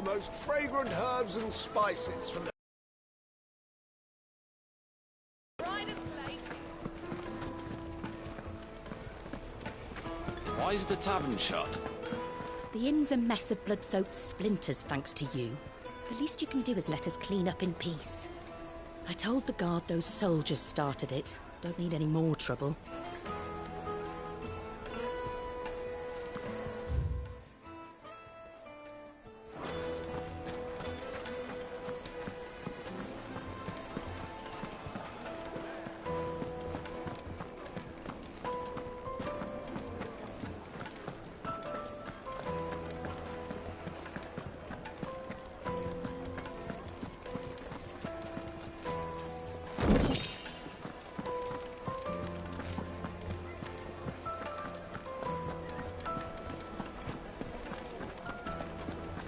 most fragrant herbs and spices from the... Why is the tavern shut? The inn's a mess of blood-soaked splinters, thanks to you. The least you can do is let us clean up in peace. I told the guard those soldiers started it. Don't need any more trouble.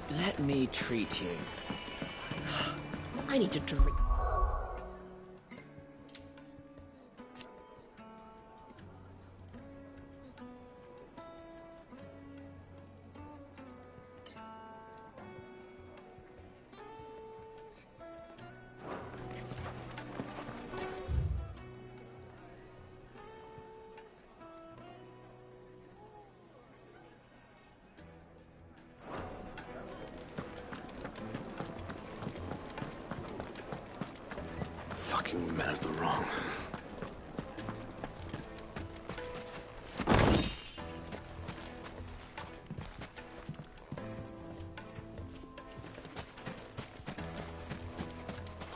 Let me treat you. I need to drink. Fucking men of the wrong.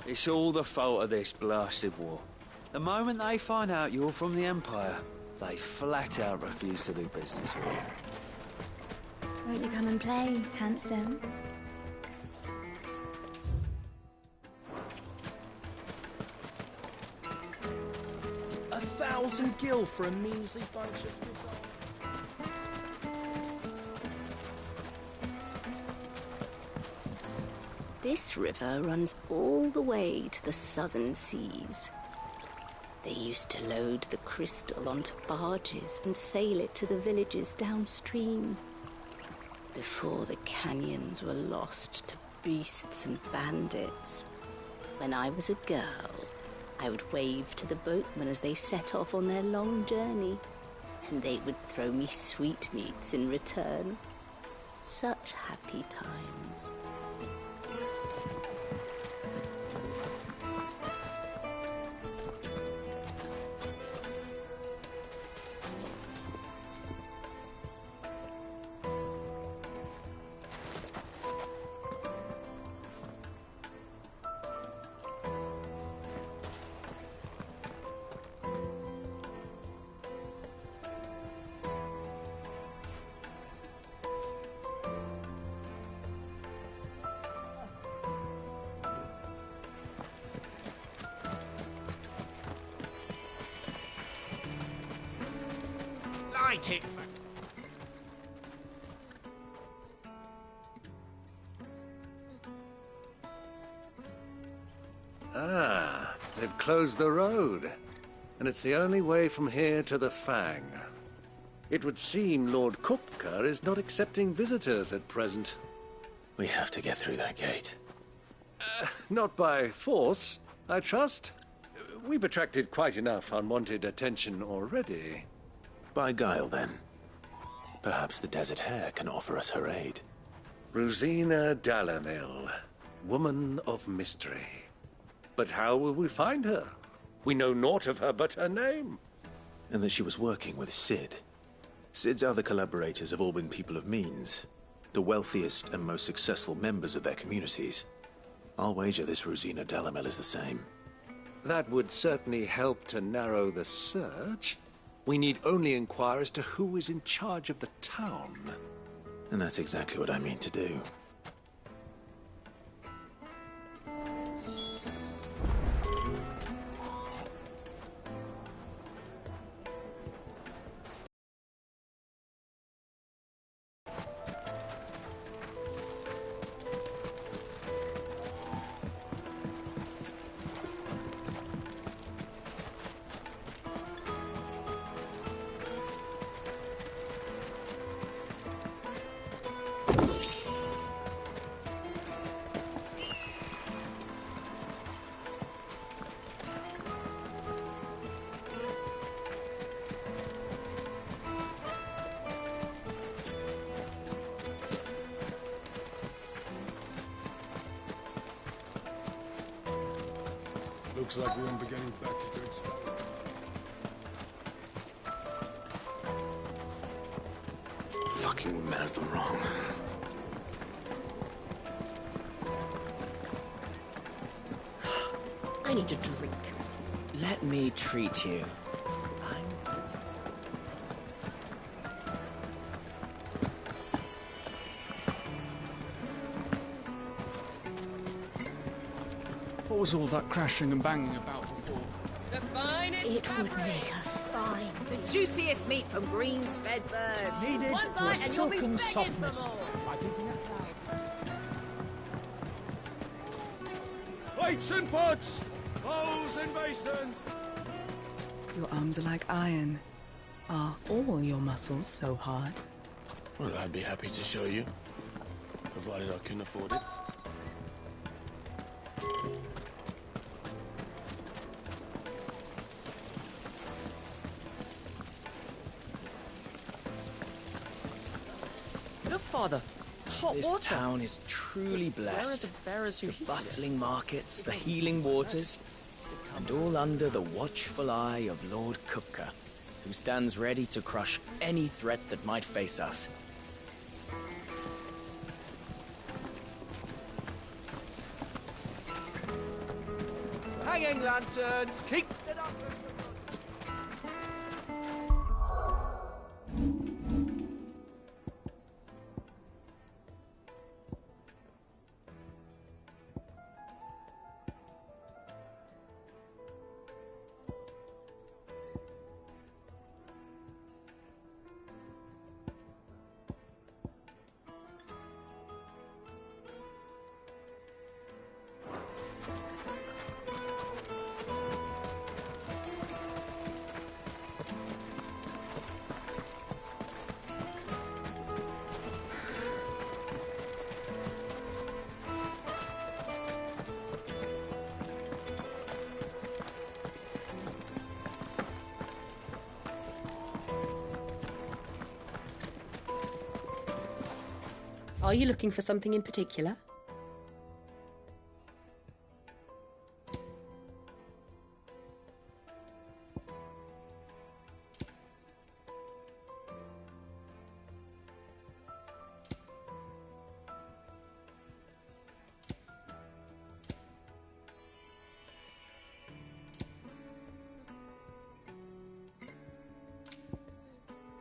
It's all the fault of this blasted war. The moment they find out you're from the Empire, they flat out refuse to do business with you. Won't you come and play, handsome? $1,000 for a measly bunch of dissolved... This river runs all the way to the southern seas. They used to load the crystal onto barges and sail it to the villages downstream, before the canyons were lost to beasts and bandits. When I was a girl, I would wave to the boatmen as they set off on their long journey, and they would throw me sweetmeats in return. Such happy times. Light it for... Ah, they've closed the road. And it's the only way from here to the Fang. It would seem Lord Kupka is not accepting visitors at present. We have to get through that gate. Not by force, I trust. We've attracted quite enough unwanted attention already. By guile, then. Perhaps the Desert Hare can offer us her aid. Rosina Dalamil, woman of mystery. But how will we find her? We know naught of her but her name. And that she was working with Sid. Sid's other collaborators have all been people of means, the wealthiest and most successful members of their communities. I'll wager this Rosina Dalamil is the same. That would certainly help to narrow the search. We need only inquire as to who is in charge of the town. And that's exactly what I mean to do. Looks like we won't be getting back to Drake's Valley. Fucking men of the wrong. I need a drink. Let me treat you. What was all that crashing and banging about before? The finest It would fabric. make a fine. The juiciest meat from greens-fed birds. Needed One to a bite and you'll be silken begging softness. for more. Plates and pots! Bowls and basins! Your arms are like iron. Are all your muscles so hard? Well, I'd be happy to show you, provided I can afford it. Look, Father. Hot This water. town is truly Where are blessed. the bearers who The heated bustling markets, the healing waters, and all under the watchful eye of Lord Kupka, who stands ready to crush any threat that might face us. Hanging lanterns! Keep it up! Are you looking for something in particular?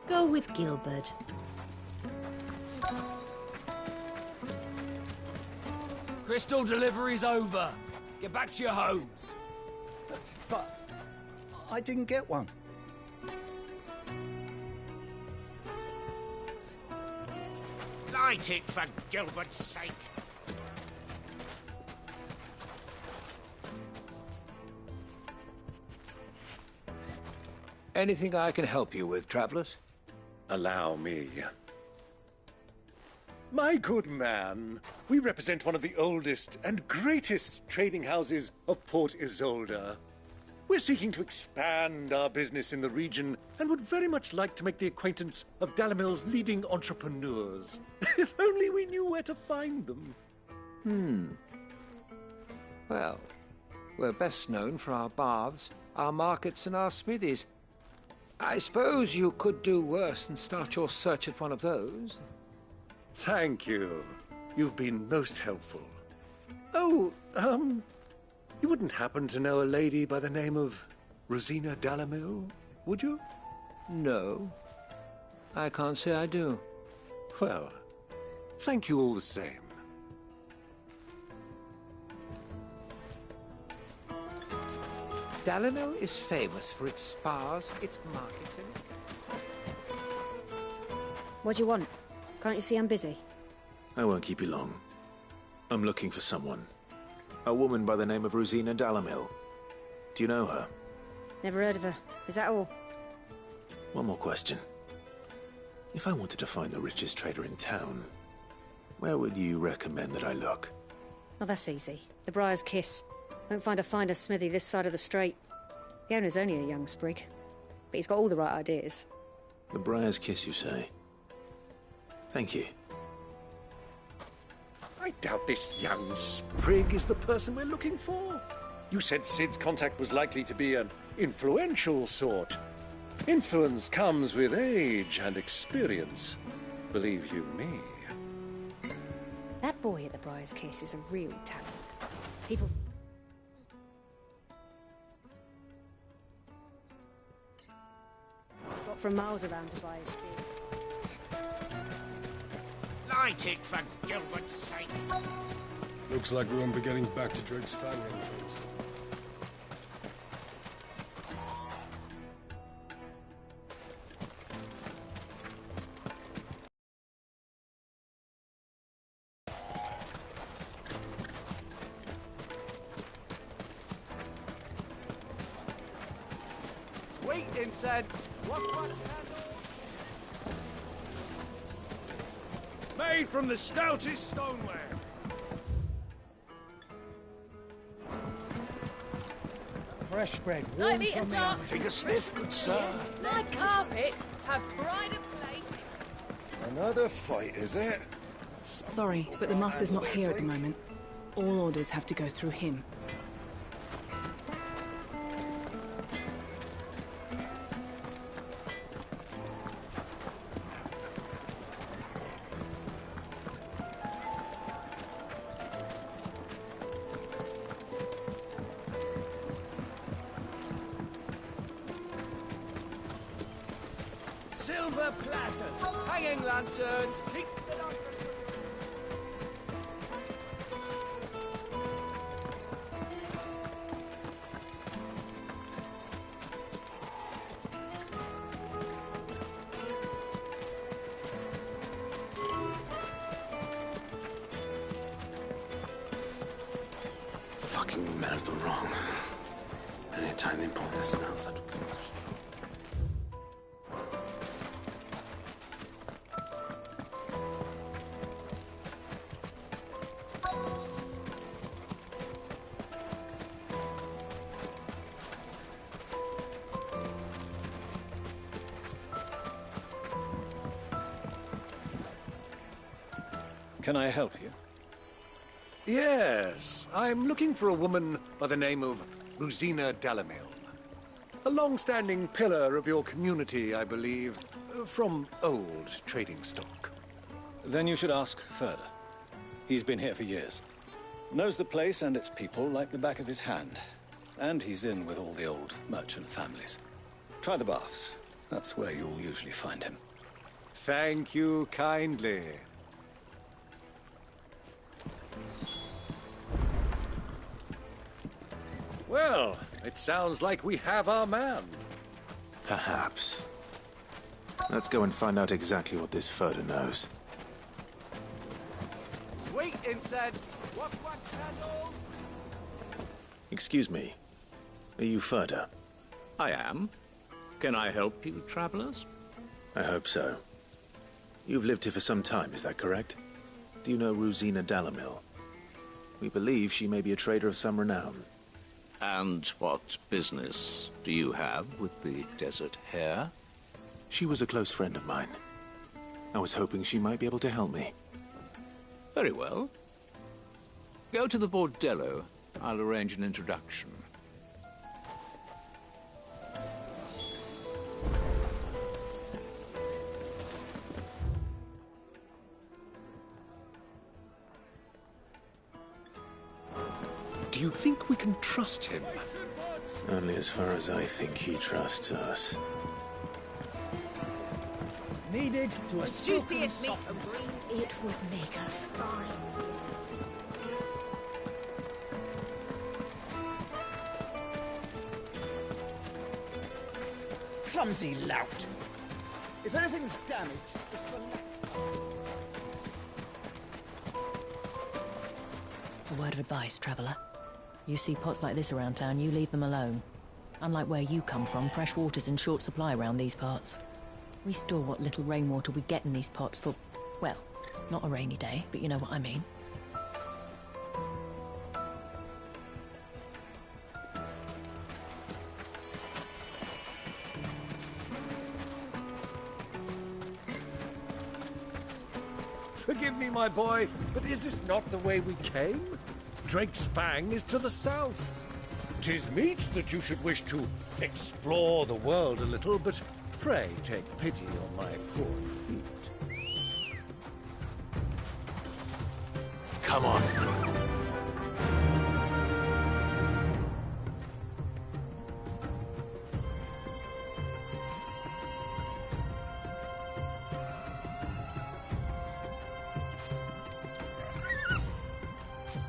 Go with Gilbert. Crystal delivery's over. Get back to your homes. But I didn't get one. Light it for Gilbert's sake. Anything I can help you with, travellers? Allow me. My good man, we represent one of the oldest and greatest trading houses of Port Isolde. We're seeking to expand our business in the region and would very much like to make the acquaintance of Dalamil's leading entrepreneurs. If only we knew where to find them. Well, we're best known for our baths, our markets, and our smithies. I suppose you could do worse than start your search at one of those. Thank you. You've been most helpful. Oh, you wouldn't happen to know a lady by the name of Rosina Dalamil, would you? No, I can't say I do. Well, thank you all the same. Dalamil is famous for its spas, its markets, and its... What do you want? Can't you see I'm busy? I won't keep you long. I'm looking for someone. A woman by the name of Rosina Dalamil. Do you know her? Never heard of her. Is that all? One more question. If I wanted to find the richest trader in town, where would you recommend that I look? Oh, that's easy. The Briar's Kiss. Won't find a finer smithy this side of the strait. The owner's only a young sprig, but he's got all the right ideas. The Briar's Kiss, you say? Thank you. I doubt this young sprig is the person we're looking for. You said Sid's contact was likely to be an influential sort. Influence comes with age and experience. Believe you me. That boy at the Briar's Kiss is a real talent. People... got from miles around to buy his steel. Light it for Gilbert's sake. Looks like we won't be getting back to Drake's Fang anytime soon. Sweet incense. What Made from the stoutest stoneware. Fresh bread. Like meat and dark. Take a sniff, good sir. Like carpets have pride of place. Another fight, is it? Sorry, but the Master's not here at the moment. All orders have to go through him. Silver platters, hanging lanterns, keep it up. Fucking men of the wrong. Anytime they pull their snouts out of good. Can I help you? Yes, I'm looking for a woman by the name of Rosina Dalamil. A long-standing pillar of your community, I believe, from old trading stock. Then you should ask Ferda. He's been here for years. Knows the place and its people like the back of his hand. And he's in with all the old merchant families. Try the baths. That's where you'll usually find him. Thank you kindly. Well, it sounds like we have our man. Perhaps. Let's go and find out exactly what this Ferda knows. Sweet incense. What candles? Excuse me. Are you Ferda? I am. Can I help you, travelers? I hope so. You've lived here for some time, is that correct? Do you know Rosina Dalamil? We believe she may be a trader of some renown. And what business do you have with the desert hare? She was a close friend of mine. I was hoping she might be able to help me. Very well. Go to the bordello. I'll arrange an introduction. Do you think we can trust him? Only as far as I think he trusts us. Needed to a Juiciest meat for softness. breeds. It would make her fine. Clumsy lout. If anything's damaged, it's the A word of advice, traveller. You see pots like this around town, you leave them alone. Unlike where you come from, fresh water's in short supply around these parts. We store what little rainwater we get in these pots for, well, not a rainy day, but you know what I mean. Forgive me, my boy, but is this not the way we came? Drake's Fang is to the south. 'Tis meet that you should wish to explore the world a little, but pray take pity on my poor feet. Come on.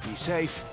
Be safe.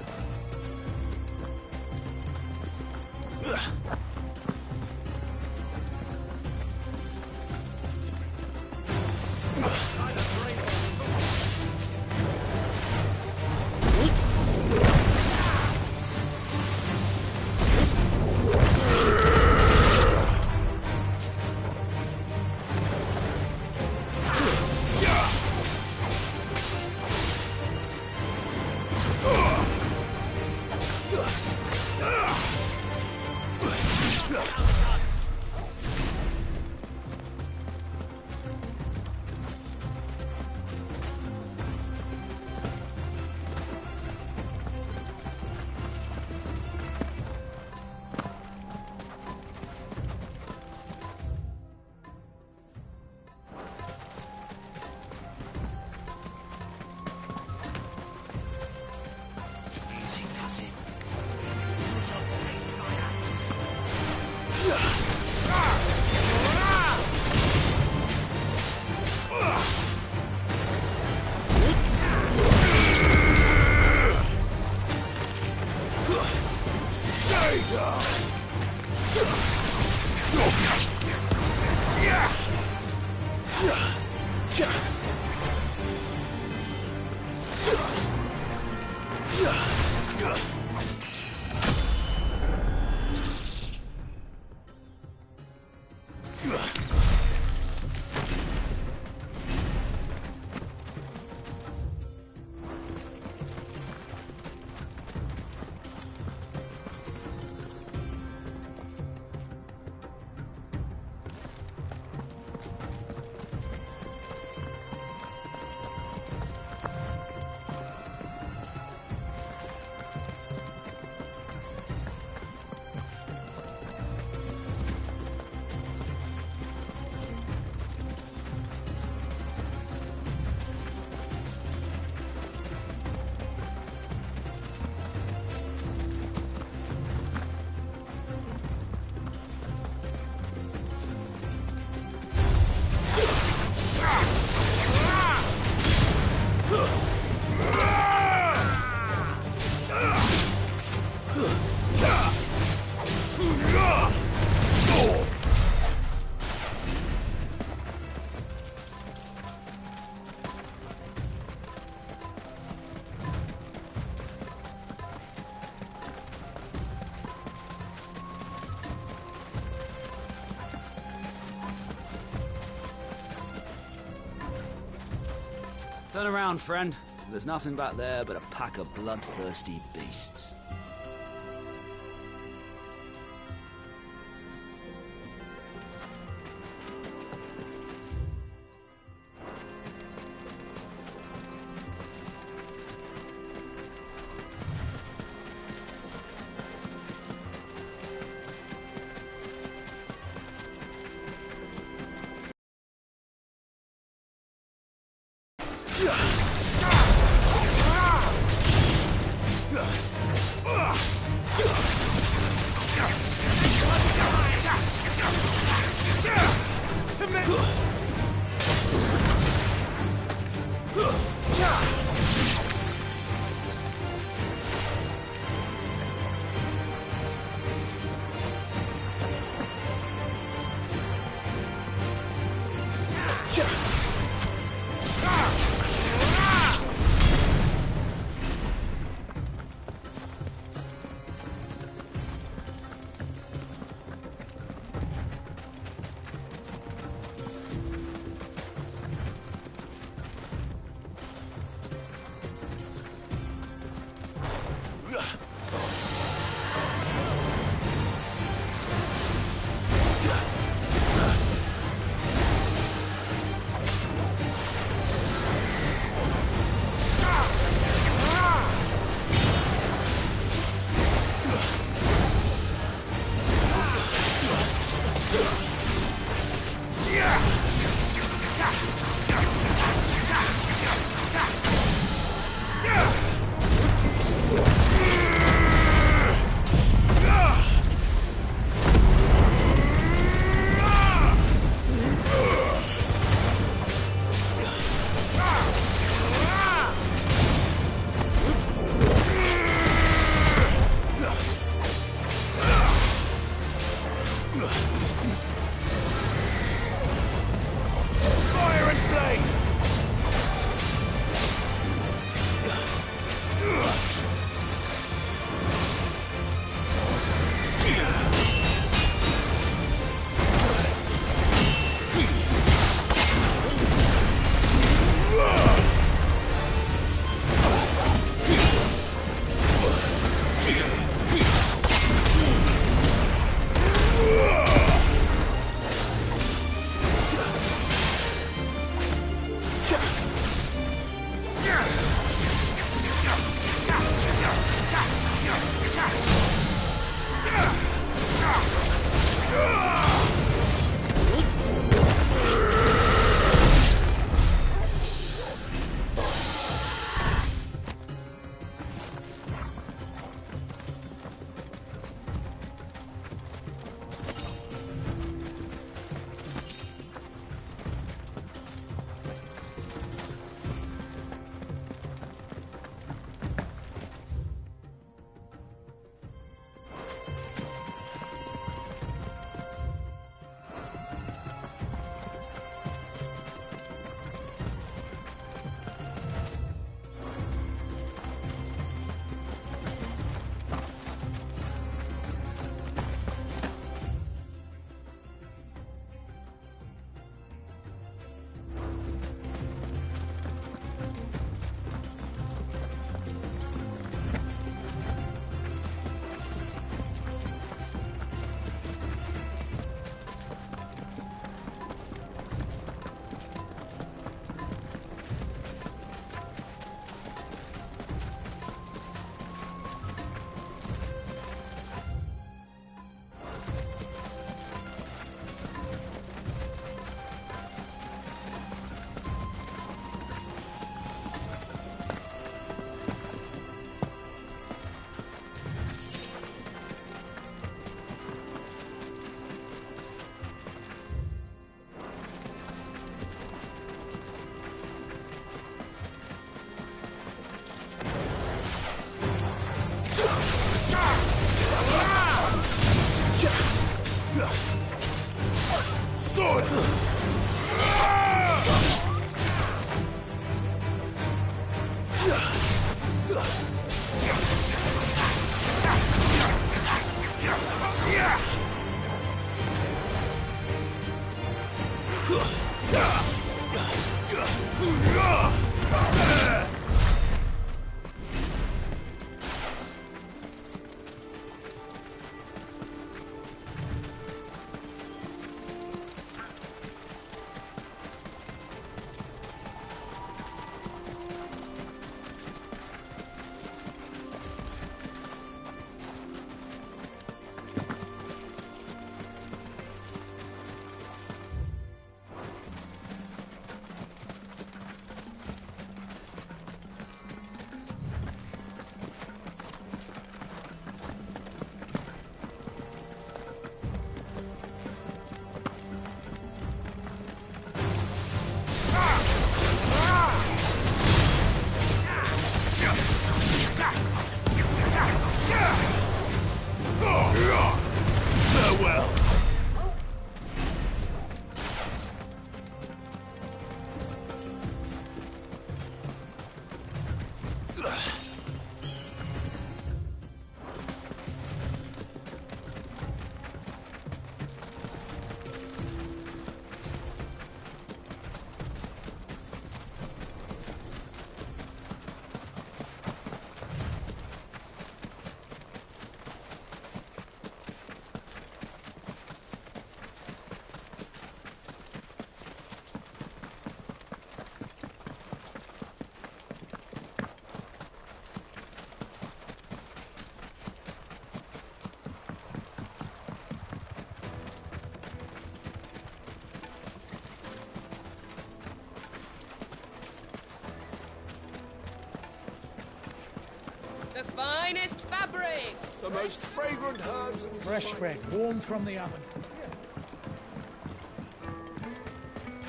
Turn around, friend. There's nothing back there but a pack of bloodthirsty beasts. The finest fabrics! The most fragrant herbs and Fresh bread, warm from the oven.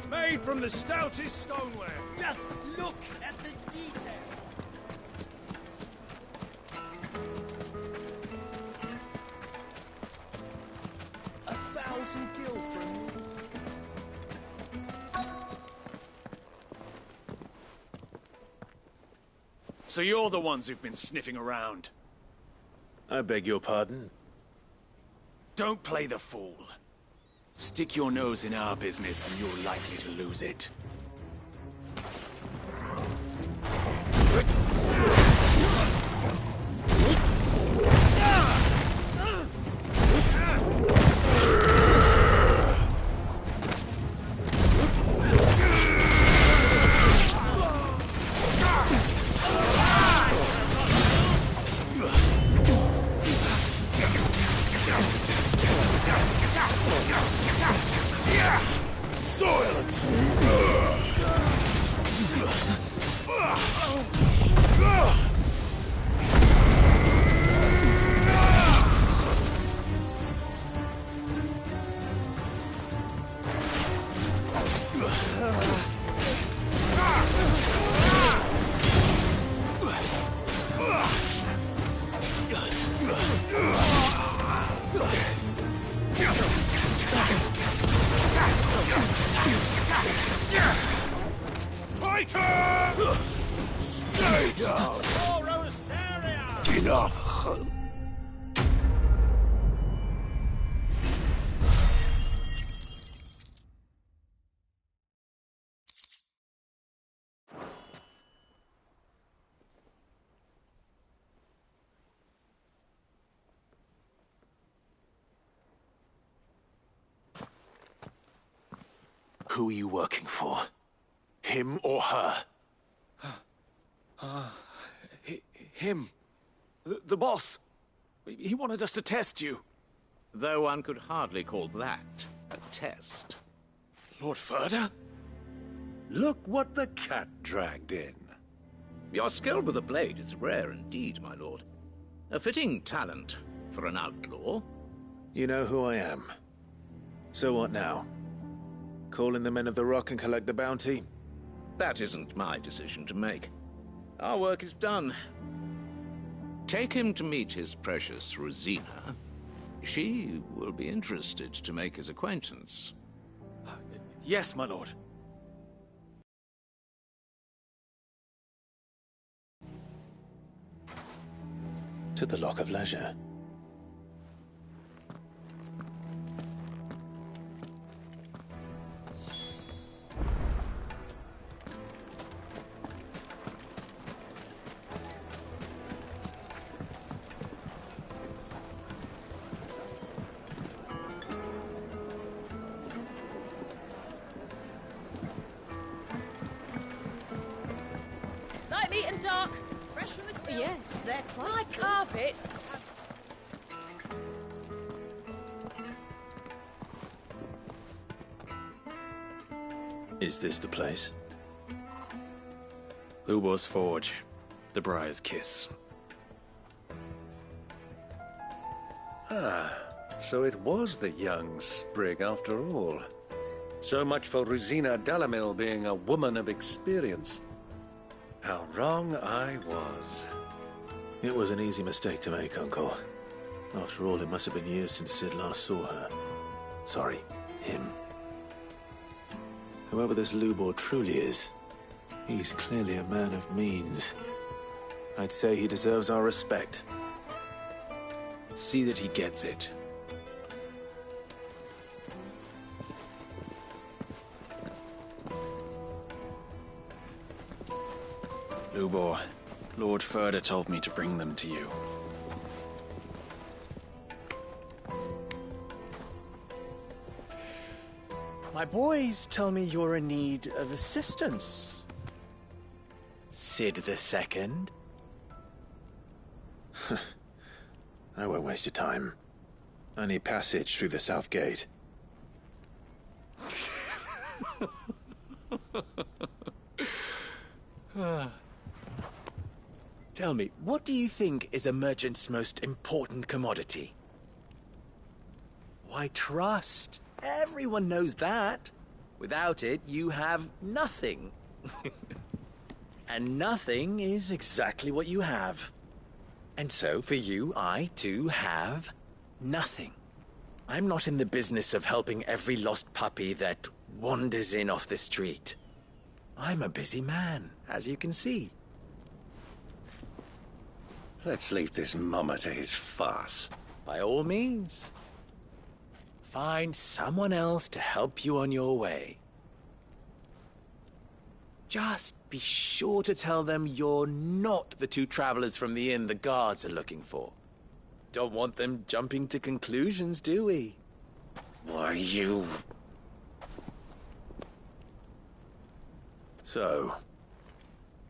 Made from the stoutest stoneware. Just look at the detail. A 1,000 gil for a meal. So you're the ones who've been sniffing around. I beg your pardon? Don't play the fool. Stick your nose in our business and you're likely to lose it. Stay down! Enough! Who are you working for? Him or her? Him. The boss. He wanted us to test you. Though one could hardly call that a test. Lord Ferda? Look what the cat dragged in. Your skill with the blade is rare indeed, my lord. A fitting talent for an outlaw. You know who I am. So what now? Call in the Men of the Rock and collect the bounty? That isn't my decision to make. Our work is done. Take him to meet his precious Rosina. She will be interested to make his acquaintance. Yes, my lord. To the Lock of Leisure. Light, meat and dark. Fresh from the grill. Yes, they're quite my carpets. Is this the place? Lubor's Forge. The Briar's Kiss. Ah, so it was the young sprig after all. So much for Rosina Delamil being a woman of experience. How wrong I was. It was an easy mistake to make, Uncle. After all, it must have been years since Sid last saw her. Sorry, him. Whoever this Lubor truly is, he's clearly a man of means. I'd say he deserves our respect. See that he gets it. Lubor, Lord Ferda told me to bring them to you. My boys tell me you're in need of assistance. Sid the Second? I won't waste your time. I need passage through the south gate. Tell me, what do you think is a merchant's most important commodity? Why, trust. Everyone knows that. Without it, you have nothing. And nothing is exactly what you have. And so, for you, I, too, have nothing. I'm not in the business of helping every lost puppy that wanders in off the street. I'm a busy man, as you can see. Let's leave this mummer to his farce. By all means. Find someone else to help you on your way. Just be sure to tell them you're not the two travelers from the inn the guards are looking for. Don't want them jumping to conclusions, do we? Why, you... So,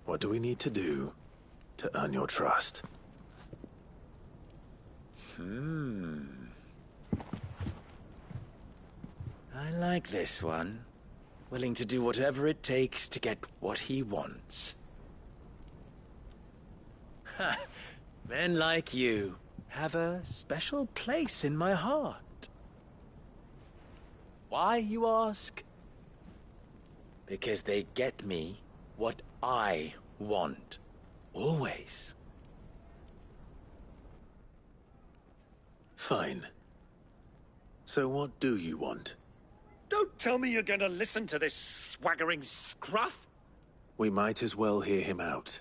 what do we need to do to earn your trust? I like this one. Willing to do whatever it takes to get what he wants. Ha! Men like you have a special place in my heart. Why, you ask? Because they get me what I want. Always. Fine. So what do you want? Don't tell me you're going to listen to this swaggering scruff! We might as well hear him out.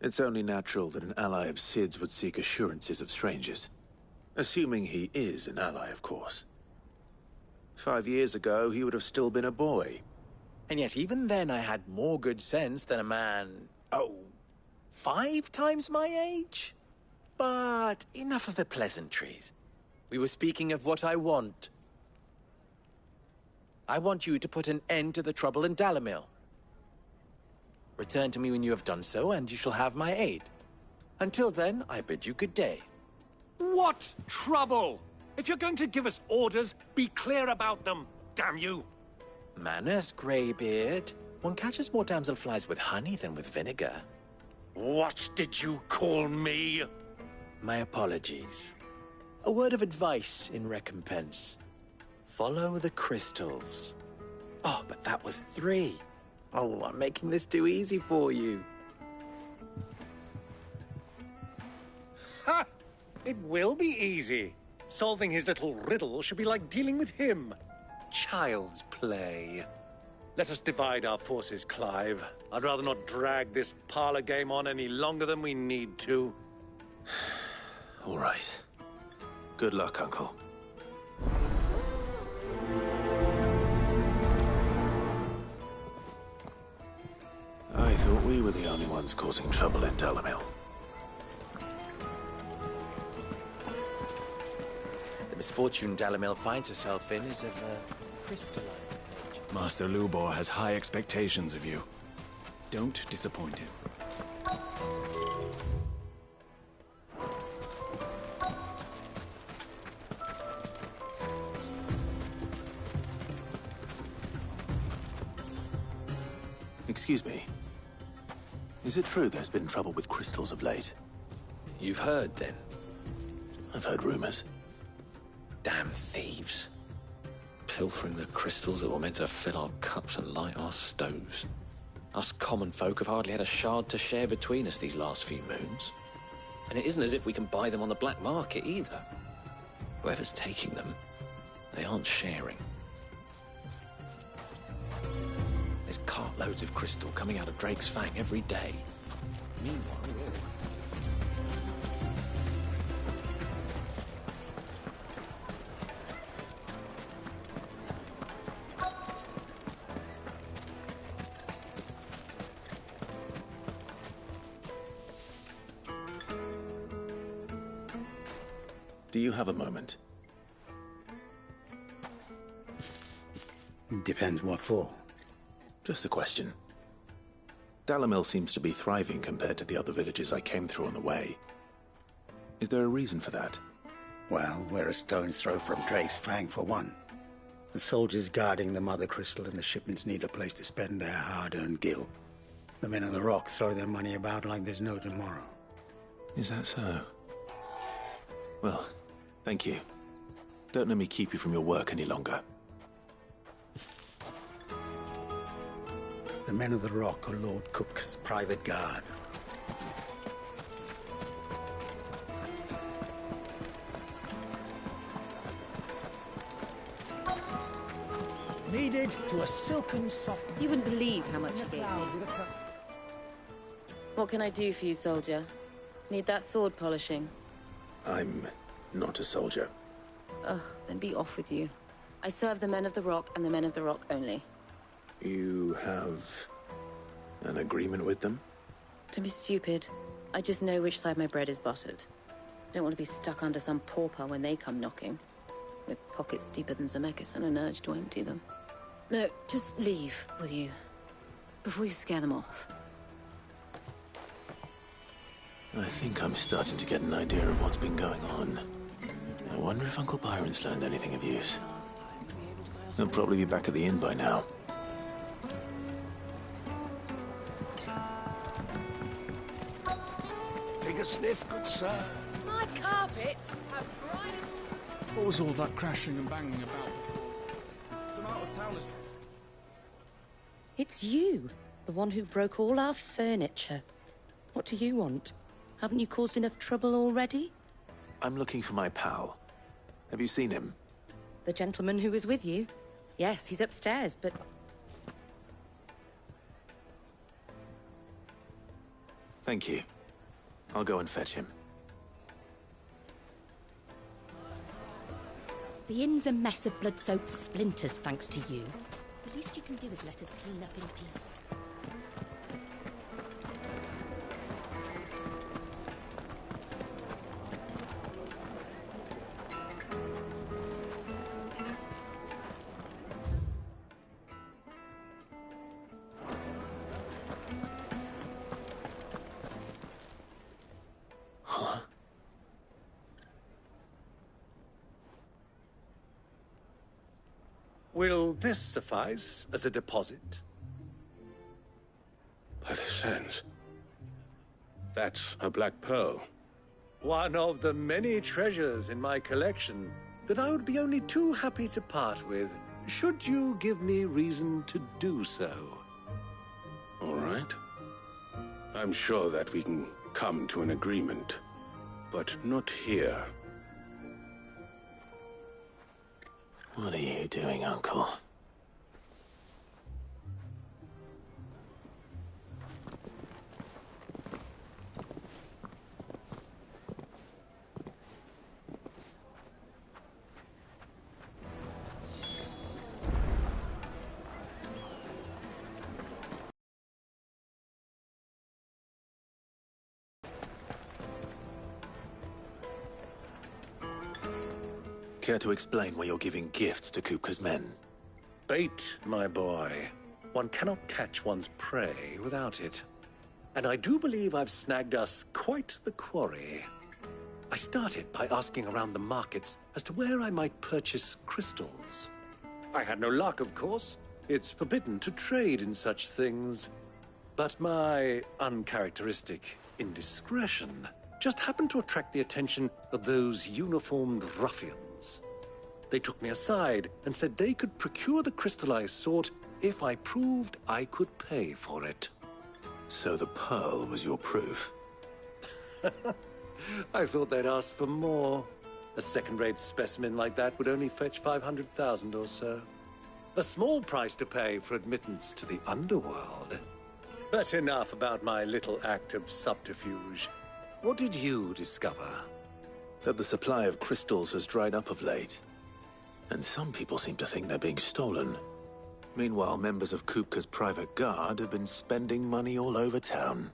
It's only natural that an ally of Sid's would seek assurances of strangers. Assuming he is an ally, of course. 5 years ago, he would have still been a boy. And yet even then I had more good sense than a man, 5 times my age? But enough of the pleasantries. We were speaking of what I want. I want you to put an end to the trouble in Dalamil. Return to me when you have done so, and you shall have my aid. Until then, I bid you good day. What trouble? If you're going to give us orders, be clear about them, damn you! Manners, Greybeard. One catches more damselflies with honey than with vinegar. What did you call me? My apologies. A word of advice in recompense. Follow the crystals. Oh, but that was 3. Oh, I'm making this too easy for you. Ha! It will be easy. Solving his little riddle should be like dealing with him. Child's play. Let us divide our forces, Clive. I'd rather not drag this parlor game on any longer than we need to. All right. Good luck, Uncle. I thought we were the only ones causing trouble in Dalamil. The misfortune Dalamil finds herself in is of a crystalline nature. Master Lubor has high expectations of you. Don't disappoint him. Excuse me. Is it true there's been trouble with crystals of late? You've heard, then? I've heard rumors. Damn thieves. Pilfering the crystals that were meant to fill our cups and light our stoves. Us common folk have hardly had a shard to share between us these last few moons. And it isn't as if we can buy them on the black market, either. Whoever's taking them, they aren't sharing. There's cartloads of crystal coming out of Drake's Fang every day. Meanwhile... Do you have a moment? Depends what for. Just a question. Dalamil seems to be thriving compared to the other villages I came through on the way. Is there a reason for that? Well, we're a stone's throw from Drake's Fang, for one. The soldiers guarding the Mother Crystal and the shipments need a place to spend their hard-earned gil. The men of the Rock throw their money about like there's no tomorrow. Is that so? Well, thank you. Don't let me keep you from your work any longer. The men of the Rock are Lord Cook's private guard. Needed to a silken soft... You wouldn't believe how much he gave me. What can I do for you, soldier? Need that sword polishing? I'm not a soldier. Ugh, then be off with you. I serve the men of the Rock and the men of the Rock only. You have an agreement with them? Don't be stupid. I just know which side my bread is buttered. Don't want to be stuck under some pauper when they come knocking. With pockets deeper than Zemeckis and an urge to empty them. No, just leave, will you? Before you scare them off. I think I'm starting to get an idea of what's been going on. I wonder if Uncle Byron's learned anything of use. He'll probably be back at the inn by now. Take a sniff, good sir. My carpets have bright... What was all that crashing and banging about before? Some out-of-towners. It's you, the one who broke all our furniture. What do you want? Haven't you caused enough trouble already? I'm looking for my pal. Have you seen him? The gentleman who was with you? Yes, he's upstairs, but... Thank you. I'll go and fetch him. The inn's a mess of blood-soaked splinters, thanks to you. The least you can do is let us clean up in peace. Huh? Will this suffice as a deposit? By the sands. That's a black pearl. One of the many treasures in my collection that I would be only too happy to part with, should you give me reason to do so. All right. I'm sure that we can come to an agreement, but not here. What are you doing, Uncle? Care to explain why you're giving gifts to Kupka's men? Bait, my boy. One cannot catch one's prey without it. And I do believe I've snagged us quite the quarry. I started by asking around the markets as to where I might purchase crystals. I had no luck, of course. It's forbidden to trade in such things. But my uncharacteristic indiscretion just happened to attract the attention of those uniformed ruffians. They took me aside and said they could procure the crystal I sought if I proved I could pay for it. So the pearl was your proof? I thought they'd asked for more. A second-rate specimen like that would only fetch 500,000 or so. A small price to pay for admittance to the underworld. But enough about my little act of subterfuge. What did you discover? That the supply of crystals has dried up of late. And some people seem to think they're being stolen. Meanwhile, members of Kupka's private guard have been spending money all over town.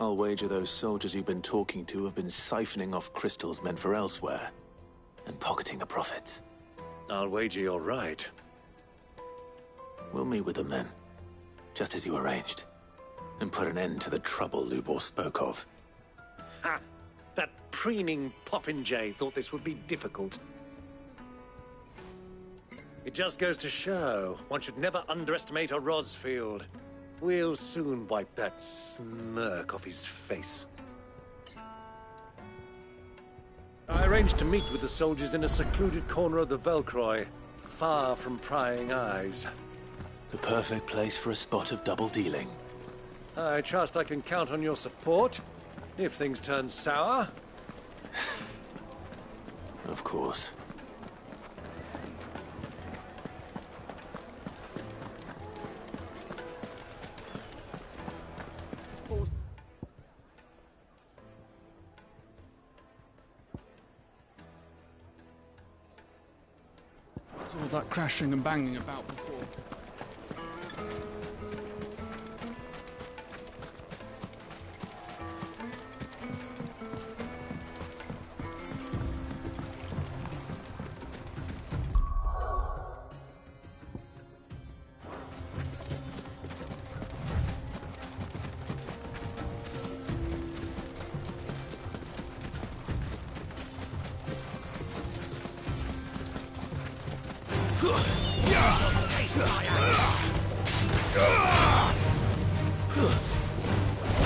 I'll wager those soldiers you've been talking to have been siphoning off crystals meant for elsewhere, and pocketing the profits. I'll wager you're right. We'll meet with them then, just as you arranged, and put an end to the trouble Lubor spoke of. Ha! That preening popinjay thought this would be difficult. It just goes to show one should never underestimate a Rosfield. We'll soon wipe that smirk off his face. I arranged to meet with the soldiers in a secluded corner of the Velcroy, far from prying eyes. The perfect place for a spot of double dealing. I trust I can count on your support if things turn sour. Of course. All that crashing and banging about before.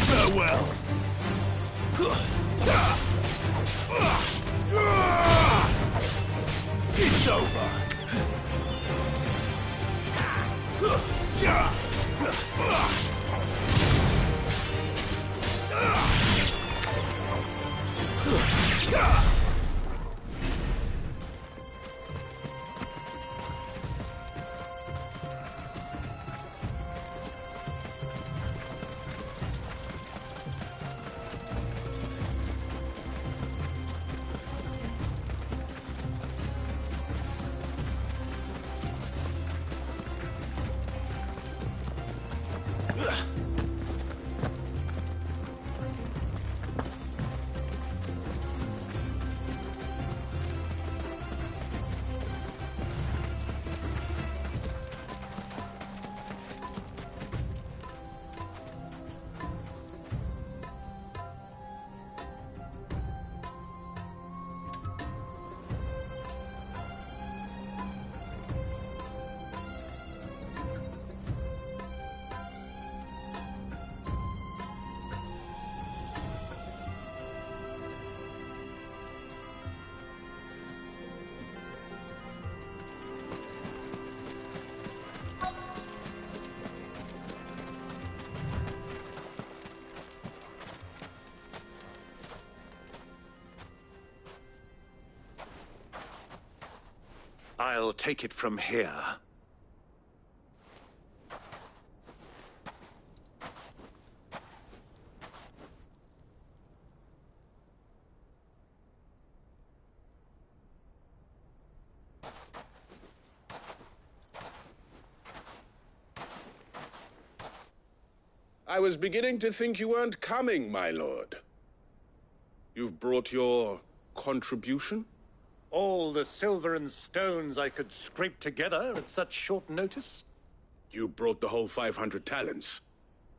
Farewell. It's over. I'll take it from here. I was beginning to think you weren't coming, my lord. You've brought your contribution? All the silver and stones I could scrape together at such short notice? You brought the whole 500 talents.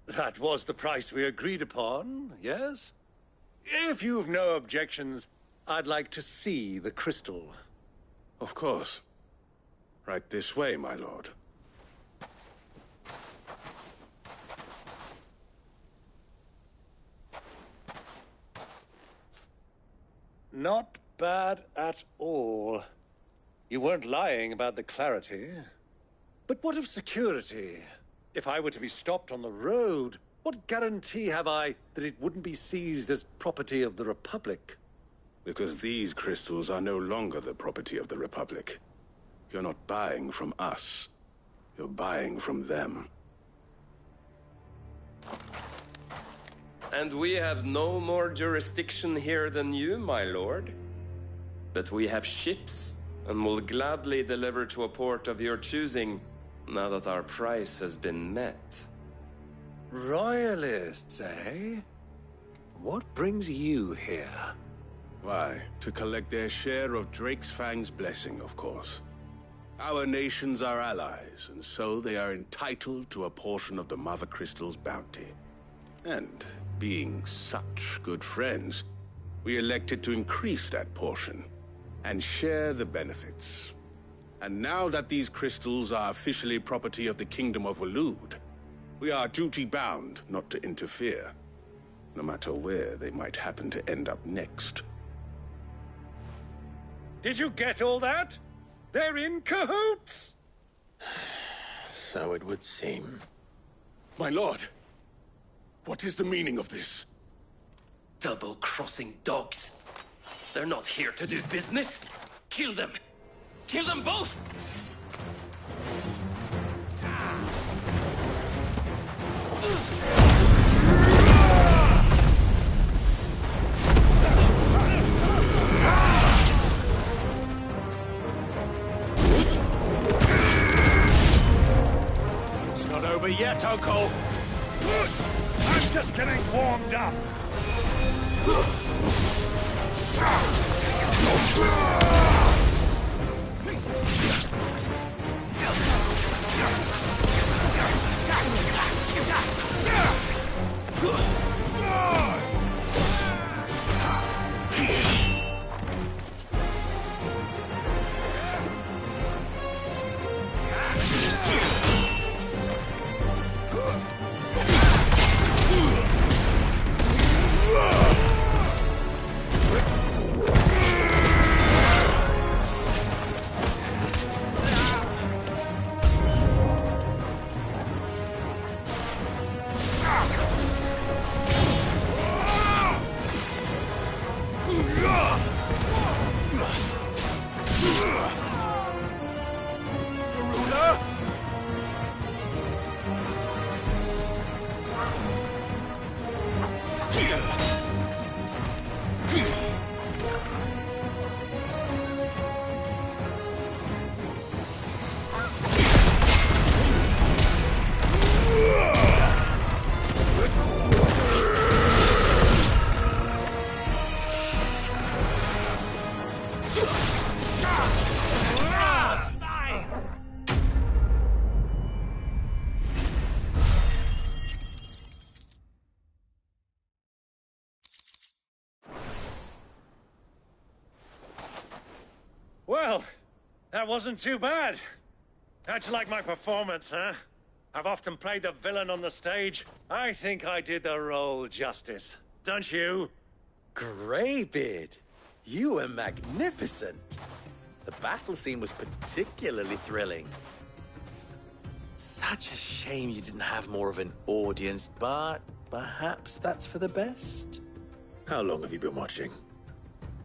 That was the price we agreed upon, yes? If you've no objections, I'd like to see the crystal. Of course. Right this way, my lord. Not bad at all. You weren't lying about the clarity. But what of security? If I were to be stopped on the road, what guarantee have I that it wouldn't be seized as property of the Republic? Because these crystals are no longer the property of the Republic. You're not buying from us. You're buying from them. And we have no more jurisdiction here than you, my lord. But we have ships, and will gladly deliver to a port of your choosing, now that our price has been met. Royalists, eh? What brings you here? Why, to collect their share of Drake's Fang's blessing, of course. Our nations are allies, and so they are entitled to a portion of the Mother Crystal's bounty. And, being such good friends, we elected to increase that portion and share the benefits. And now that these crystals are officially property of the Kingdom of Waloed, We are duty-bound not to interfere, no matter where they might happen to end up next. Did you get all that? They're in cahoots! So it would seem. My lord, what is the meaning of this? Double-crossing dogs. They're not here to do business. Kill them! Kill them both! It's not over yet, Uncle! I'm just getting warmed up! Well, that wasn't too bad. How'd you like my performance, huh? I've often played the villain on the stage. I think I did the role justice. Don't you? Greybeard, you were magnificent. The battle scene was particularly thrilling. Such a shame you didn't have more of an audience, but perhaps that's for the best. How long have you been watching?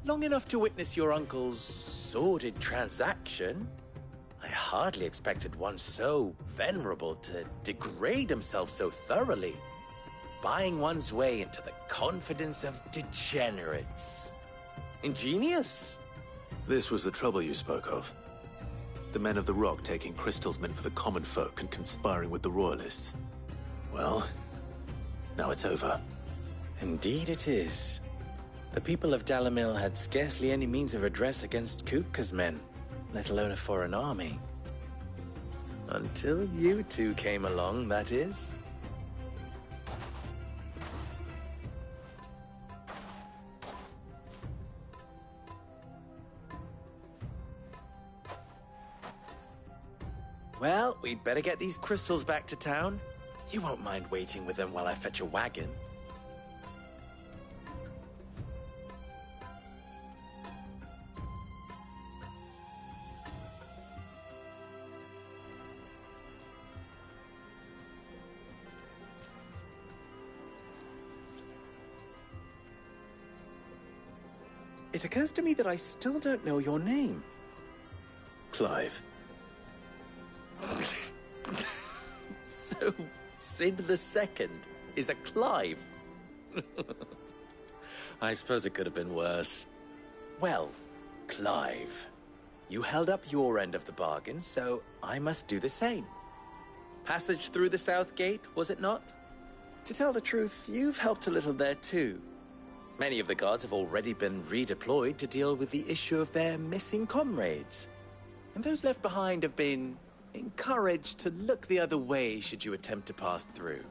Long enough to witness your uncle's sordid transaction. I hardly expected one so venerable to degrade himself so thoroughly, buying one's way into the confidence of degenerates. Ingenious. This was the trouble you spoke of. The men of the Rock taking Crystal's men for the common folk and conspiring with the Royalists. Well, now it's over. Indeed it is. The people of Dalamil had scarcely any means of redress against Kupka's men, let alone a foreign army. Until you two came along, that is. Well, we'd better get these crystals back to town. You won't mind waiting with them while I fetch a wagon. It occurs to me that I still don't know your name. Clive. So, Sid the Second is a Clive? I suppose it could have been worse. Well, Clive, you held up your end of the bargain, so I must do the same. Passage through the South Gate, was it not? To tell the truth, you've helped a little there too. Many of the guards have already been redeployed to deal with the issue of their missing comrades. And those left behind have been encouraged to look the other way should you attempt to pass through.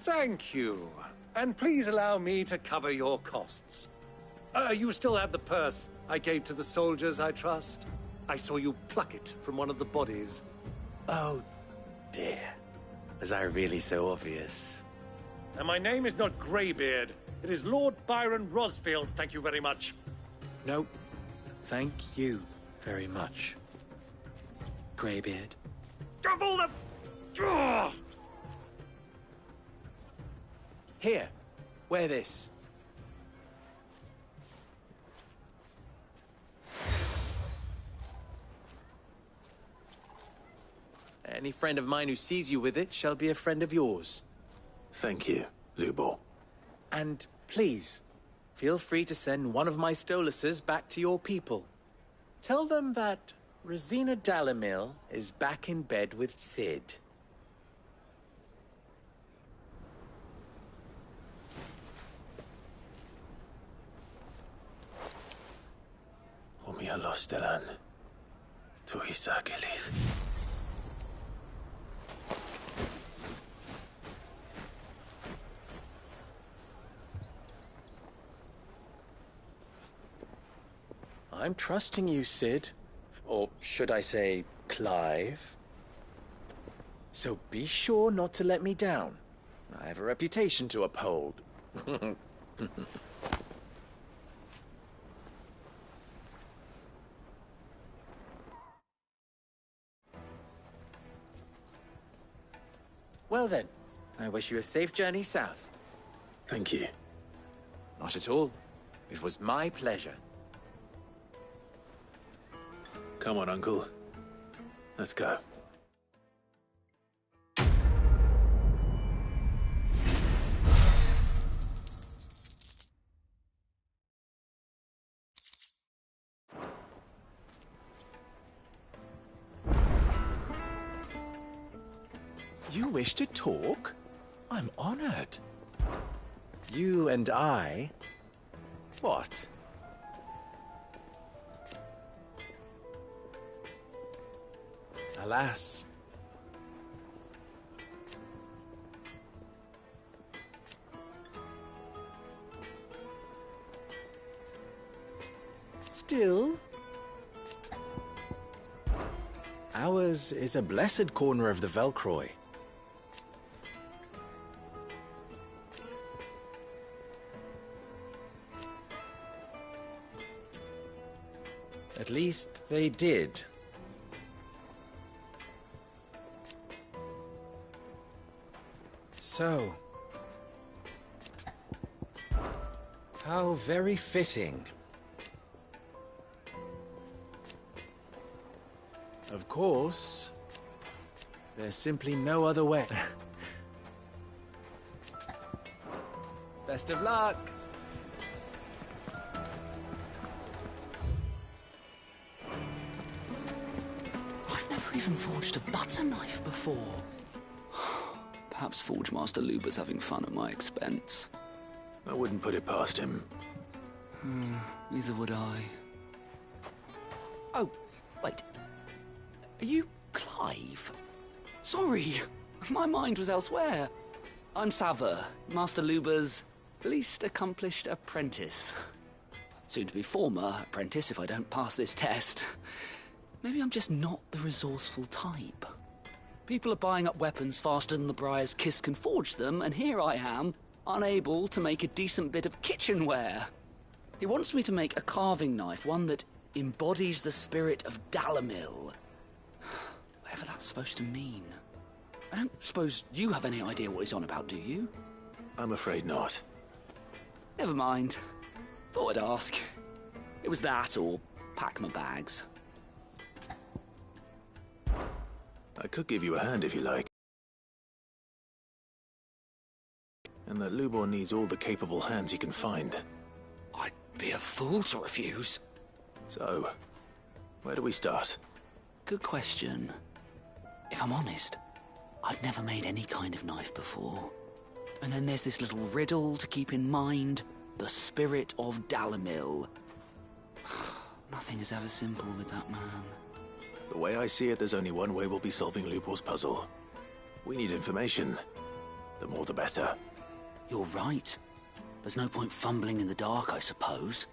Thank you. And please allow me to cover your costs. You still have the purse I gave to the soldiers, I trust? I saw you pluck it from one of the bodies. Oh, dear. Was I really so obvious? And my name is not Greybeard. It is Lord Byron Rosfield, thank you very much. No, thank you very much, Greybeard. Double the... Ugh! Here, wear this. Any friend of mine who sees you with it shall be a friend of yours. Thank you, Lubor. And please, feel free to send one of my Stoluses back to your people. Tell them that Rosina Dalamil is back in bed with Sid. Omia los delan. Tu isakelis. I'm trusting you, Sid. Or should I say, Clive? So be sure not to let me down. I have a reputation to uphold. Well then, I wish you a safe journey south. Thank you. Not at all. It was my pleasure. Come on, Uncle. Let's go. You wish to talk? I'm honored. You and I... What? Alas. Still, ours is a blessed corner of the Velcroy. At least they did. So, how very fitting. Of course, there's simply no other way. Best of luck. I've never even forged a butter knife before. Perhaps Forge Master Luber's having fun at my expense. I wouldn't put it past him. Neither would I. Oh, wait. Are you Clive? Sorry, my mind was elsewhere. I'm Sava, Master Luber's least accomplished apprentice. Soon to be former apprentice if I don't pass this test. Maybe I'm just not the resourceful type. People are buying up weapons faster than the Briar's Kiss can forge them, and here I am, unable to make a decent bit of kitchenware. He wants me to make a carving knife, one that embodies the spirit of Dalamil. Whatever that's supposed to mean. I don't suppose you have any idea what he's on about, do you? I'm afraid not. Never mind. Thought I'd ask. It was that, or pack my bags. I could give you a hand if you like. And that Lubor needs all the capable hands he can find. I'd be a fool to refuse. So, where do we start? Good question. If I'm honest, I've never made any kind of knife before. And then there's this little riddle to keep in mind. The spirit of Dalamil. Nothing is ever simple with that man. The way I see it, there's only one way we'll be solving Lubor's puzzle. We need information. The more the better. You're right. There's no point fumbling in the dark, I suppose.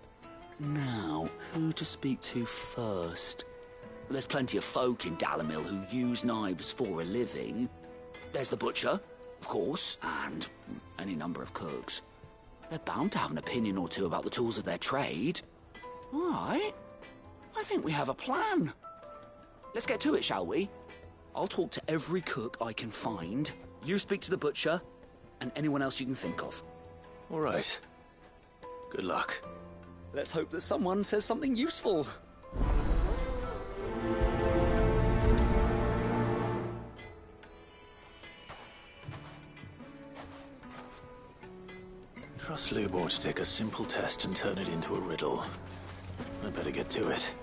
Now, who to speak to first? There's plenty of folk in Dalamil who use knives for a living. There's the butcher, of course, and any number of cooks. They're bound to have an opinion or two about the tools of their trade. All right. I think we have a plan. Let's get to it, shall we? I'll talk to every cook I can find. You speak to the butcher, and anyone else you can think of. All right. Good luck. Let's hope that someone says something useful. Trust Lubor to take a simple test and turn it into a riddle. I better get to it.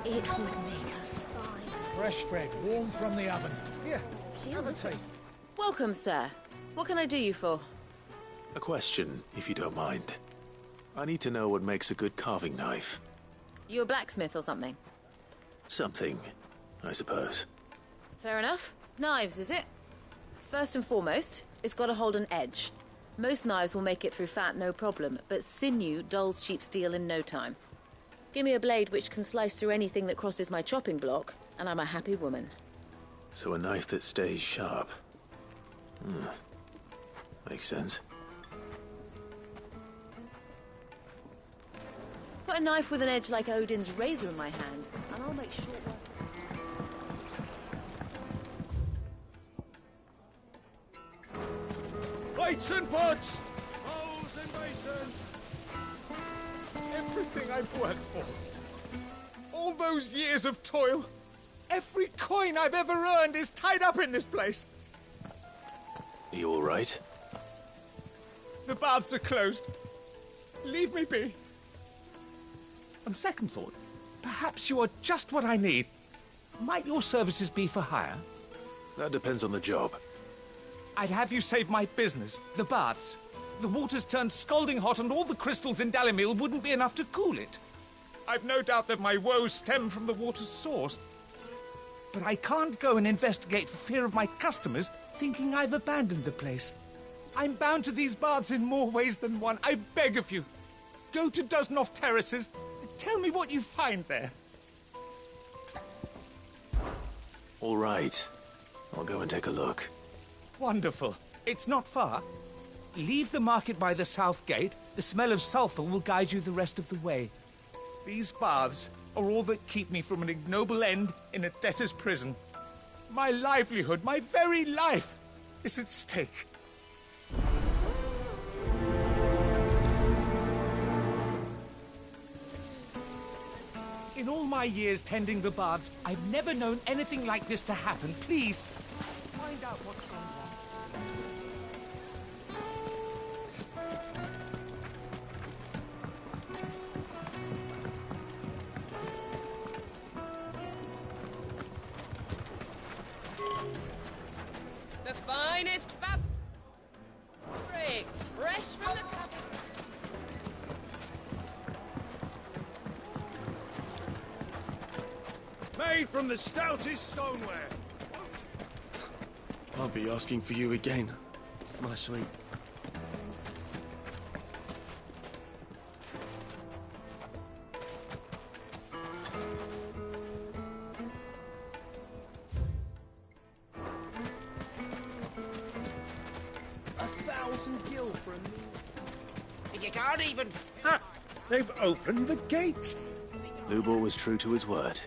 It would make a fine. Fresh bread, warm from the oven. Here, have a taste. Welcome, sir. What can I do you for? A question, if you don't mind. I need to know what makes a good carving knife. You a blacksmith or something? Something, I suppose. Fair enough. Knives, is it? First and foremost, it's got to hold an edge. Most knives will make it through fat, no problem, but sinew dulls cheap steel in no time. Give me a blade which can slice through anything that crosses my chopping block, and I'm a happy woman. So a knife that stays sharp. Makes sense. Put a knife with an edge like Odin's razor in my hand, and I'll make sure... Plates and pots! Bowls and basins! Everything I've worked for. All those years of toil. Every coin I've ever earned is tied up in this place. You all right? The baths are closed. Leave me be. On second thought, perhaps you are just what I need. Might your services be for hire? That depends on the job. I'd have you save my business, the baths. The water's turned scalding hot and all the crystals in Dalimil wouldn't be enough to cool it. I've no doubt that my woes stem from the water's source. But I can't go and investigate for fear of my customers thinking I've abandoned the place. I'm bound to these baths in more ways than one. I beg of you. Go to Dusnoff Terraces and tell me what you find there. All right. I'll go and take a look. Wonderful. It's not far. Leave the market by the south gate. The smell of sulphur will guide you the rest of the way. These baths are all that keep me from an ignoble end in a debtor's prison. My livelihood, my very life, is at stake. In all my years tending the baths, I've never known anything like this to happen. Please, find out what's gone wrong. The finest fabrics, fresh from the capital. Made from the stoutest stoneware. I'll be asking for you again, my sweet. $1,000 for a meal. You can't even... Ah, they've opened the gate. Lubor was true to his word.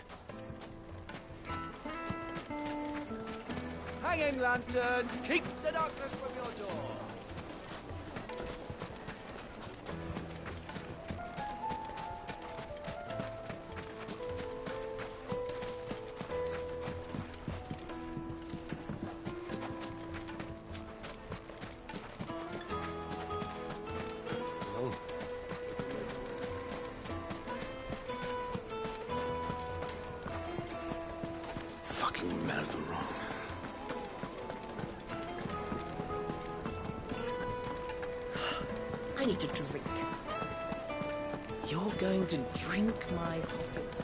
Hanging lanterns, keep the darkness from your door. Fucking men of the wrong. I need to drink. You're going to drink my pockets.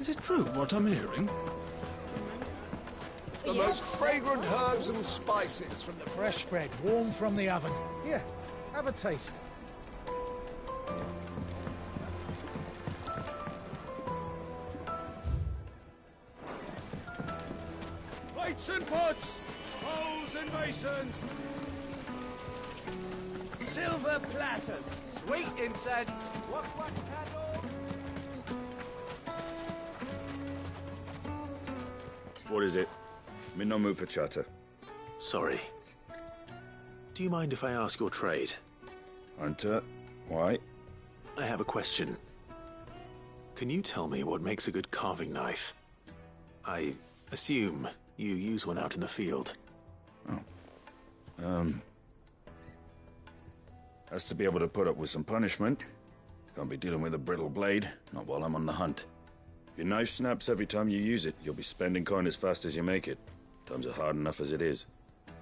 Is it true what I'm hearing? The most fragrant herbs and spices from the fresh bread, warm from the oven. Here, have a taste. Plates and pots! Bowls and basins! Silver platters, sweet incense, what candle? What is it? I'm in no mood for chatter. Sorry. Do you mind if I ask your trade? Hunter, why? I have a question. Can you tell me what makes a good carving knife? I assume you use one out in the field. Has to be able to put up with some punishment. Can't be dealing with a brittle blade, not while I'm on the hunt. If your knife snaps every time you use it, you'll be spending coin as fast as you make it. Times are hard enough as it is.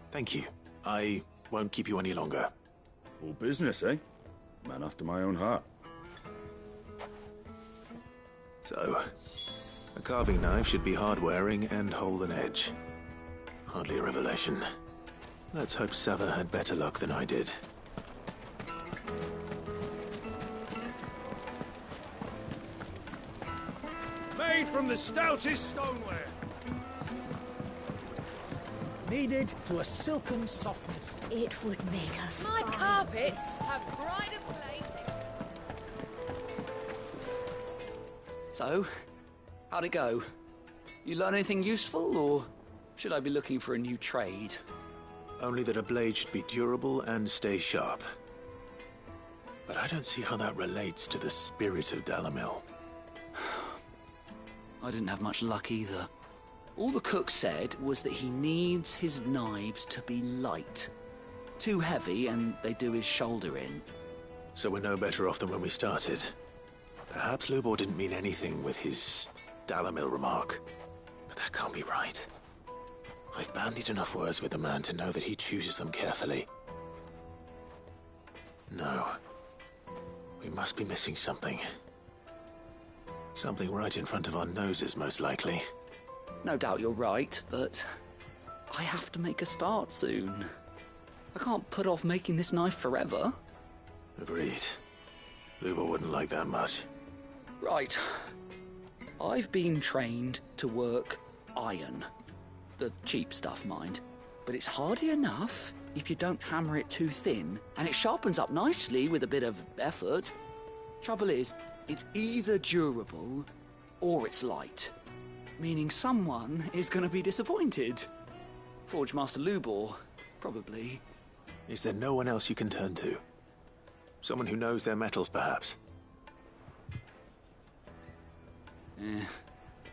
Thank you. I won't keep you any longer. All business, eh? Man after my own heart. So, a carving knife should be hard-wearing and hold an edge. Hardly a revelation. Let's hope Sava had better luck than I did. Made from the stoutest stoneware. Kneaded to a silken softness. It would make a My carpets have pride of place in... So, how'd it go? You learn anything useful, or should I be looking for a new trade? Only that a blade should be durable and stay sharp. But I don't see how that relates to the spirit of Dalamil. I didn't have much luck either. All the cook said was that he needs his knives to be light. Too heavy and they do his shoulder in. So we're no better off than when we started. Perhaps Lubor didn't mean anything with his Dalamil remark. But that can't be right. I've bandied enough words with the man to know that he chooses them carefully. No. We must be missing something. Something right in front of our noses, most likely. No doubt you're right, but I have to make a start soon. I can't put off making this knife forever. Agreed. Lubor wouldn't like that much. Right. I've been trained to work iron. The cheap stuff, mind. But it's hardy enough if you don't hammer it too thin, and it sharpens up nicely with a bit of effort. Trouble is, it's either durable or it's light. Meaning someone is going to be disappointed. Forge Master Lubor, probably. Is there no one else you can turn to? Someone who knows their metals, perhaps?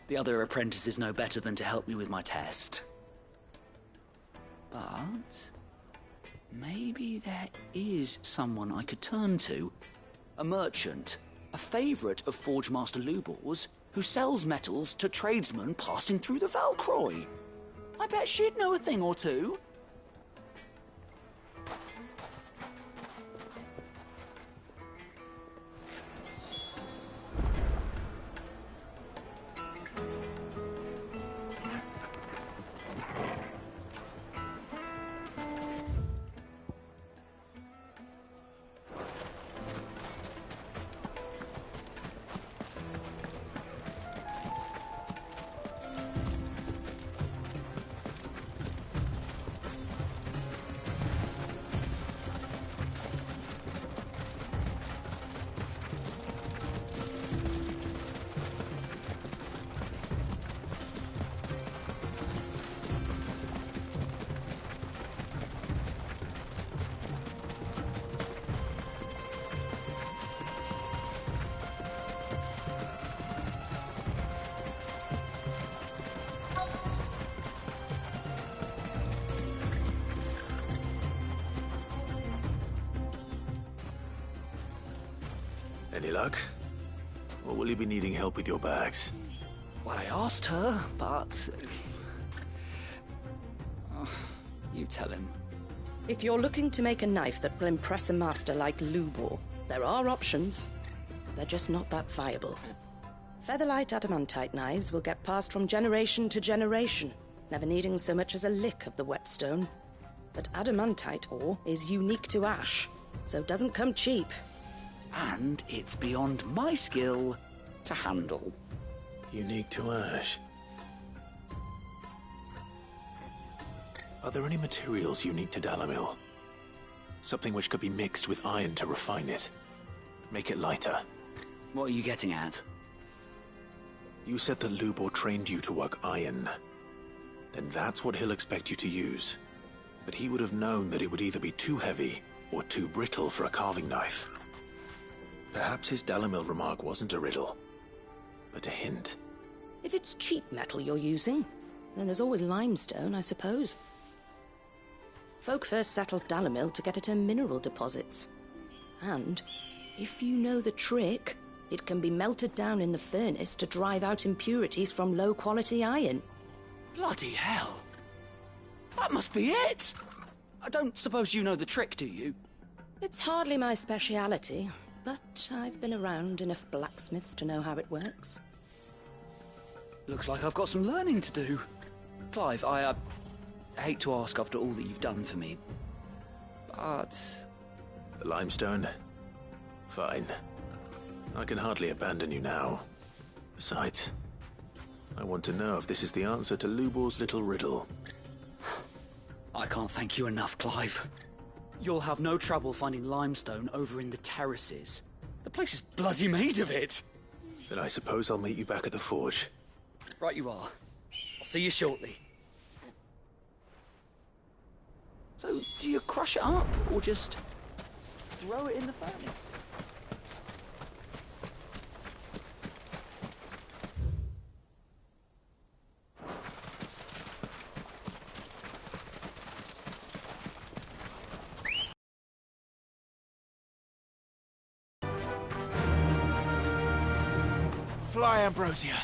The other apprentices know better than to help me with my test. But maybe there is someone I could turn to. A merchant, a favourite of Forge Master Lubor's, who sells metals to tradesmen passing through the Valcroy. I bet she'd know a thing or two. Any luck? Or will you be needing help with your bags? Well, I asked her, but... you tell him. If you're looking to make a knife that will impress a master like Lubor, there are options. They're just not that viable. Featherlight adamantite knives will get passed from generation to generation, never needing so much as a lick of the whetstone. But adamantite ore is unique to ash, so doesn't come cheap. And it's beyond my skill to handle. Unique to ash. Are there any materials unique to Dalamil? Something which could be mixed with iron to refine it. Make it lighter. What are you getting at? You said that Lubor trained you to work iron. Then that's what he'll expect you to use. But he would have known that it would either be too heavy or too brittle for a carving knife. Perhaps his Dalamil remark wasn't a riddle, but a hint. If it's cheap metal you're using, then there's always limestone, I suppose. Folk first settled Dalamil to get at her mineral deposits. And, if you know the trick, it can be melted down in the furnace to drive out impurities from low-quality iron. Bloody hell! That must be it! I don't suppose you know the trick, do you? It's hardly my speciality, but I've been around enough blacksmiths to know how it works. Looks like I've got some learning to do. Clive, I hate to ask after all that you've done for me, but... The limestone? Fine. I can hardly abandon you now. Besides, I want to know if this is the answer to Lubor's little riddle. I can't thank you enough, Clive. You'll have no trouble finding limestone over in the terraces. The place is bloody made of it. Then I suppose I'll meet you back at the forge. Right you are. I'll see you shortly. So, do you crush it up, or just throw it in the furnace? Fly, Ambrosia.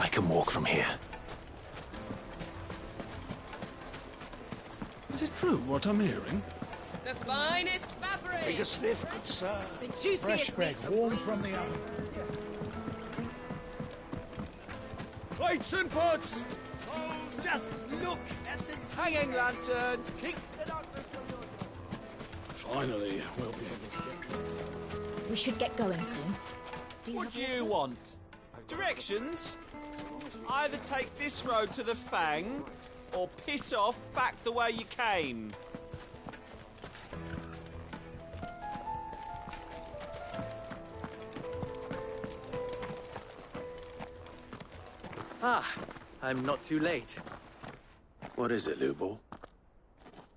I can walk from here. Is it true what I'm hearing? The finest fabric. Take a sniff, good sir. The juiciest Fresh bread, meat. warm from the oven. Plates and pots! Oh, just look at the hanging lanterns! Keep the darkness from your door. Finally, we'll be able to get to it. We should get going soon. What do you want? Directions? Either take this road to the Fang, or piss off back the way you came. Ah, I'm not too late. What is it, Lubor?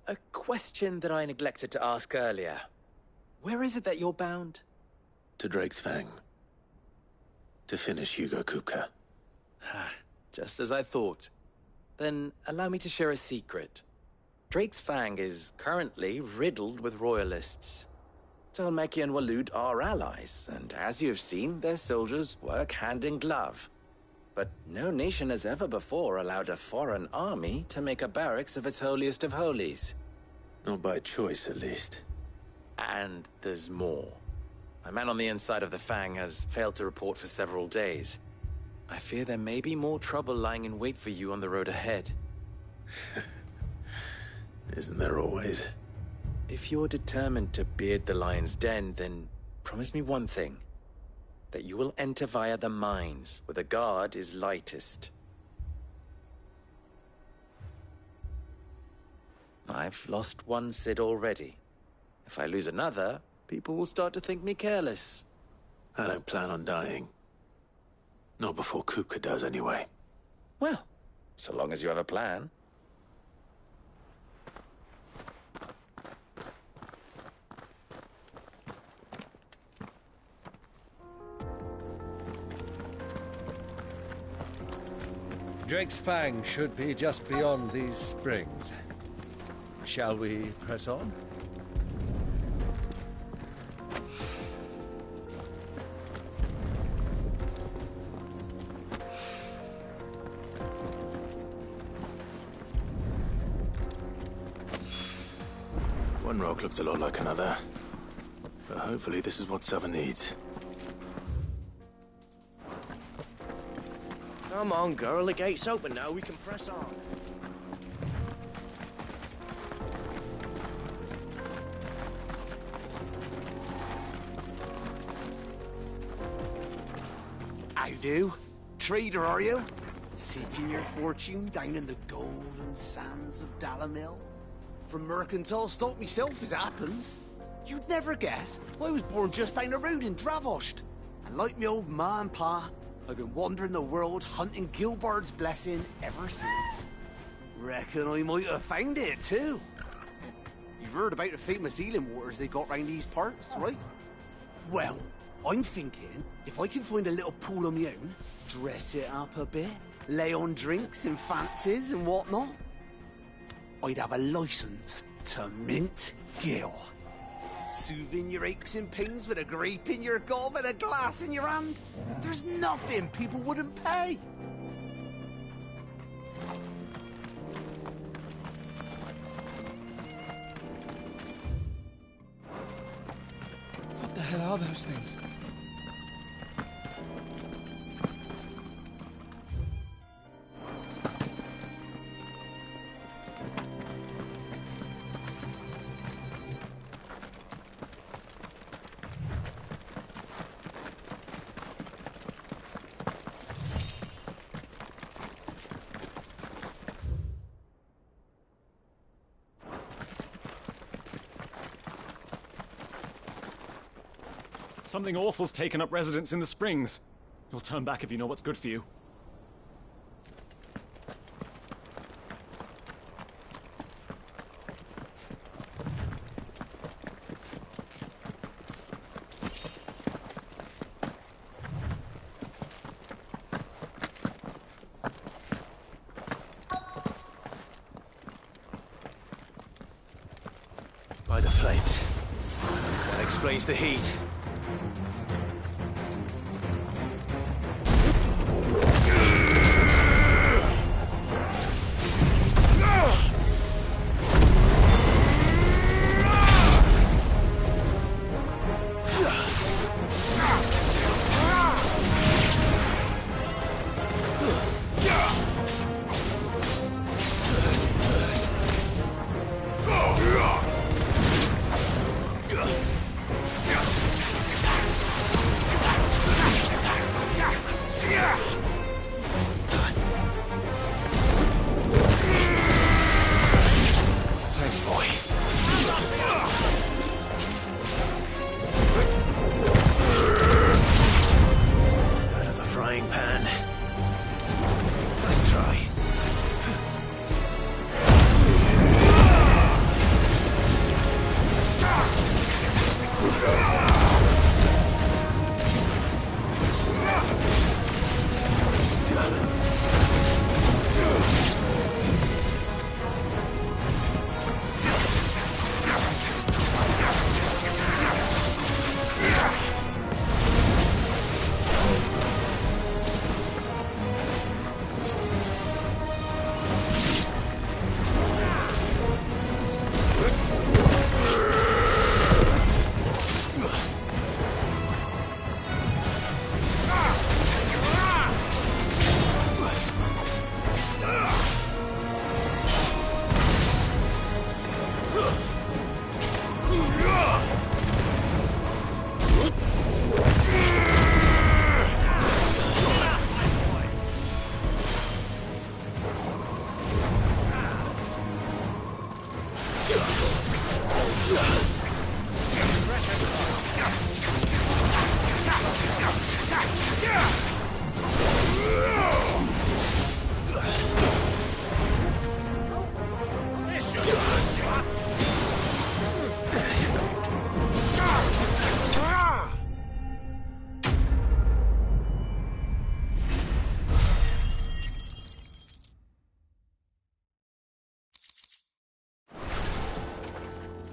A question that I neglected to ask earlier. Where is it that you're bound? To Drake's Fang. To finish Hugo Kupka. Just as I thought. Then allow me to share a secret. Drake's Fang is currently riddled with royalists. Talmeki and Waloed are allies, and as you've seen, their soldiers work hand in glove. But no nation has ever before allowed a foreign army to make a barracks of its holiest of holies. Not by choice, at least. And there's more. A man on the inside of the Fang has failed to report for several days. I fear there may be more trouble lying in wait for you on the road ahead. Isn't there always? If you're determined to beard the lion's den, then promise me one thing. That you will enter via the mines, where the guard is lightest. I've lost one Cid already. If I lose another, people will start to think me careless. I don't plan on dying. Not before Kupka does, anyway. Well, so long as you have a plan. Drake's Fang should be just beyond these springs. Shall we press on? One rock looks a lot like another. But hopefully this is what Sava needs. Come on, girl. The gate's open now. We can press on. How do? Trader, are you? Seeking your fortune down in the golden sands of Dalamil? From mercantile stock myself, as it happens. You'd never guess, I was born just down the road in Dravost. And like me old ma and pa, I've been wandering the world hunting Gilbard's blessing ever since. Reckon I might have found it, too. You've heard about the famous healing waters they got round these parts, right? Well, I'm thinking, if I can find a little pool of my own, dress it up a bit, lay on drinks and fancies and whatnot, I'd have a license to mint Gil. Soothing your aches and pains with a grape in your gob and a glass in your hand. There's nothing people wouldn't pay. What the hell are those things? Something awful's taken up residence in the springs. You'll turn back if you know what's good for you. By the flames. That explains the heat.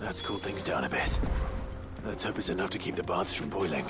Let's cool things down a bit. Let's hope it's enough to keep the baths from boiling.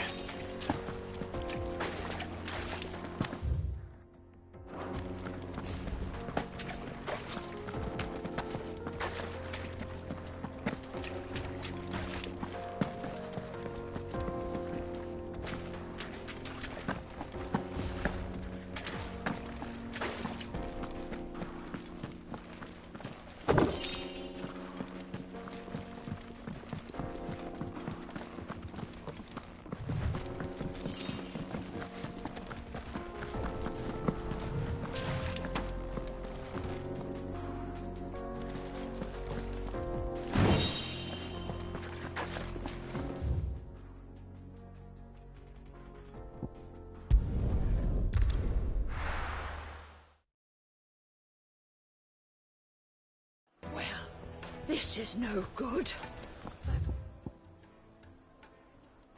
This is no good.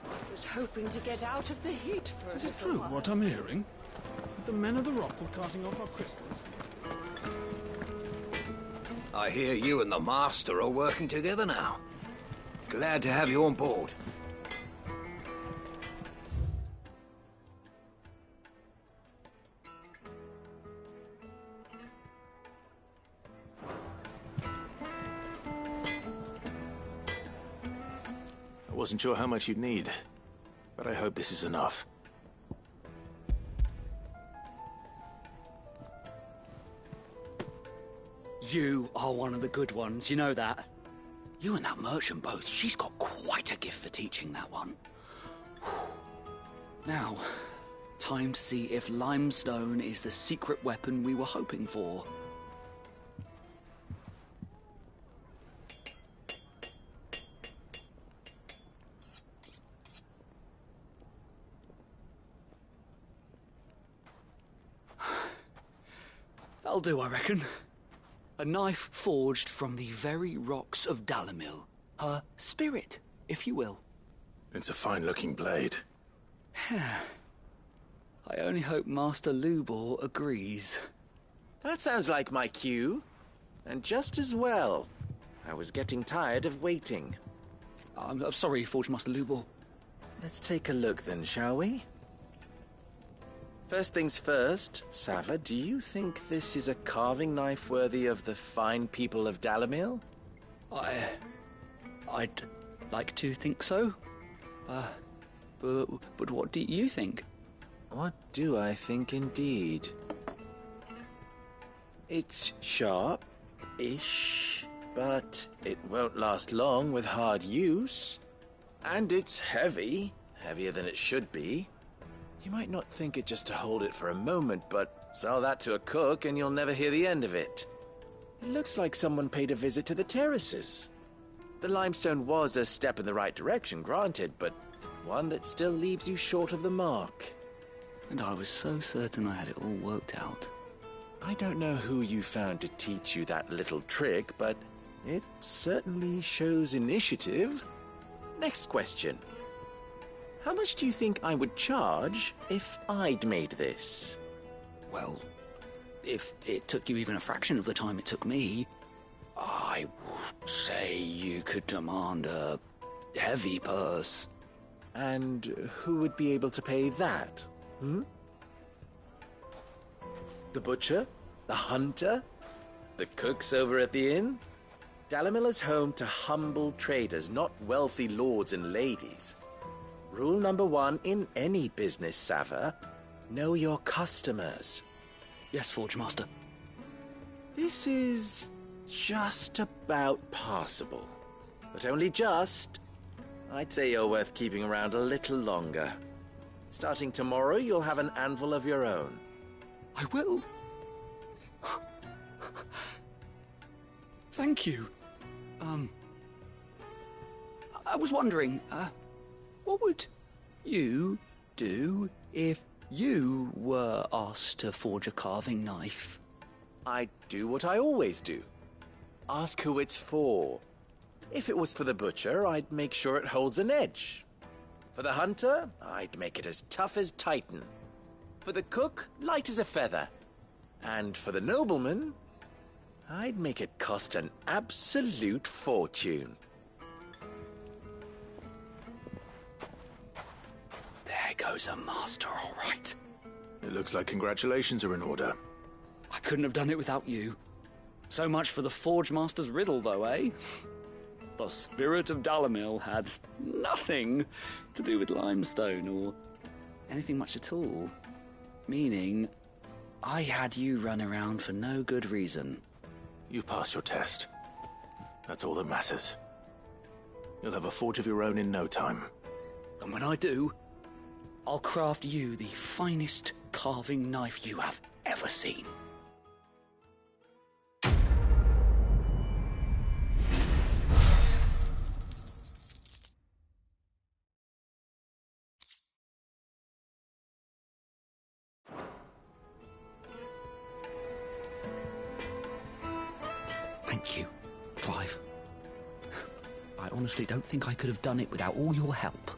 I was hoping to get out of the heat for a Is it little true while. what I'm hearing? That the men of the rock were carting off our crystals? I hear you and the Master are working together now. Glad to have you on board. I wasn't sure how much you'd need, but I hope this is enough. You are one of the good ones, you know that. You and that merchant both, she's got quite a gift for teaching that one. Now, time to see if limestone is the secret weapon we were hoping for. That'll do, I reckon. A knife forged from the very rocks of Dalamil. Her spirit, if you will. It's a fine-looking blade. I only hope Master Lubor agrees. That sounds like my cue. And just as well. I was getting tired of waiting. I'm sorry, Forge Master Lubor. Let's take a look then, shall we? First things first, Sava, do you think this is a carving knife worthy of the fine people of Dalamil? I'd like to think so. But what do you think? What do I think indeed? It's sharp-ish, but it won't last long with hard use. And it's heavy, heavier than it should be. You might not think it just to hold it for a moment, but sell that to a cook and you'll never hear the end of it. It looks like someone paid a visit to the terraces. The limestone was a step in the right direction, granted, but one that still leaves you short of the mark. And I was so certain I had it all worked out. I don't know who you found to teach you that little trick, but it certainly shows initiative. Next question. How much do you think I would charge if I'd made this? Well, if it took you even a fraction of the time it took me, I would say you could demand a heavy purse. And who would be able to pay that? The butcher? The hunter? The cooks over at the inn? Dalamil is home to humble traders, not wealthy lords and ladies. Rule number 1 in any business, Sava, know your customers. Yes, Forge Master. This is just about passable. But only just. I'd say you're worth keeping around a little longer. Starting tomorrow, you'll have an anvil of your own. I will. Thank you. I was wondering, what would you do if you were asked to forge a carving knife? I'd do what I always do. Ask who it's for. If it was for the butcher, I'd make sure it holds an edge. For the hunter, I'd make it as tough as Titan. For the cook, light as a feather. And for the nobleman, I'd make it cost an absolute fortune. There goes a master, all right. It looks like congratulations are in order. I couldn't have done it without you. So much for the Forge Master's riddle, though, eh? The spirit of Dalamil had nothing to do with limestone or anything much at all. Meaning, I had you run around for no good reason. You've passed your test. That's all that matters. You'll have a forge of your own in no time. And when I do, I'll craft you the finest carving knife you have ever seen. Thank you, Clive. I honestly don't think I could have done it without all your help.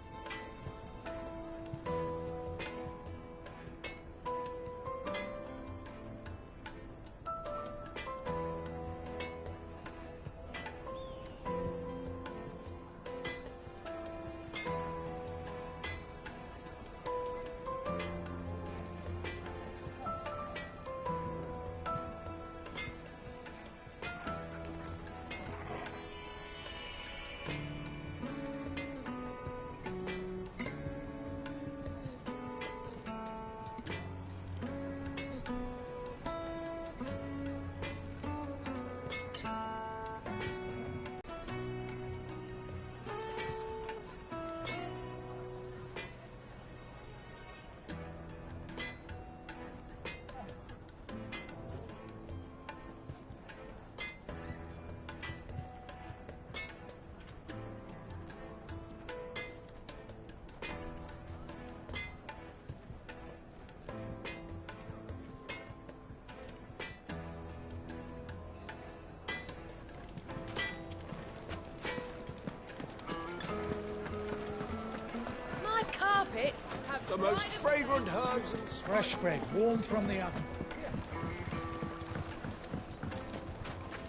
The most fragrant herbs and fresh bread, warm from the oven.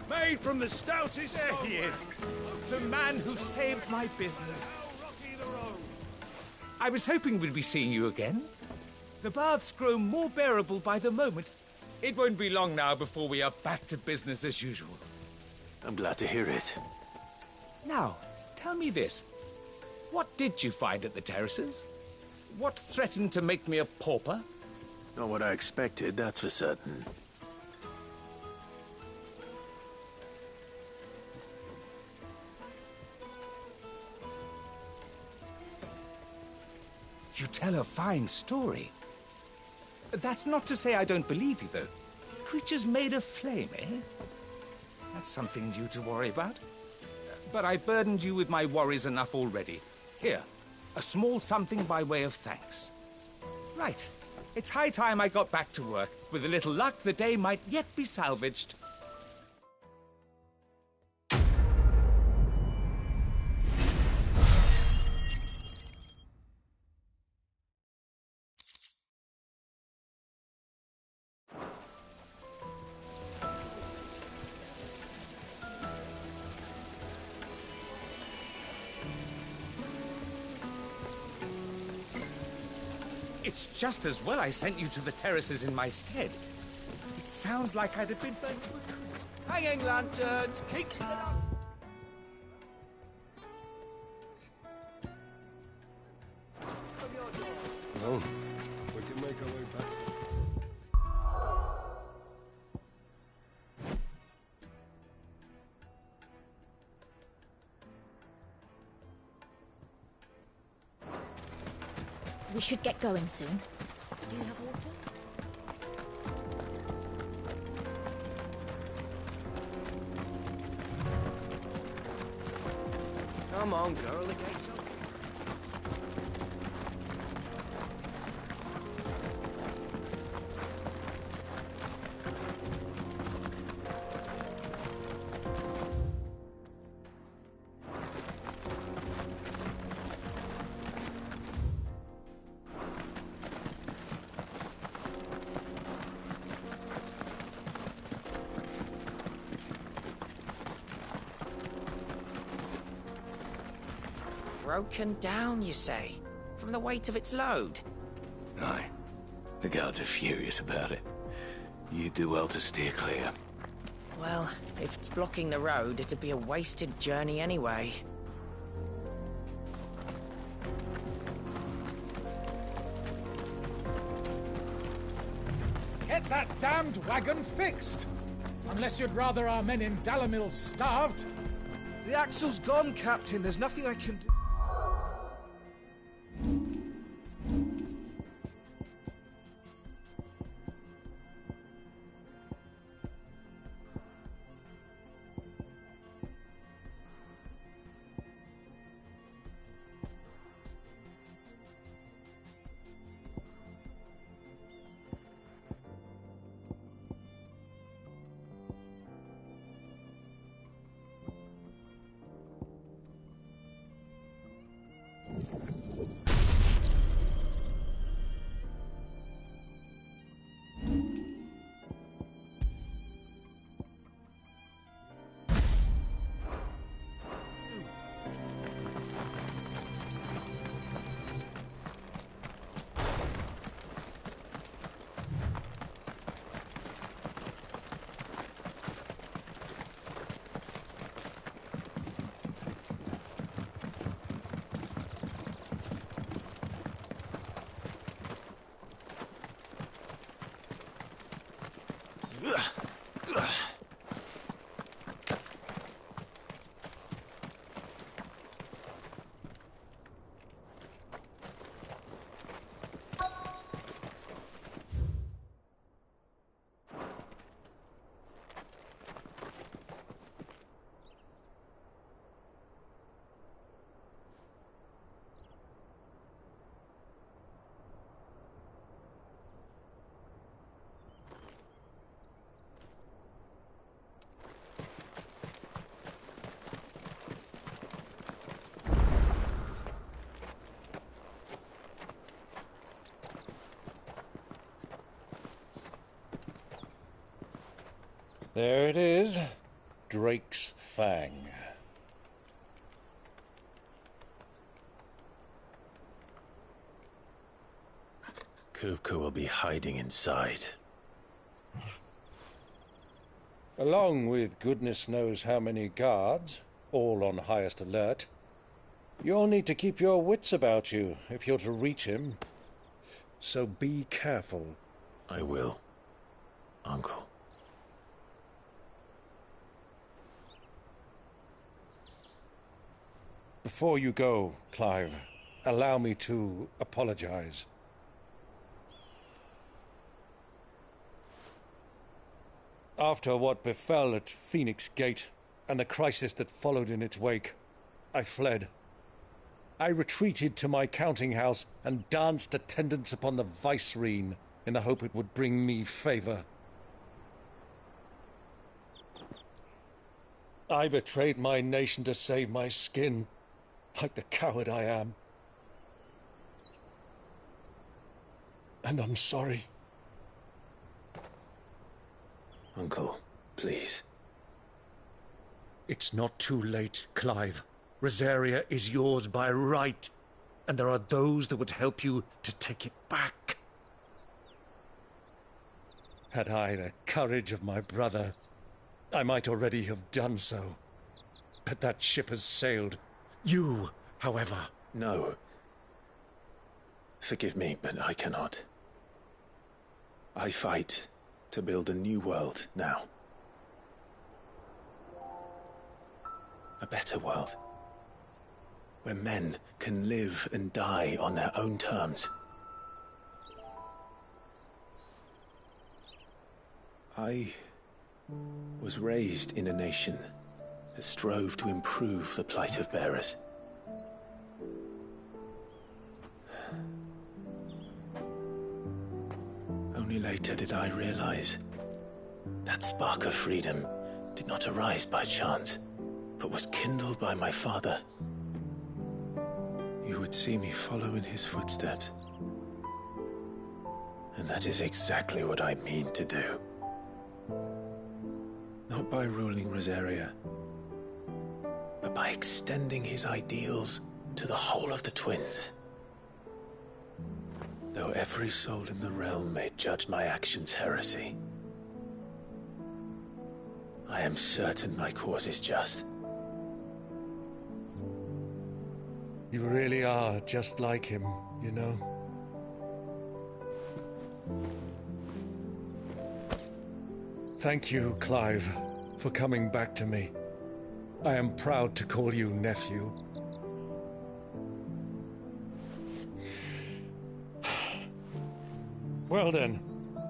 Made from the stoutest. There he is, the man who saved my business. I was hoping we'd be seeing you again. The baths grow more bearable by the moment. It won't be long now before we are back to business as usual. I'm glad to hear it. Now, tell me this. What did you find at the terraces? What threatened to make me a pauper? Not what I expected, that's for certain. You tell a fine story. That's not to say I don't believe you, though. Creatures made of flame, eh? That's something new to worry about. But I burdened you with my worries enough already. Here, a small something by way of thanks. Right. It's high time I got back to work. With a little luck, the day might yet be salvaged. It's just as well I sent you to the terraces in my stead. It sounds like I'd have been burnt to a crisp. Hanging lanterns, keep it up. No, we can make our way back. We should get going soon. Do you have water? Come on, girl, the gate's open. Broken down, you say? From the weight of its load? Aye. The guards are furious about it. You do well to steer clear. Well, if it's blocking the road, it'd be a wasted journey anyway. Get that damned wagon fixed! Unless you'd rather our men in Dalamil starved. The axle's gone, Captain. There's nothing I can do. There it is. Drake's Fang. Kupka will be hiding inside. Along with goodness knows how many guards, all on highest alert. You'll need to keep your wits about you if you're to reach him. So be careful. I will, Uncle. Before you go, Clive, allow me to apologize. After what befell at Phoenix Gate and the crisis that followed in its wake, I fled. I retreated to my counting house and danced attendance upon the vicereine in the hope it would bring me favor. I betrayed my nation to save my skin, like the coward I am. And I'm sorry. Uncle, please. It's not too late, Clive. Rosaria is yours by right, and there are those that would help you to take it back. Had I the courage of my brother, I might already have done so. But that ship has sailed. You, however... No. Forgive me, but I cannot. I fight to build a new world now. A better world. Where men can live and die on their own terms. I was raised in a nation that strove to improve the plight of bearers. Only later did I realize that spark of freedom did not arise by chance, but was kindled by my father. You would see me follow in his footsteps. And that is exactly what I mean to do. Not by ruling Rosaria, but by extending his ideals to the whole of the twins. Though every soul in the realm may judge my actions heresy, I am certain my cause is just. You really are just like him, you know. Thank you, Clive, for coming back to me. I am proud to call you nephew. Well then,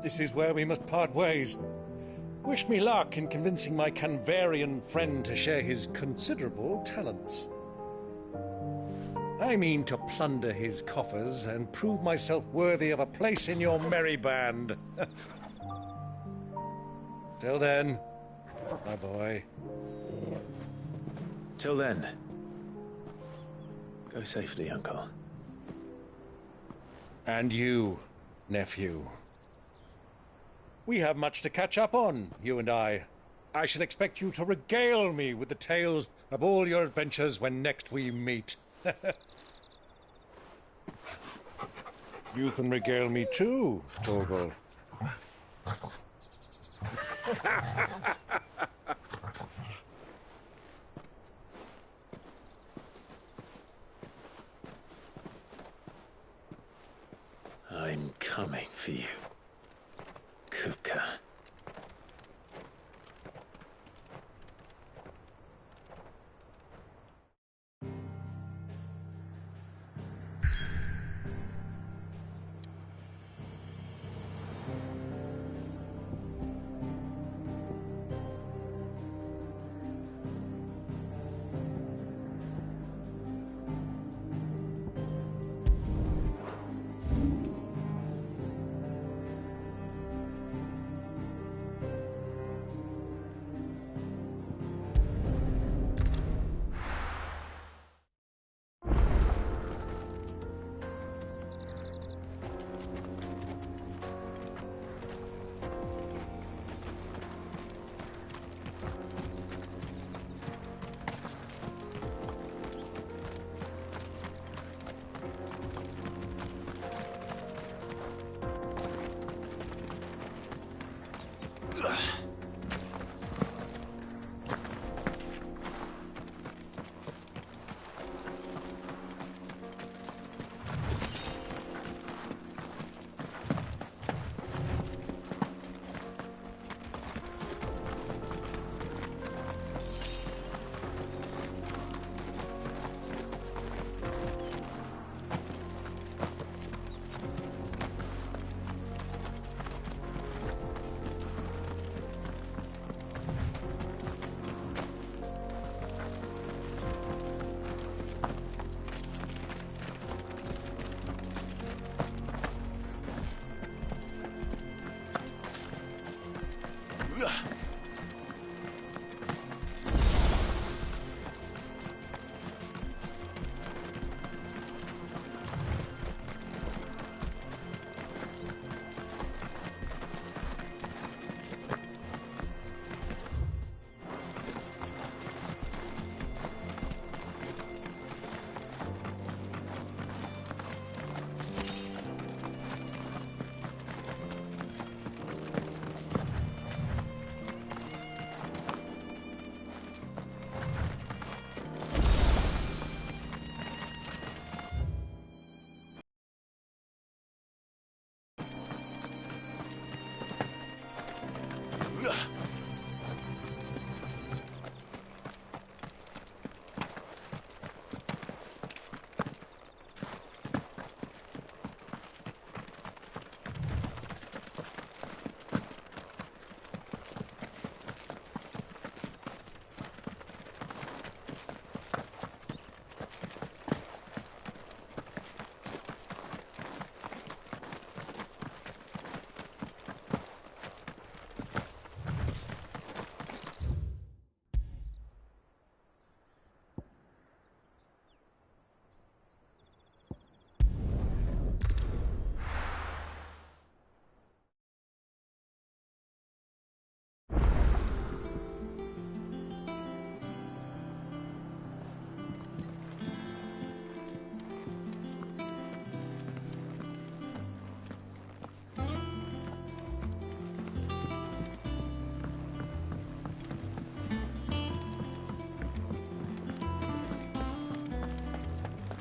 this is where we must part ways. Wish me luck in convincing my Canvarian friend to share his considerable talents. I mean to plunder his coffers and prove myself worthy of a place in your merry band. Till then, my boy. Till then, go safely, Uncle. And you, nephew. We have much to catch up on, you and I. I shall expect you to regale me with the tales of all your adventures when next we meet. You can regale me too, Torgal. I'm coming for you, Kupka.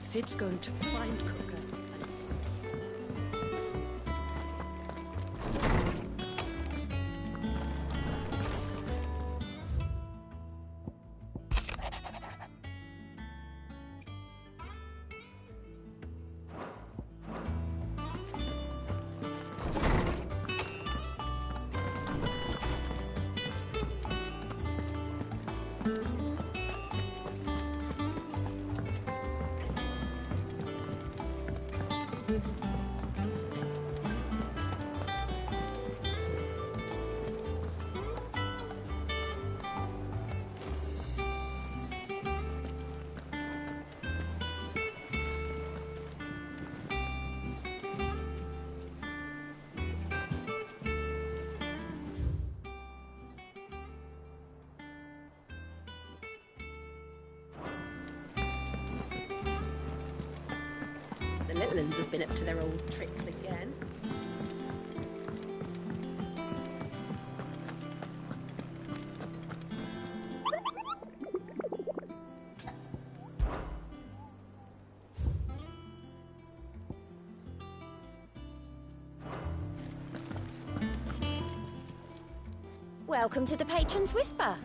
Sid's going to find Cooker. The little uns have been up to their old tricks again. Welcome to the Patron's Whisper.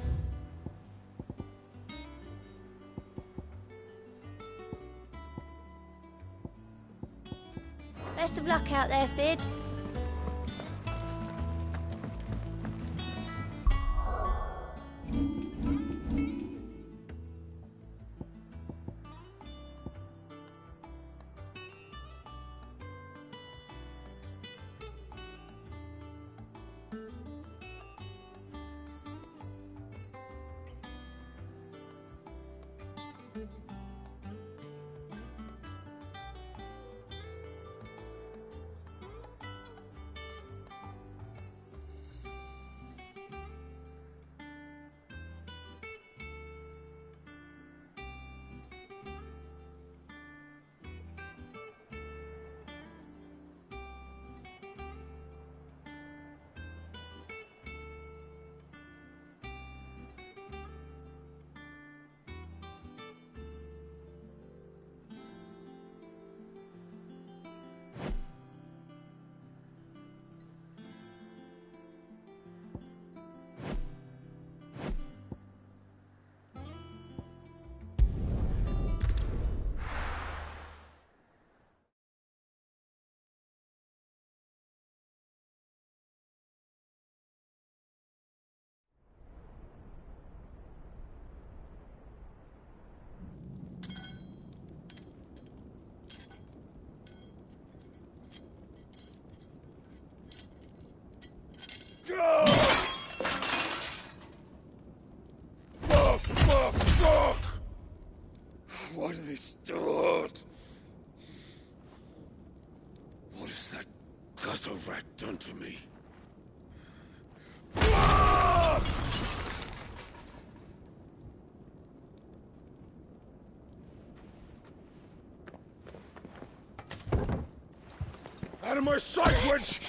Best of luck out there, Sid. Fuck! Why do they start? What has that gutter rat done to me? Fuck! Out of my sight, witch!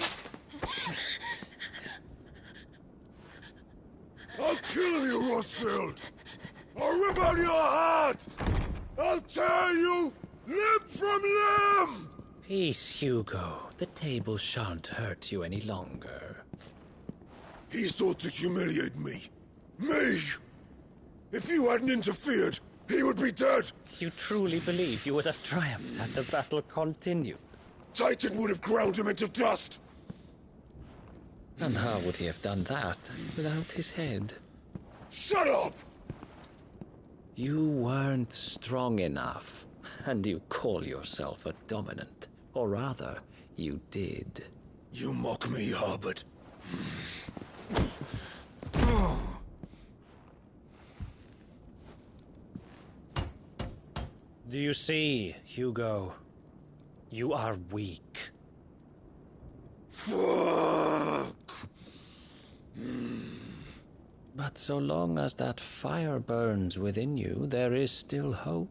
I'll kill you, Rosfield! I'll rip out your heart! I'll tear you limb from limb! Peace, Hugo. The table shan't hurt you any longer. He sought to humiliate me. Me! If you hadn't interfered, he would be dead! You truly believe you would have triumphed had the battle continued? Titan would have ground him into dust! And how would he have done that without his head? Shut up! You weren't strong enough, and you call yourself a dominant. Or rather, you did. You mock me, Harbert. Do you see, Hugo? You are weak. Fuck! But so long as that fire burns within you, there is still hope.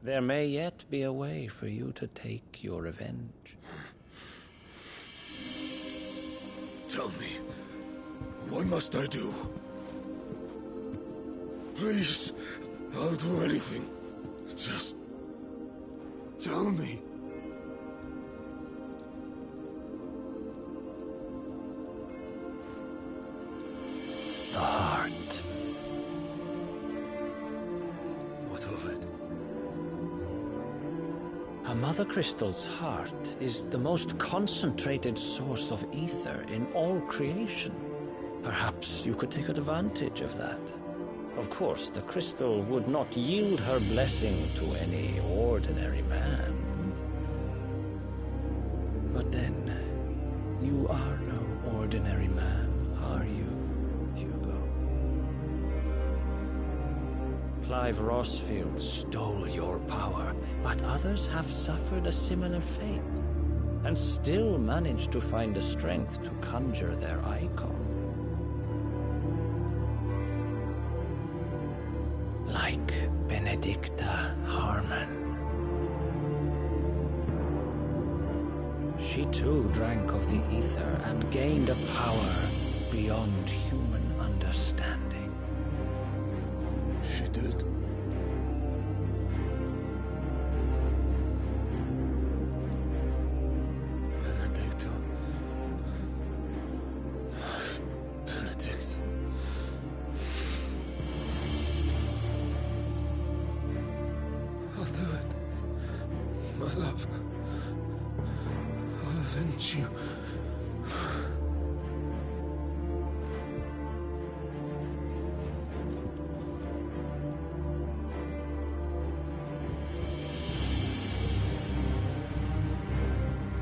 There may yet be a way for you to take your revenge. Tell me, what must I do? Please, I'll do anything. Just Tell me. The heart. What of it? A Mother Crystal's heart is the most concentrated source of ether in all creation. Perhaps you could take advantage of that. Of course, the crystal would not yield her blessing to any ordinary man. But then, you are no ordinary man, are you, Hugo? Clive Rossfield stole your power, but others have suffered a similar fate, and still managed to find the strength to conjure their icon. Like Benedicta Harmon. She too drank of the ether and gained a power beyond human understanding. She did. Benedicta. Benedict. I'll do it. My love. I'll avenge you.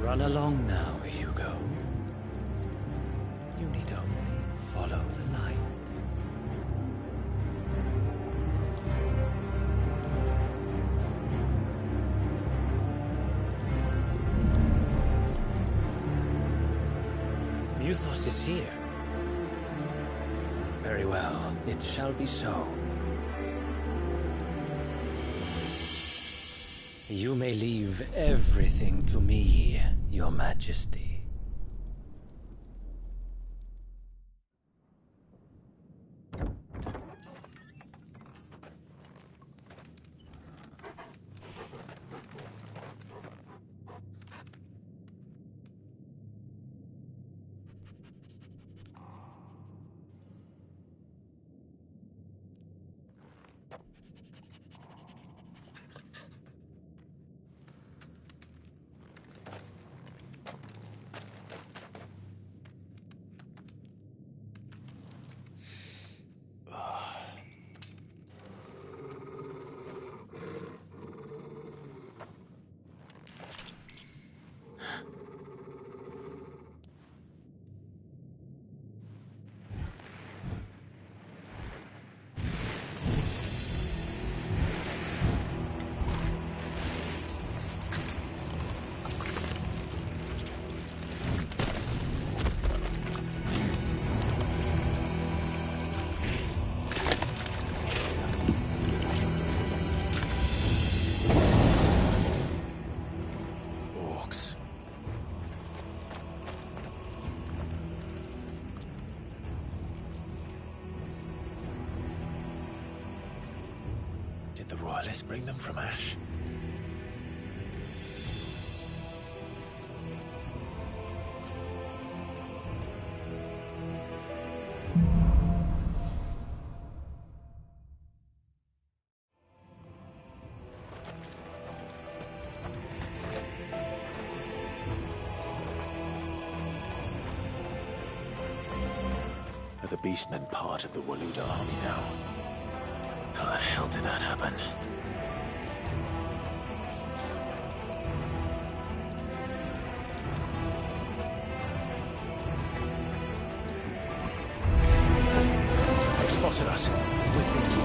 Run along now, Hugo. You need only follow the light. Muthos is here. Very well, it shall be so. You may leave everything to me, Your Majesty. Did the Royalists bring them from Ash? Are the Beastmen part of the Waluda army now? How the hell did that happen? They've spotted us. We've been too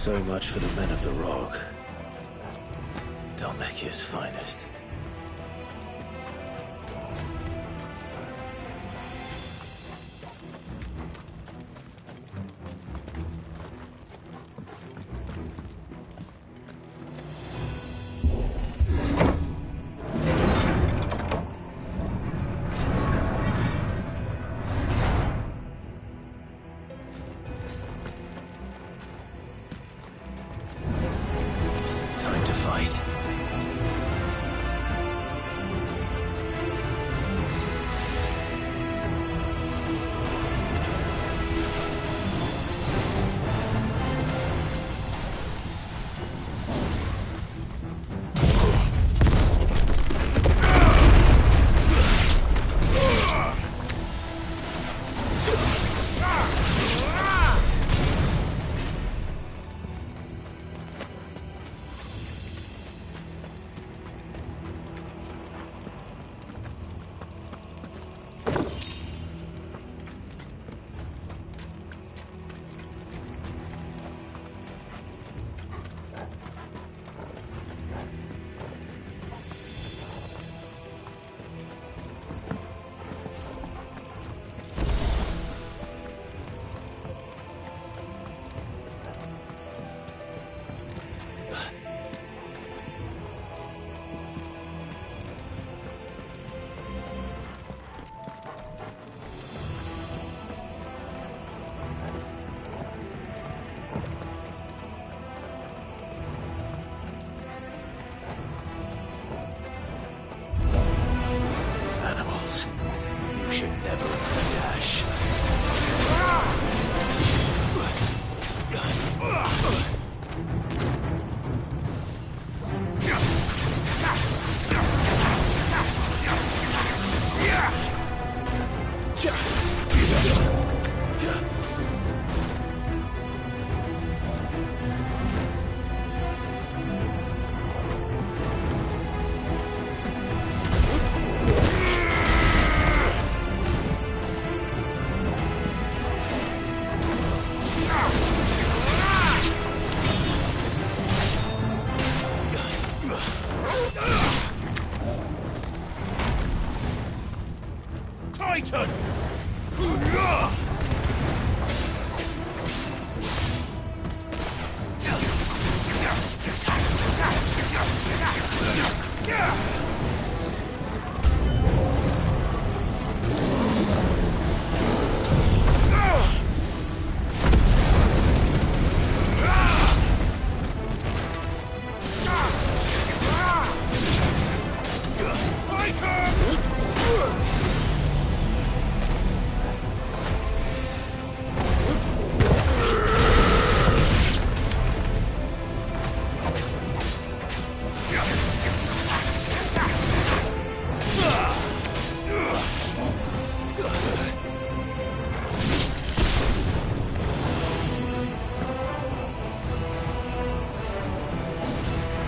So much for the men of the Rock. Dalmekia's finest. Time to fight. Animals. You should never have dash. Titan!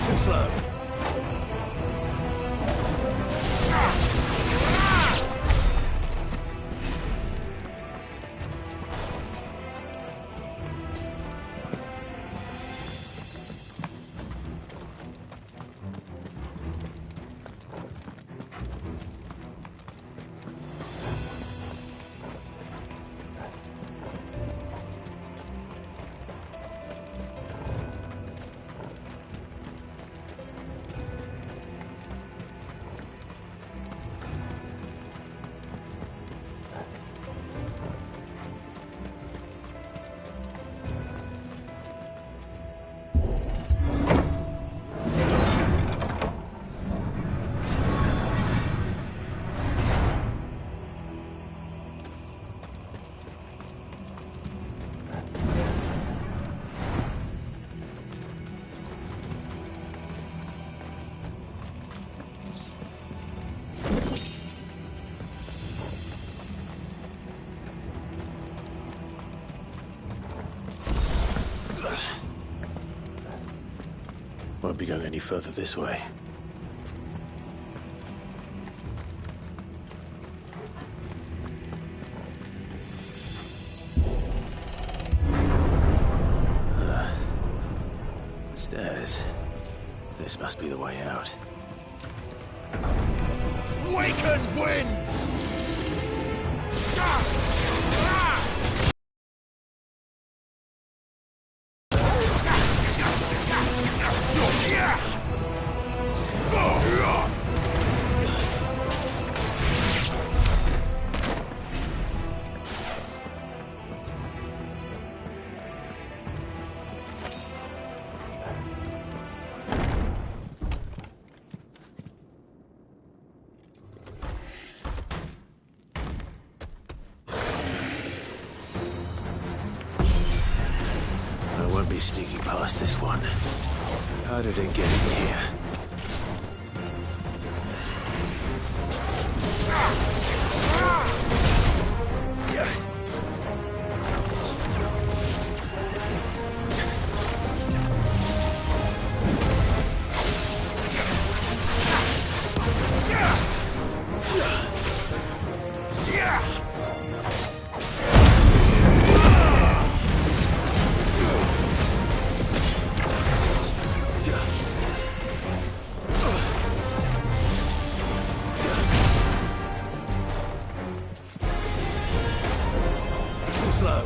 Too slow. Won't be going any further this way. This must be the way out. Waken winds! I won't be sneaking past this one. How did it get in here? Too slow.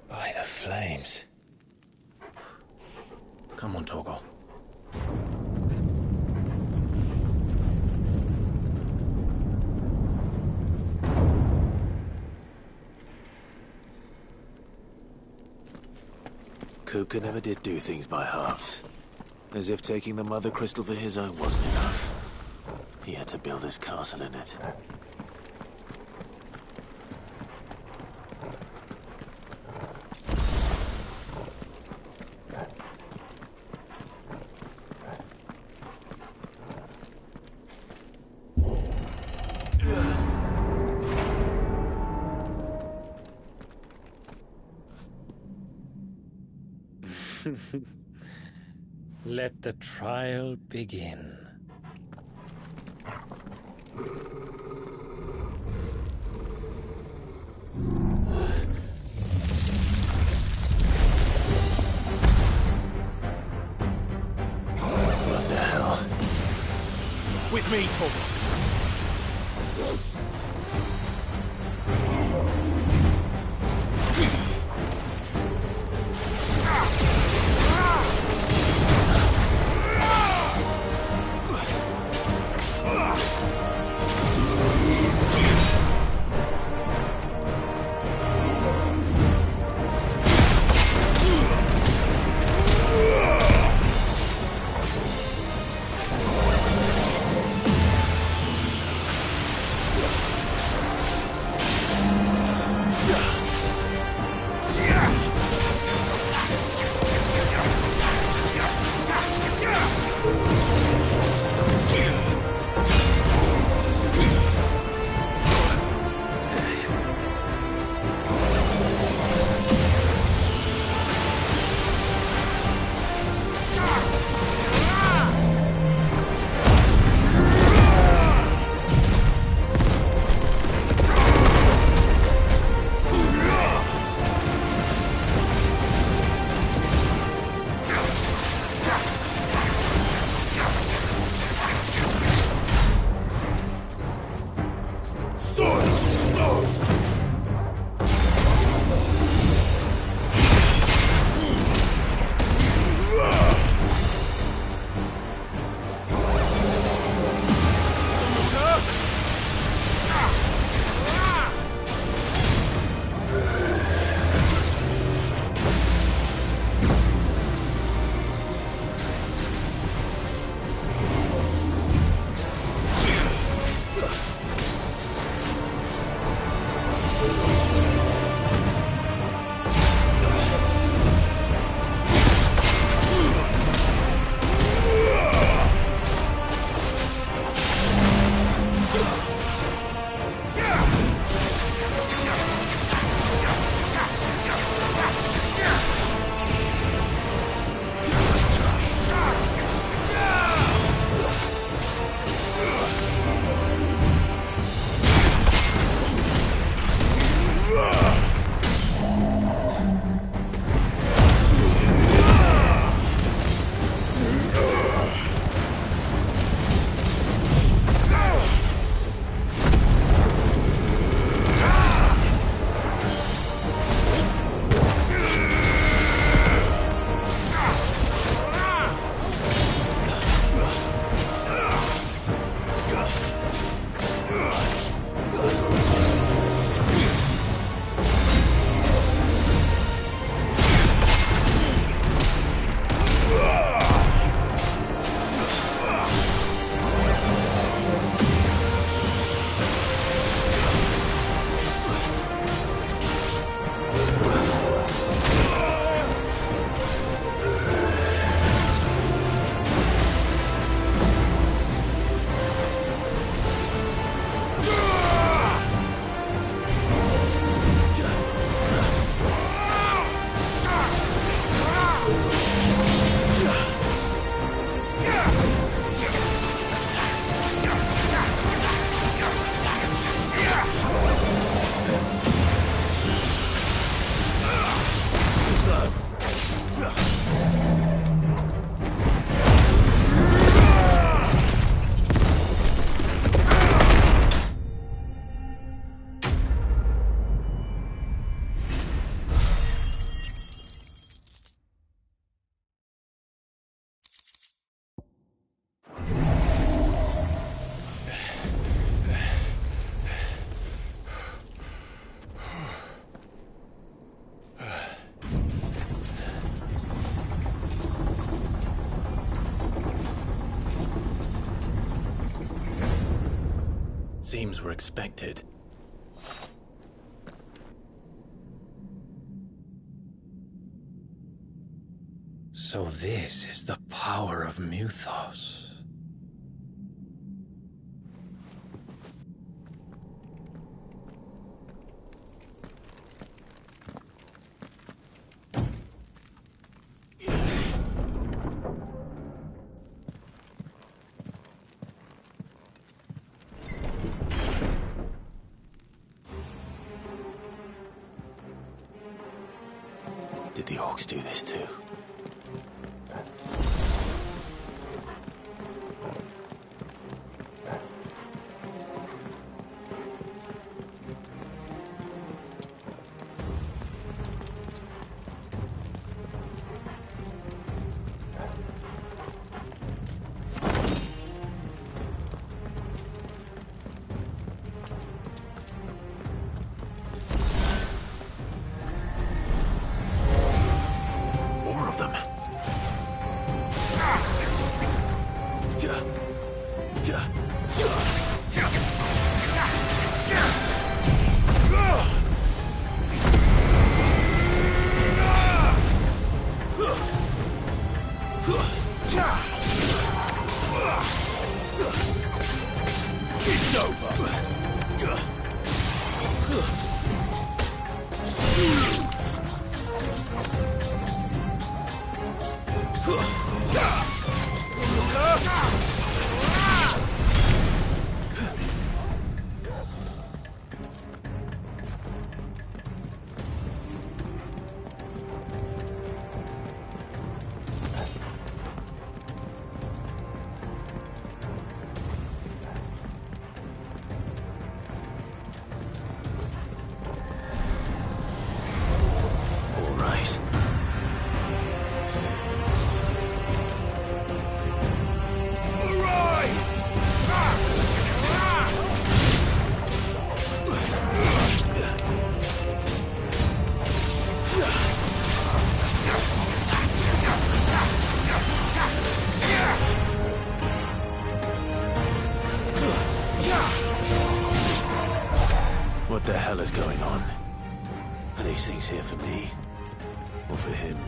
By the flames. Come on, Torgal. Kuka never did do things by halves. As if taking the Mother Crystal for his own wasn't enough. He had to build his castle in it. Let the trial begin. What the hell? With me, Torvald. Seems we're expected. So this is the power of Muthos. the orcs do this too? It's over. What the hell is going on? Are these things here for me? Or for him?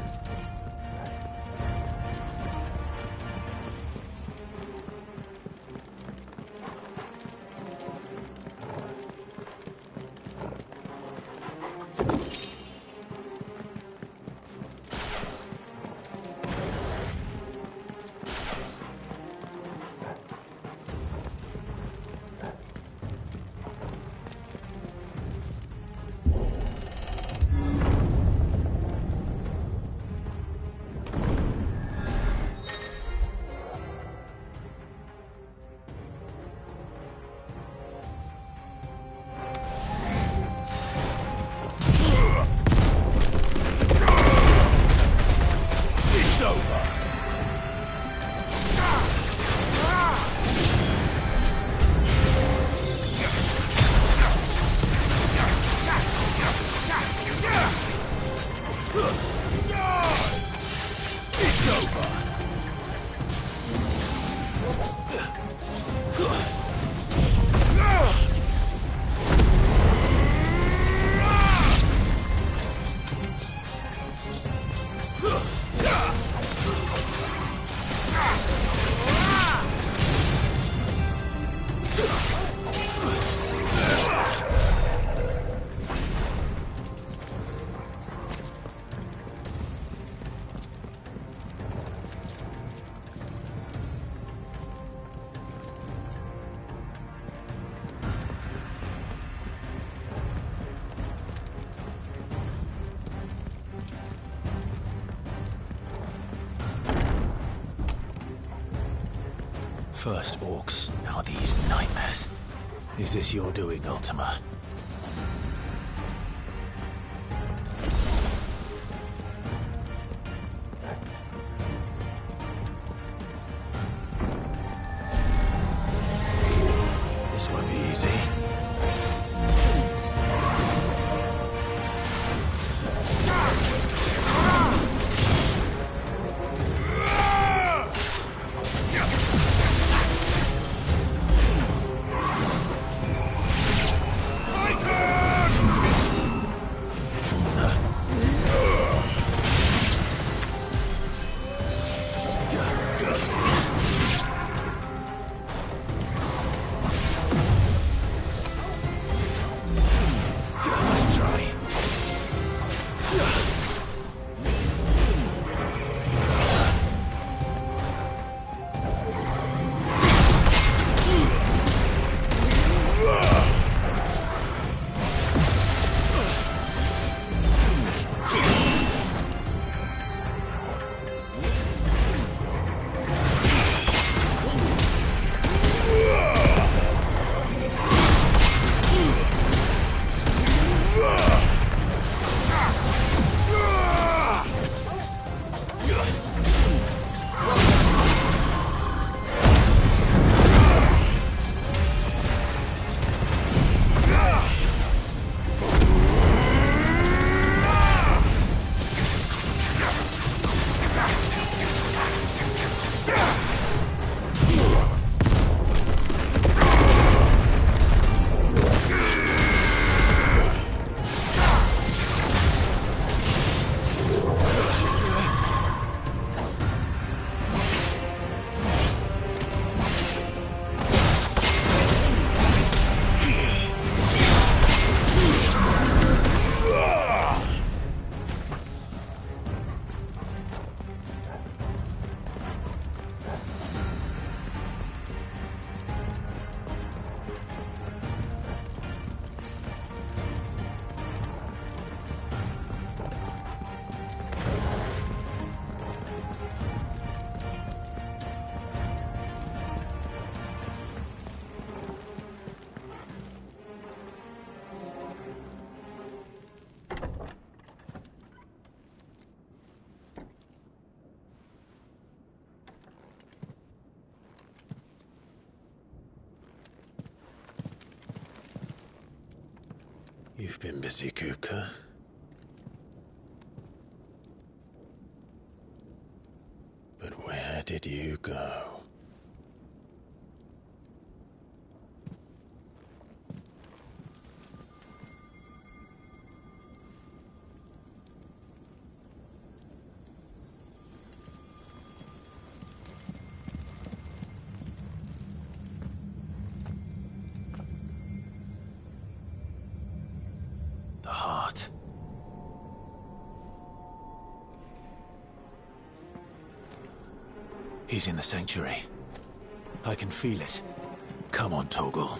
It's over. It's over. First orcs, now these nightmares. Is this your doing, Ultima? This won't be easy. You've been busy, Kupka. But where did you go? The heart. He's in the sanctuary. I can feel it. Come on, Toggle.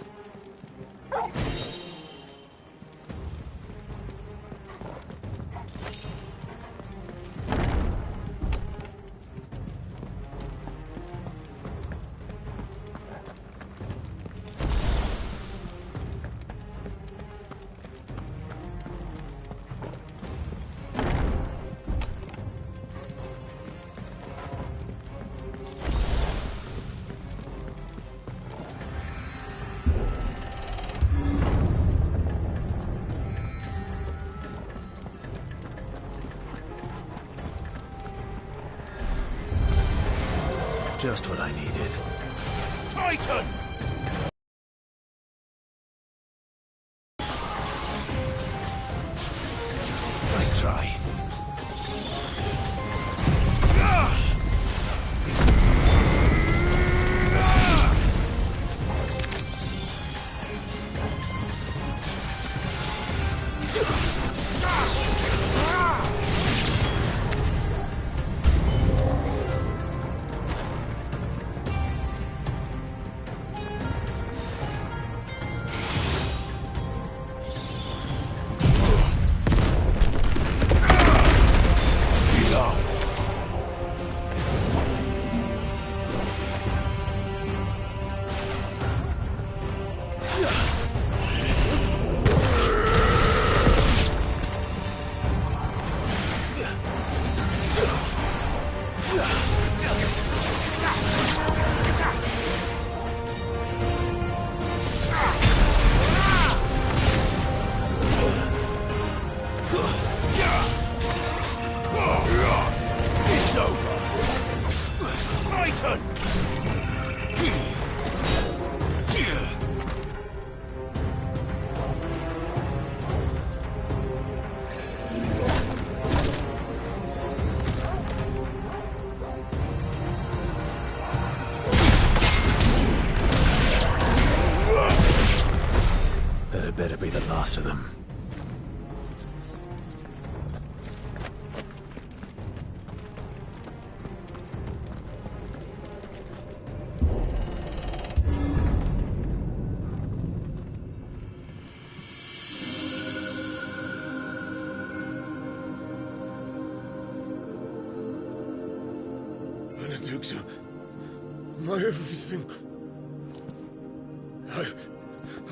Just what I needed. Titan! Nice try. It's over! Titan! That had better be the last of them. Benedicta, my everything.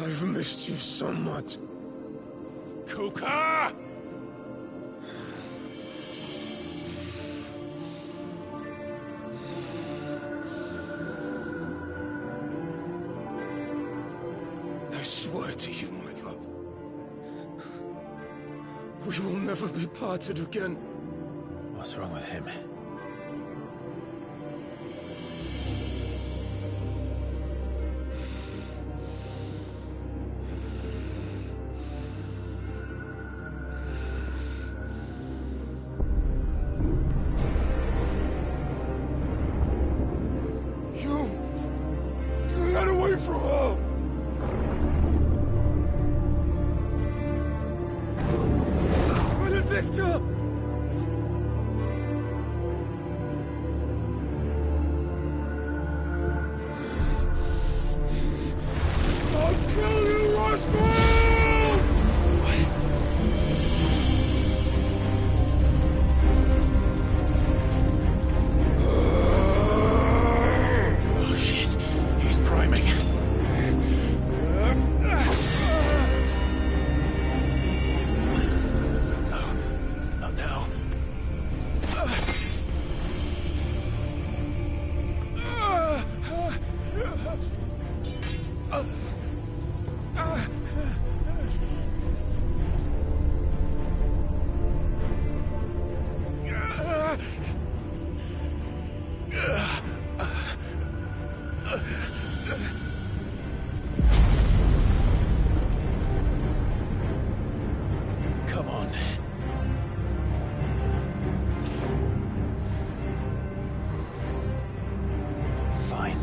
I've missed you so much. Kuka! I swear to you, my love, we will never be parted again. What's wrong with him? You got away from her! Benedicta!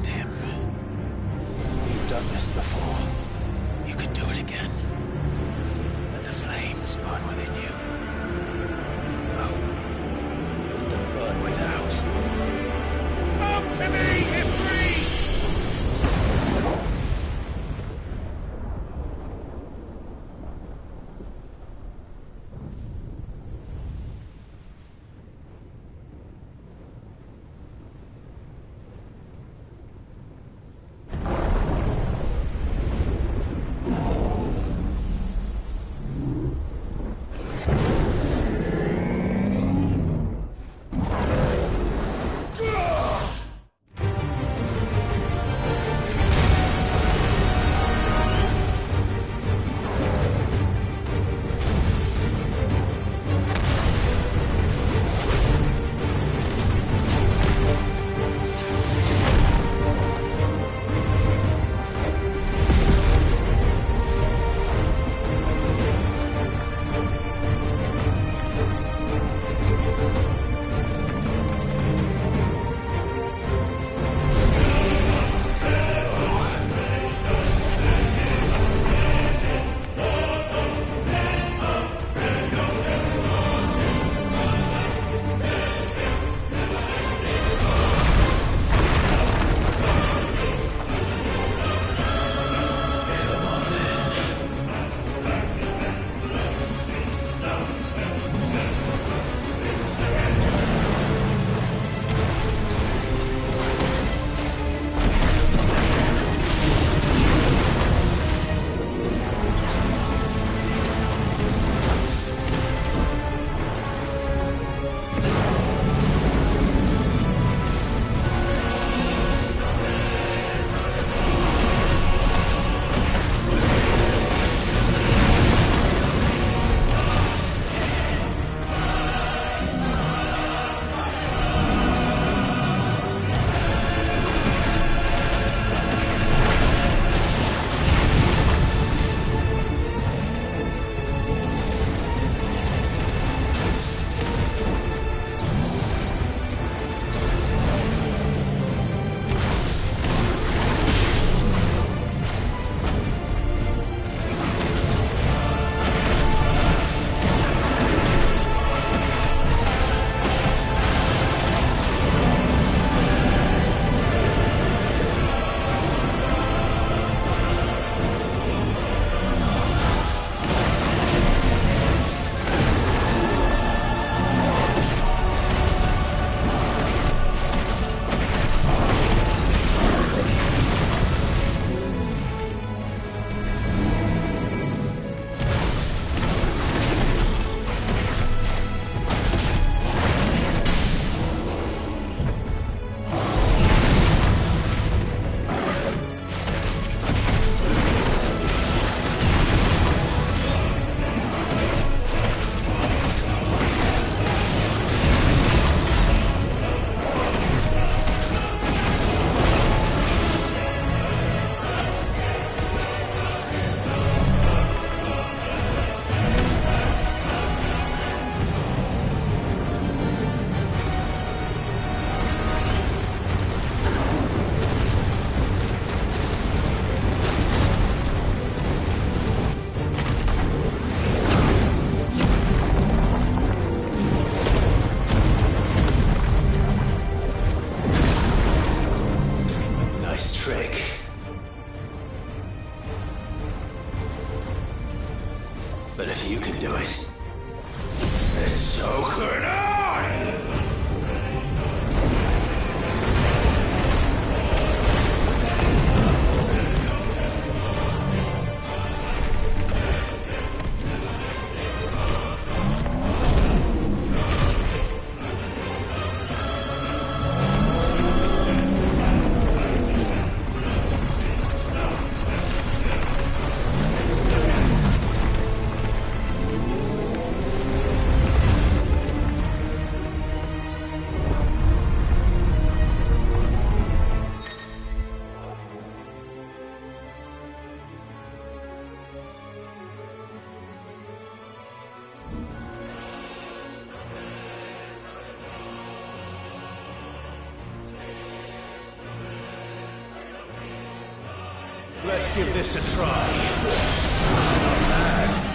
Tim. You've done this before. You can do it again. Let the flames burn within you. No. Let them burn without. Come to me, Ifrit! Let's give this a try. Not bad.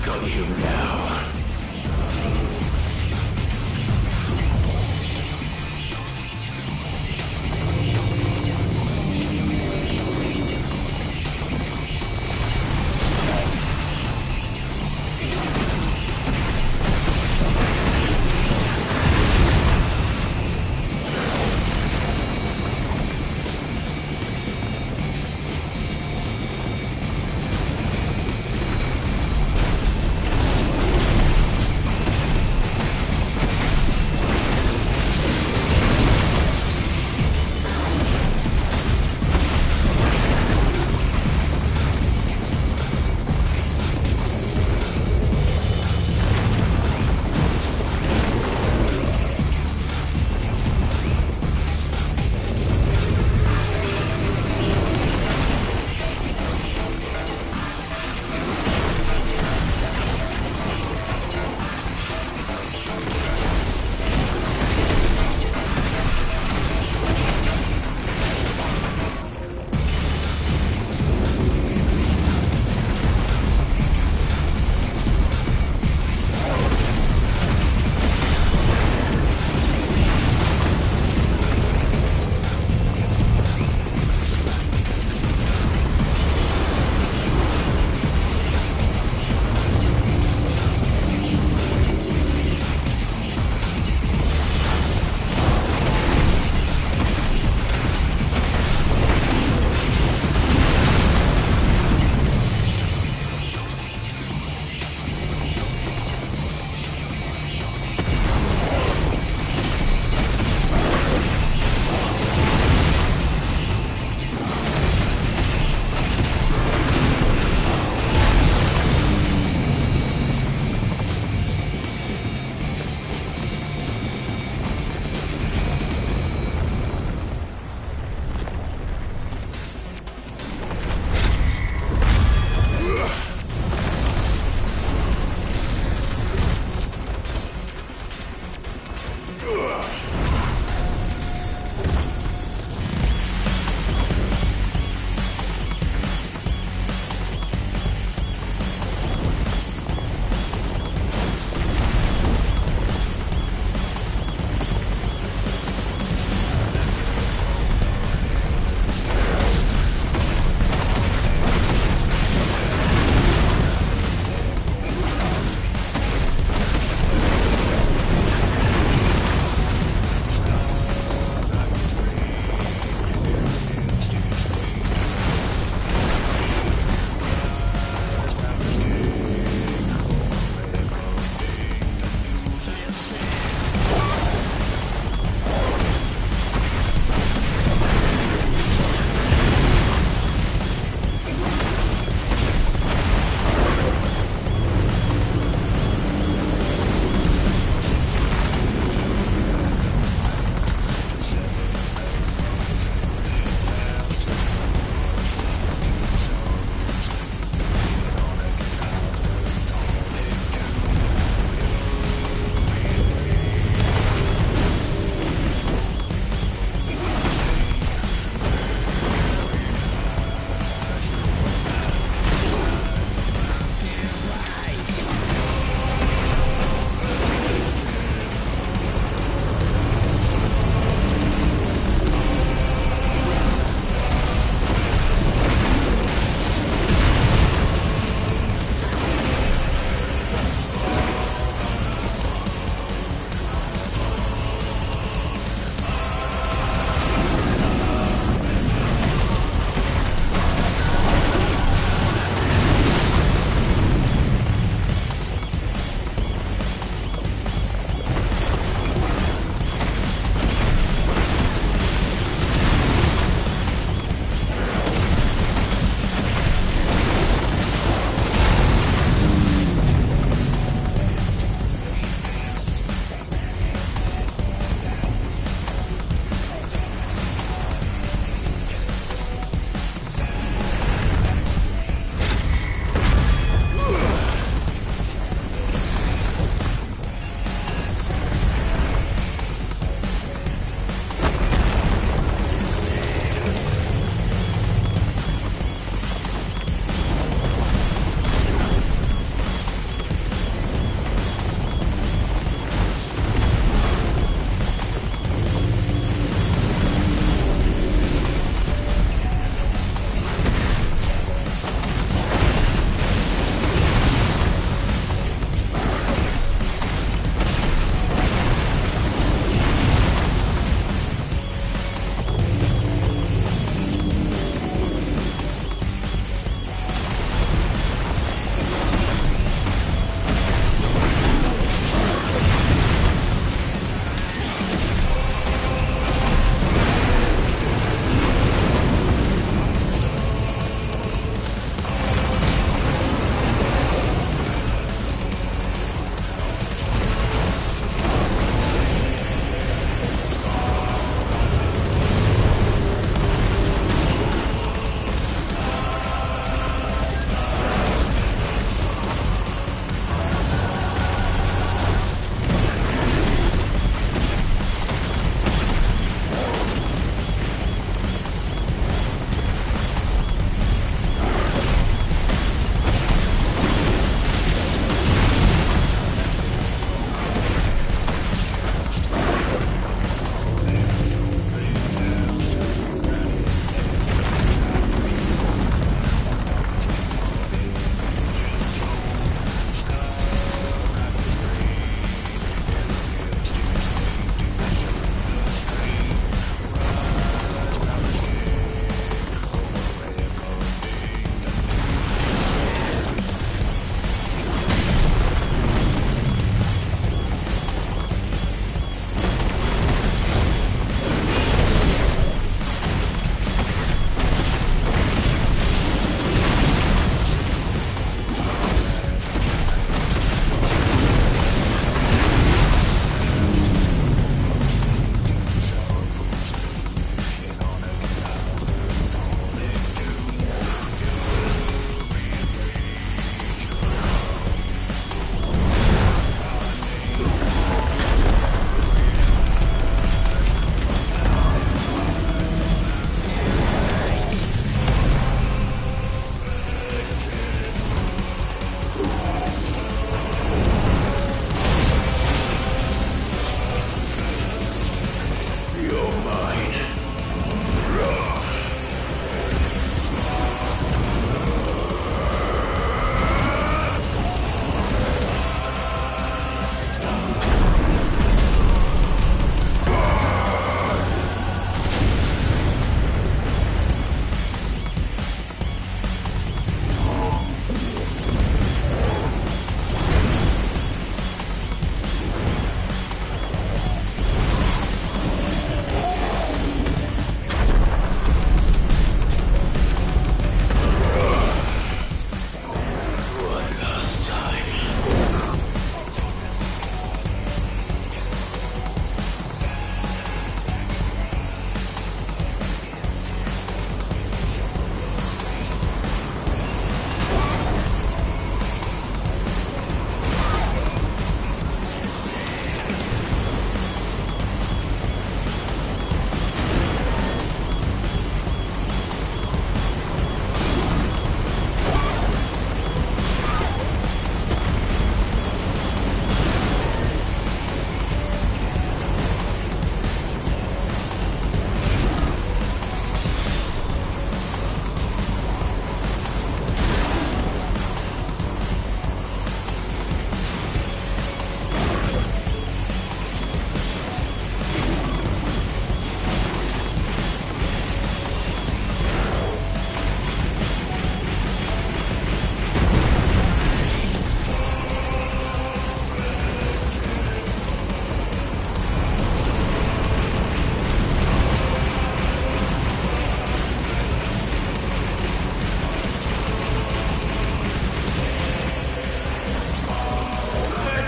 got you now.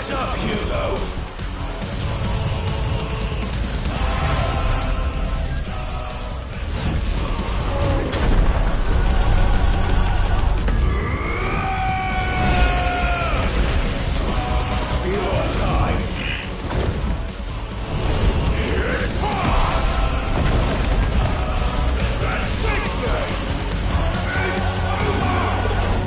What's up, Hugo? Your time. Here's pause. That twister is over.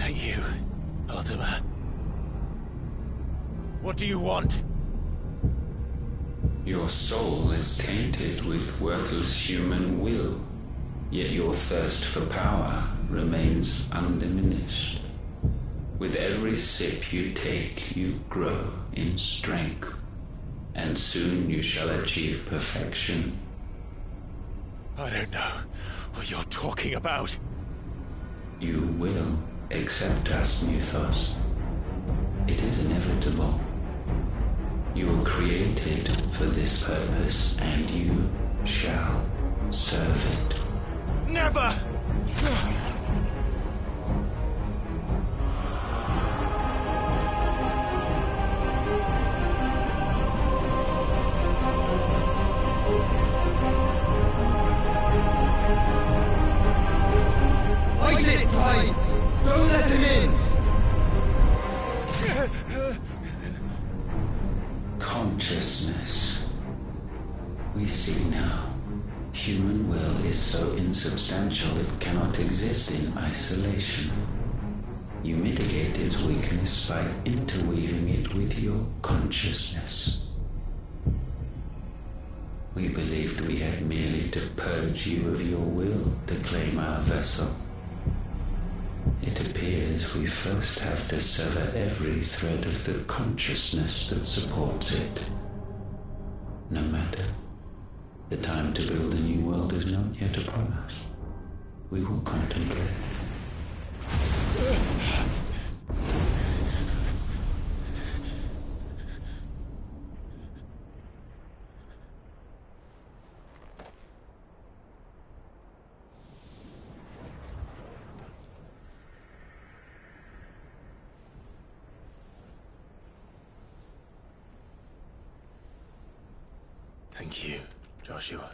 Thank you, Ultima. What do you want? Your soul is tainted with worthless human will, yet your thirst for power remains undiminished. With every sip you take, you grow in strength, and soon you shall achieve perfection. I don't know what you're talking about. You will accept us, Mythos. It is inevitable. You were created for this purpose, and you shall serve it. Never! Fight it, Clyde! Don't let him in! Consciousness. We see now. Human will is so insubstantial it cannot exist in isolation. You mitigate its weakness by interweaving it with your consciousness. We believed we had merely to purge you of your will to claim our vessel. It appears we first have to sever every thread of the consciousness that supports it. No matter. The time to build a new world is not yet upon us. We will contemplate. Thank you, Joshua.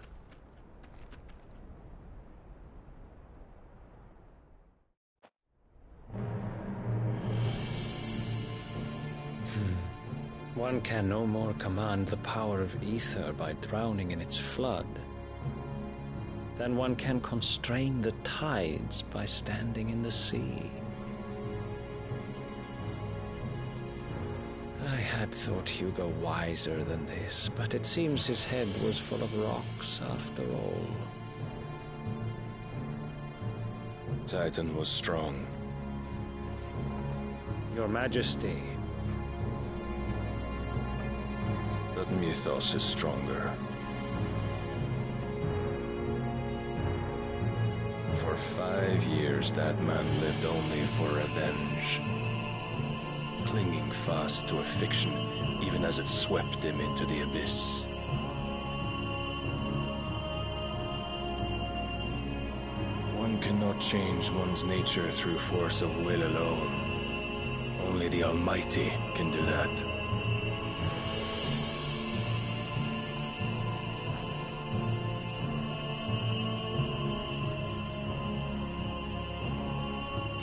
One can no more command the power of ether by drowning in its flood than one can constrain the tides by standing in the sea. I had thought Hugo wiser than this, but it seems his head was full of rocks after all. Titan was strong. Your Majesty. But Mythos is stronger. For 5 years, that man lived only for revenge. Clinging fast to a fiction, even as it swept him into the abyss. One cannot change one's nature through force of will alone. Only the Almighty can do that.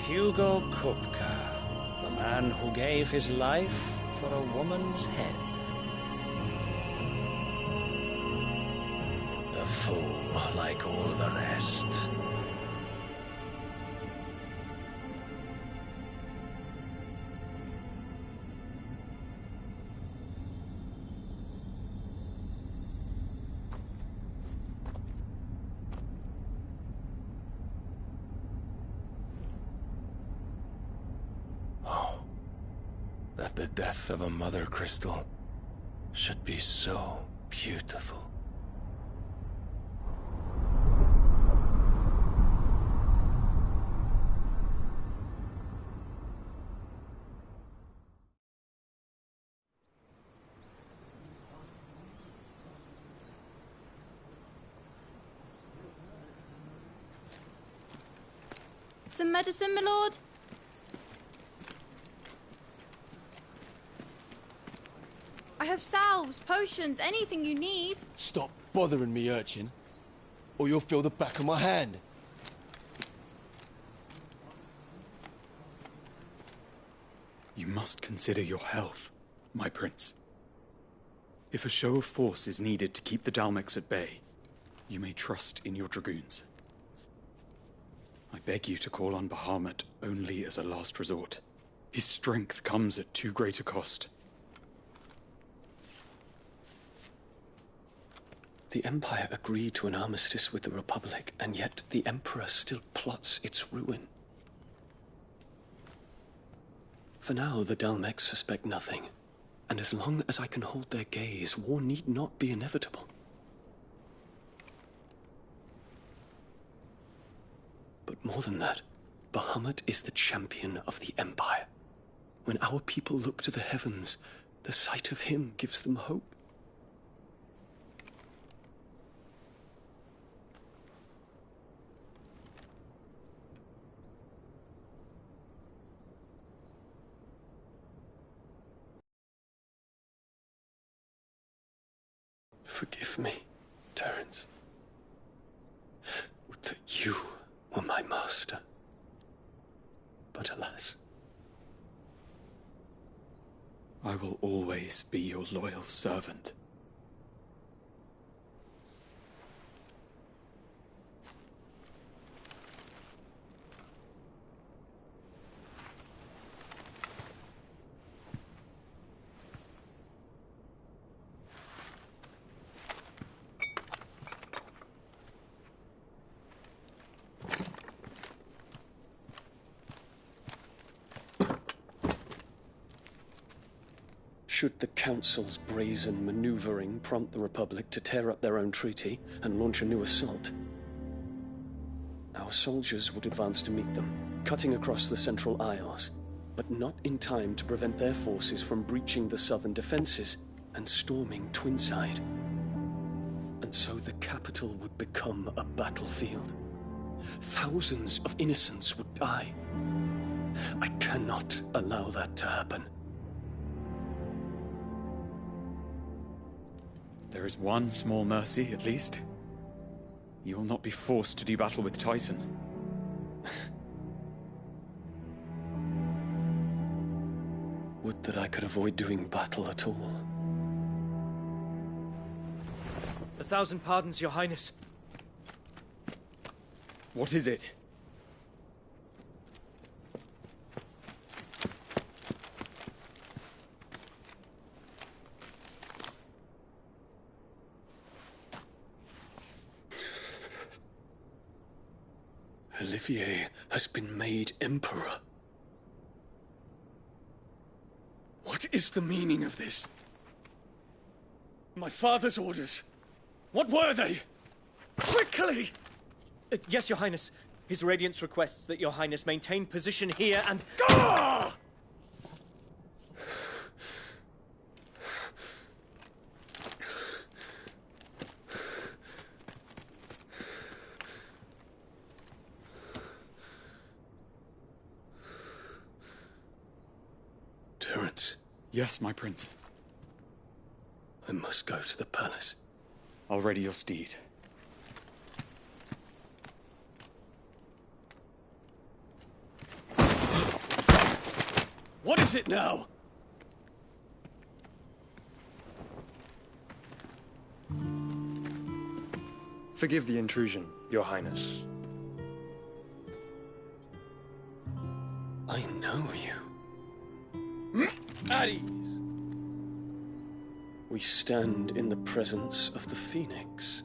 Hugo Kupka, the man who gave his life for a woman's head. A fool like all the rest. That the death of a mother crystal should be so beautiful. Some medicine, my lord? I have salves, potions, anything you need. Stop bothering me, urchin, or you'll feel the back of my hand. You must consider your health, my prince. If a show of force is needed to keep the Dalmex at bay, you may trust in your dragoons. I beg you to call on Bahamut only as a last resort. His strength comes at too great a cost. The Empire agreed to an armistice with the Republic, and yet the Emperor still plots its ruin. For now, the Dalmex suspect nothing, and as long as I can hold their gaze, war need not be inevitable. But more than that, Bahamut is the champion of the Empire. When our people look to the heavens, the sight of him gives them hope. Forgive me, Terence. Would that you were my master. But alas. I will always be your loyal servant. Should the Council's brazen maneuvering prompt the Republic to tear up their own treaty and launch a new assault, our soldiers would advance to meet them, cutting across the Central Isles, but not in time to prevent their forces from breaching the southern defenses and storming Twinside. And so the capital would become a battlefield. Thousands of innocents would die. I cannot allow that to happen. There is one small mercy, at least. You will not be forced to do battle with Titan. Would that I could avoid doing battle at all. 1,000 pardons, Your Highness. What is it? Olivier has been made Emperor. What is the meaning of this? My father's orders. What were they? Quickly! Yes, Your Highness. His Radiance requests that Your Highness maintain position here and... Ah! Terence. Yes, my prince. I must go to the palace. I'll ready your steed. What is it now? Forgive the intrusion, Your Highness. I know you. At ease. We stand in the presence of the Phoenix.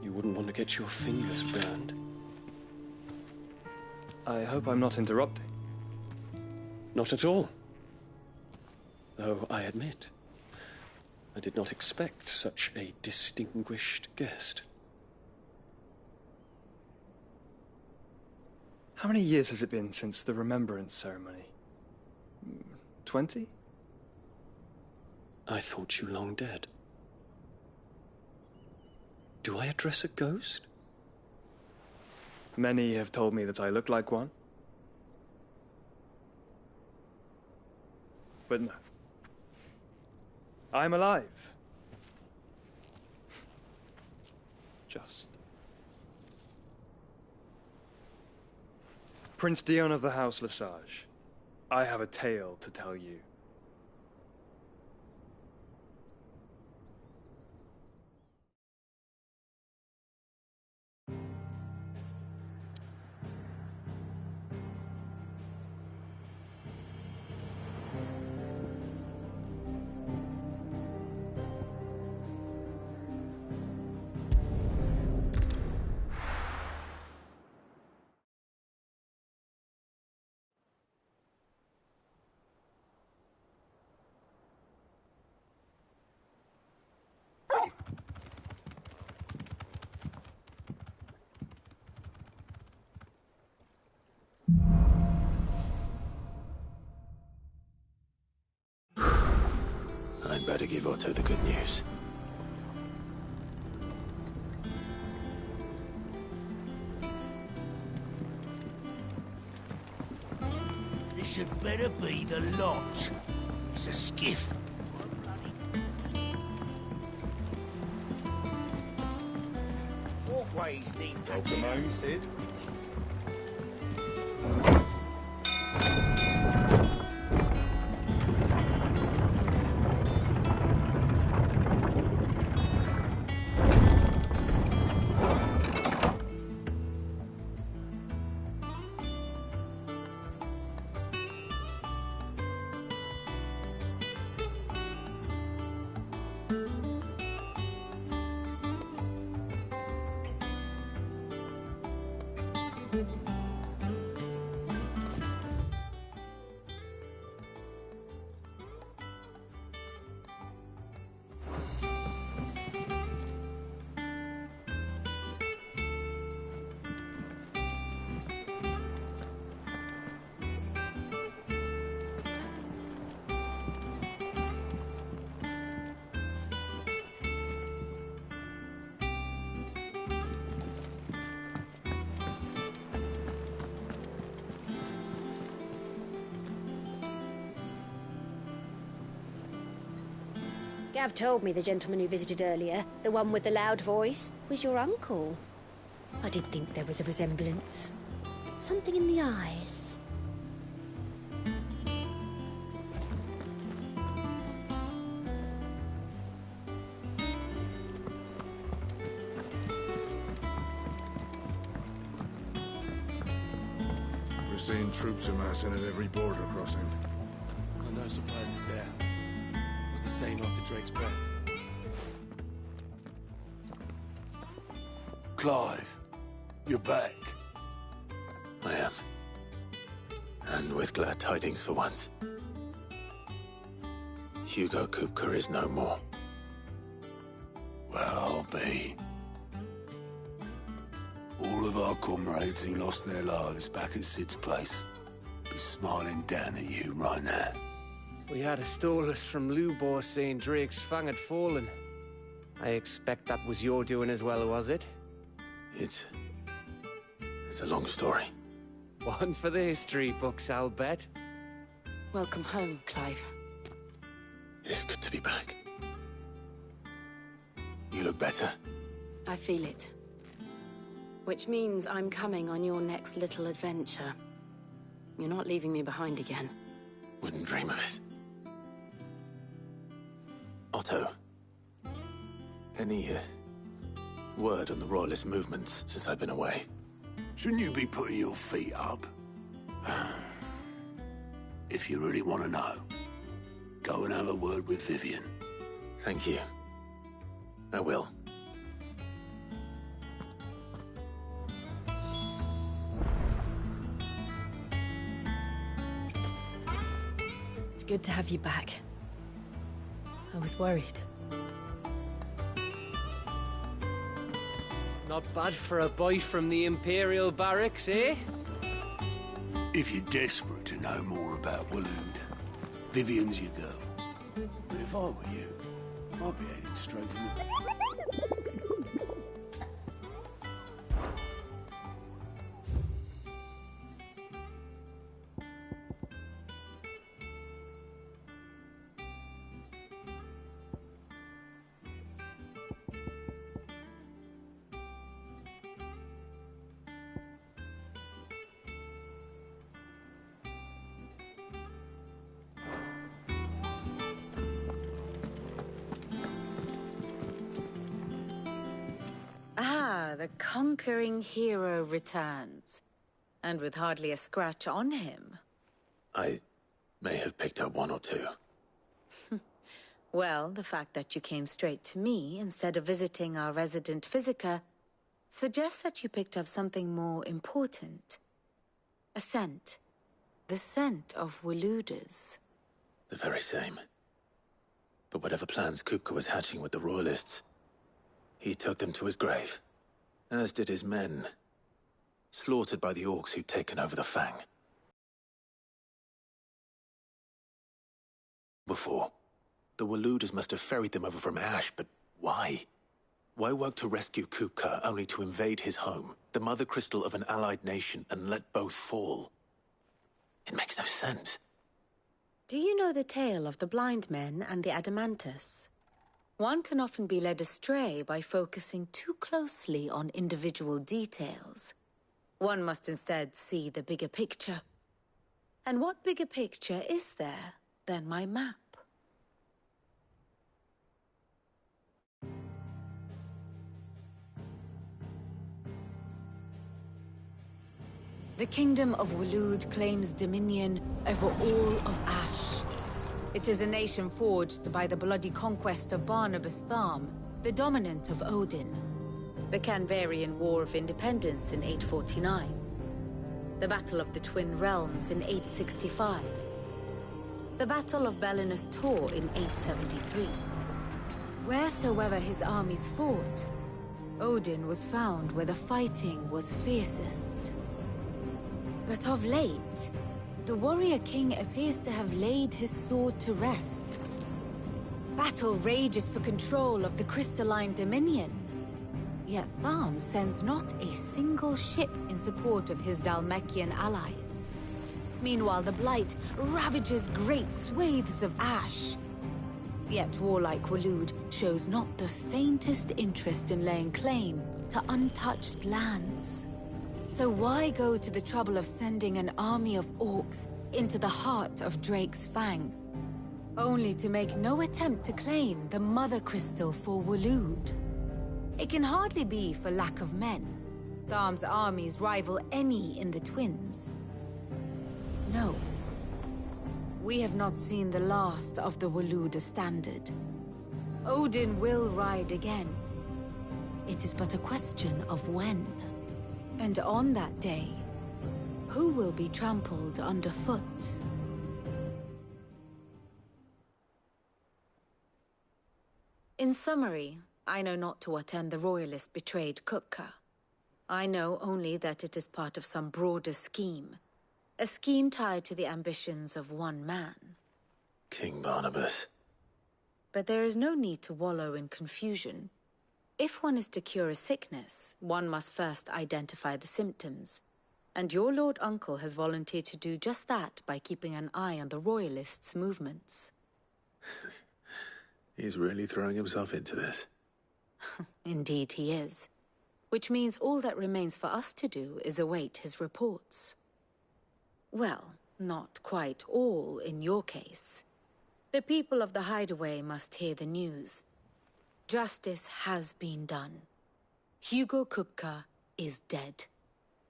You wouldn't want to get your fingers burned. I hope I'm not interrupting. Not at all. Though I admit, I did not expect such a distinguished guest. How many years has it been since the Remembrance ceremony? 20? I thought you long dead. Do I address a ghost? Many have told me that I look like one. But no. I'm alive. Just. Prince Dion of the House Lesage, I have a tale to tell you. give Otto the good news. This had better be the lot. It's a skiff. Walkways need Welcome home, Sid. Gav told me the gentleman who visited earlier, the one with the loud voice, was your uncle. I did think there was a resemblance. Something in the eyes. We're seeing troops amassing at every border crossing. Oh, no surprises there. It was the same after Drake's breath. Clive, you're back. I am. And with glad tidings for once. Hugo Kupka is no more. Well, I'll be. All of our comrades who lost their lives back at Sid's place be smiling down at you right now. We had a stolus from Lubor saying Drake's fang had fallen. I expect that was your doing as well, was it? It's a long story. One for the history books, I'll bet. Welcome home, Clive. It's good to be back. You look better. I feel it. Which means I'm coming on your next little adventure. You're not leaving me behind again. Wouldn't dream of it. Otto. Any word on the Royalist movements since I've been away? Shouldn't you be putting your feet up? If you really want to know, go and have a word with Vivian. Thank you. I will. It's good to have you back. I was worried. Not bad for a boy from the Imperial Barracks, eh? If you're desperate to know more about Waloed, Vivian's your girl. But if I were you, I'd be heading straight to the... The conquering hero returns. And with hardly a scratch on him. I may have picked up one or two. Well, the fact that you came straight to me instead of visiting our resident physiker suggests that you picked up something more important. A scent. The scent of Waloeders. The very same. But whatever plans Kupka was hatching with the Royalists, he took them to his grave. As did his men, slaughtered by the orcs who'd taken over the Fang. Before, The Waluders must have ferried them over from Ash, but why? Why work to rescue Kupka only to invade his home, the mother crystal of an allied nation, and let both fall? It makes no sense. Do you know the tale of the blind men and the Adamantus? One can often be led astray by focusing too closely on individual details. One must instead see the bigger picture. And what bigger picture is there than my map? The Kingdom of Waloed claims dominion over all of Ash. It is a nation forged by the bloody conquest of Barnabas Tharm, the dominant of Odin. The Canvarian War of Independence in 849. The Battle of the Twin Realms in 865. The Battle of Belinus Tor in 873. Wheresoever his armies fought, Odin was found where the fighting was fiercest. But of late, the warrior king appears to have laid his sword to rest. Battle rages for control of the crystalline dominion. Yet Tharm sends not a single ship in support of his Dhalmekian allies. Meanwhile, the Blight ravages great swathes of Ash. Yet warlike Waloed shows not the faintest interest in laying claim to untouched lands. So why go to the trouble of sending an army of orcs into the heart of Drake's Fang, only to make no attempt to claim the Mother Crystal for Waloed? It can hardly be for lack of men. Tharm's armies rival any in the Twins. No. We have not seen the last of the Walooder standard. Odin will ride again. It is but a question of when. And on that day, who will be trampled underfoot? In summary, I know not to what end the Royalist betrayed Kupka. I know only that it is part of some broader scheme. A scheme tied to the ambitions of one man. King Barnabas. But there is no need to wallow in confusion. If one is to cure a sickness, one must first identify the symptoms. And your Lord Uncle has volunteered to do just that by keeping an eye on the Royalists' movements. He's really throwing himself into this. Indeed he is. Which means all that remains for us to do is await his reports. Well, not quite all in your case. The people of the Hideaway must hear the news. Justice has been done. Hugo Kupka is dead.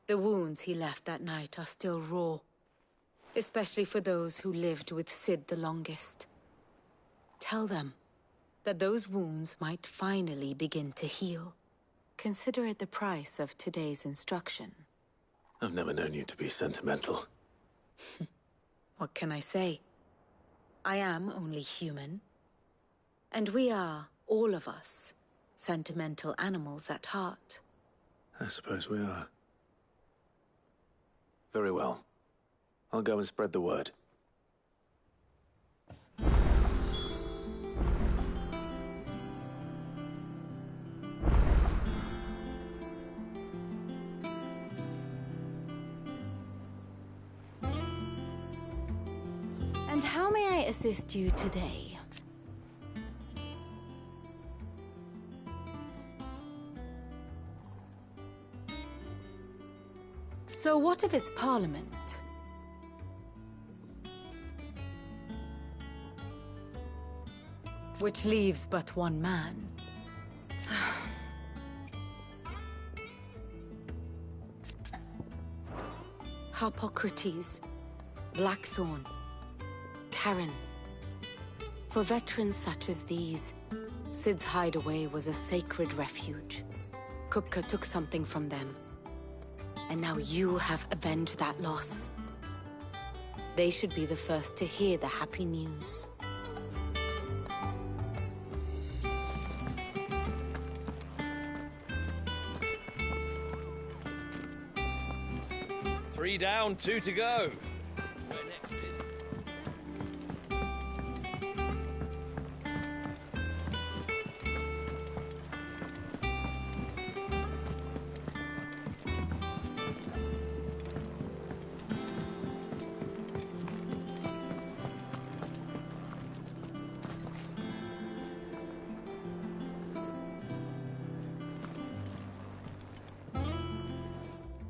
The wounds he left that night are still raw, especially for those who lived with Sid the longest. Tell them that those wounds might finally begin to heal. Consider it the price of today's instruction. I've never known you to be sentimental. What can I say? I am only human. And we are, all of us, sentimental animals at heart. I suppose we are. Very well. I'll go and spread the word. And how may I assist you today? So what of its parliament? Which leaves but one man. Harpocrates, Blackthorn, Karen. For veterans such as these, Sid's hideaway was a sacred refuge. Kupka took something from them. And now you have avenged that loss. They should be the first to hear the happy news. Three down, 2 to go. Where next, Sid?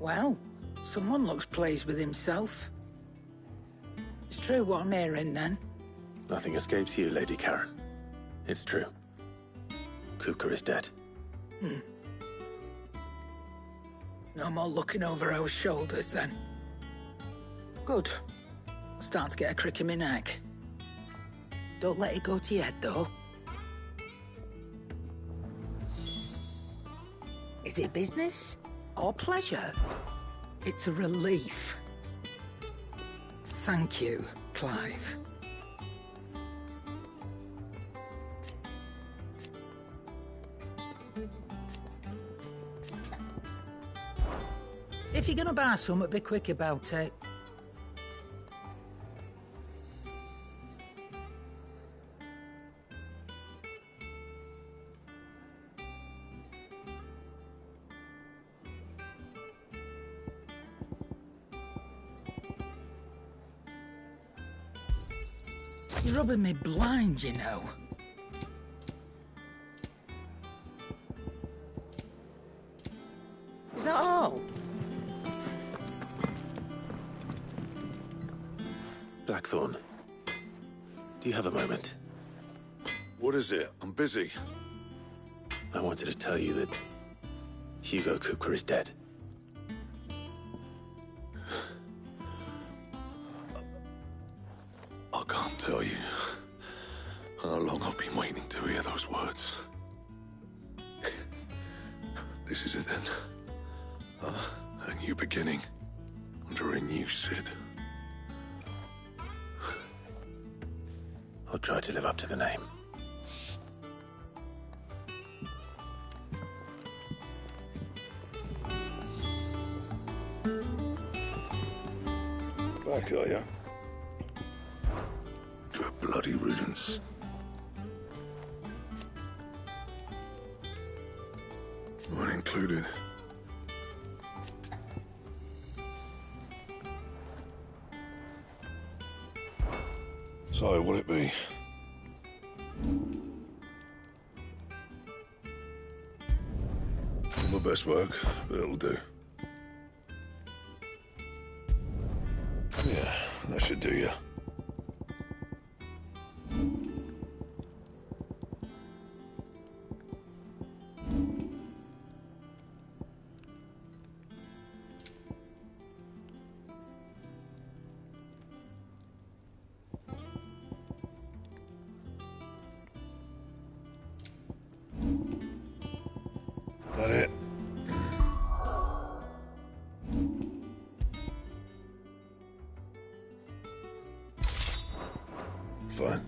Well, someone looks pleased with himself. It's true what I'm hearing, then. Nothing escapes you, Lady Karen. It's true. Kupka is dead. No more looking over our shoulders, then. Good. I'm starting to get a crick in my neck. Don't let it go to your head, though. Is it business or pleasure? It's a relief. Thank you, Clive. If you're gonna buy something, be quick about it. You're rubbing me blind, you know. Is that all? Blackthorn, do you have a moment? What is it? I'm busy. I wanted to tell you that Hugo Kupka is dead. I can't tell you how long I've been waiting to hear those words. This is it then. A new beginning under a new Sid. I'll try to live up to the name. Back, are ya? To a bloody riddance. Mine included. So, what'll it be? Not my best work, but it'll do. Yeah, that should do you. That it? Fine.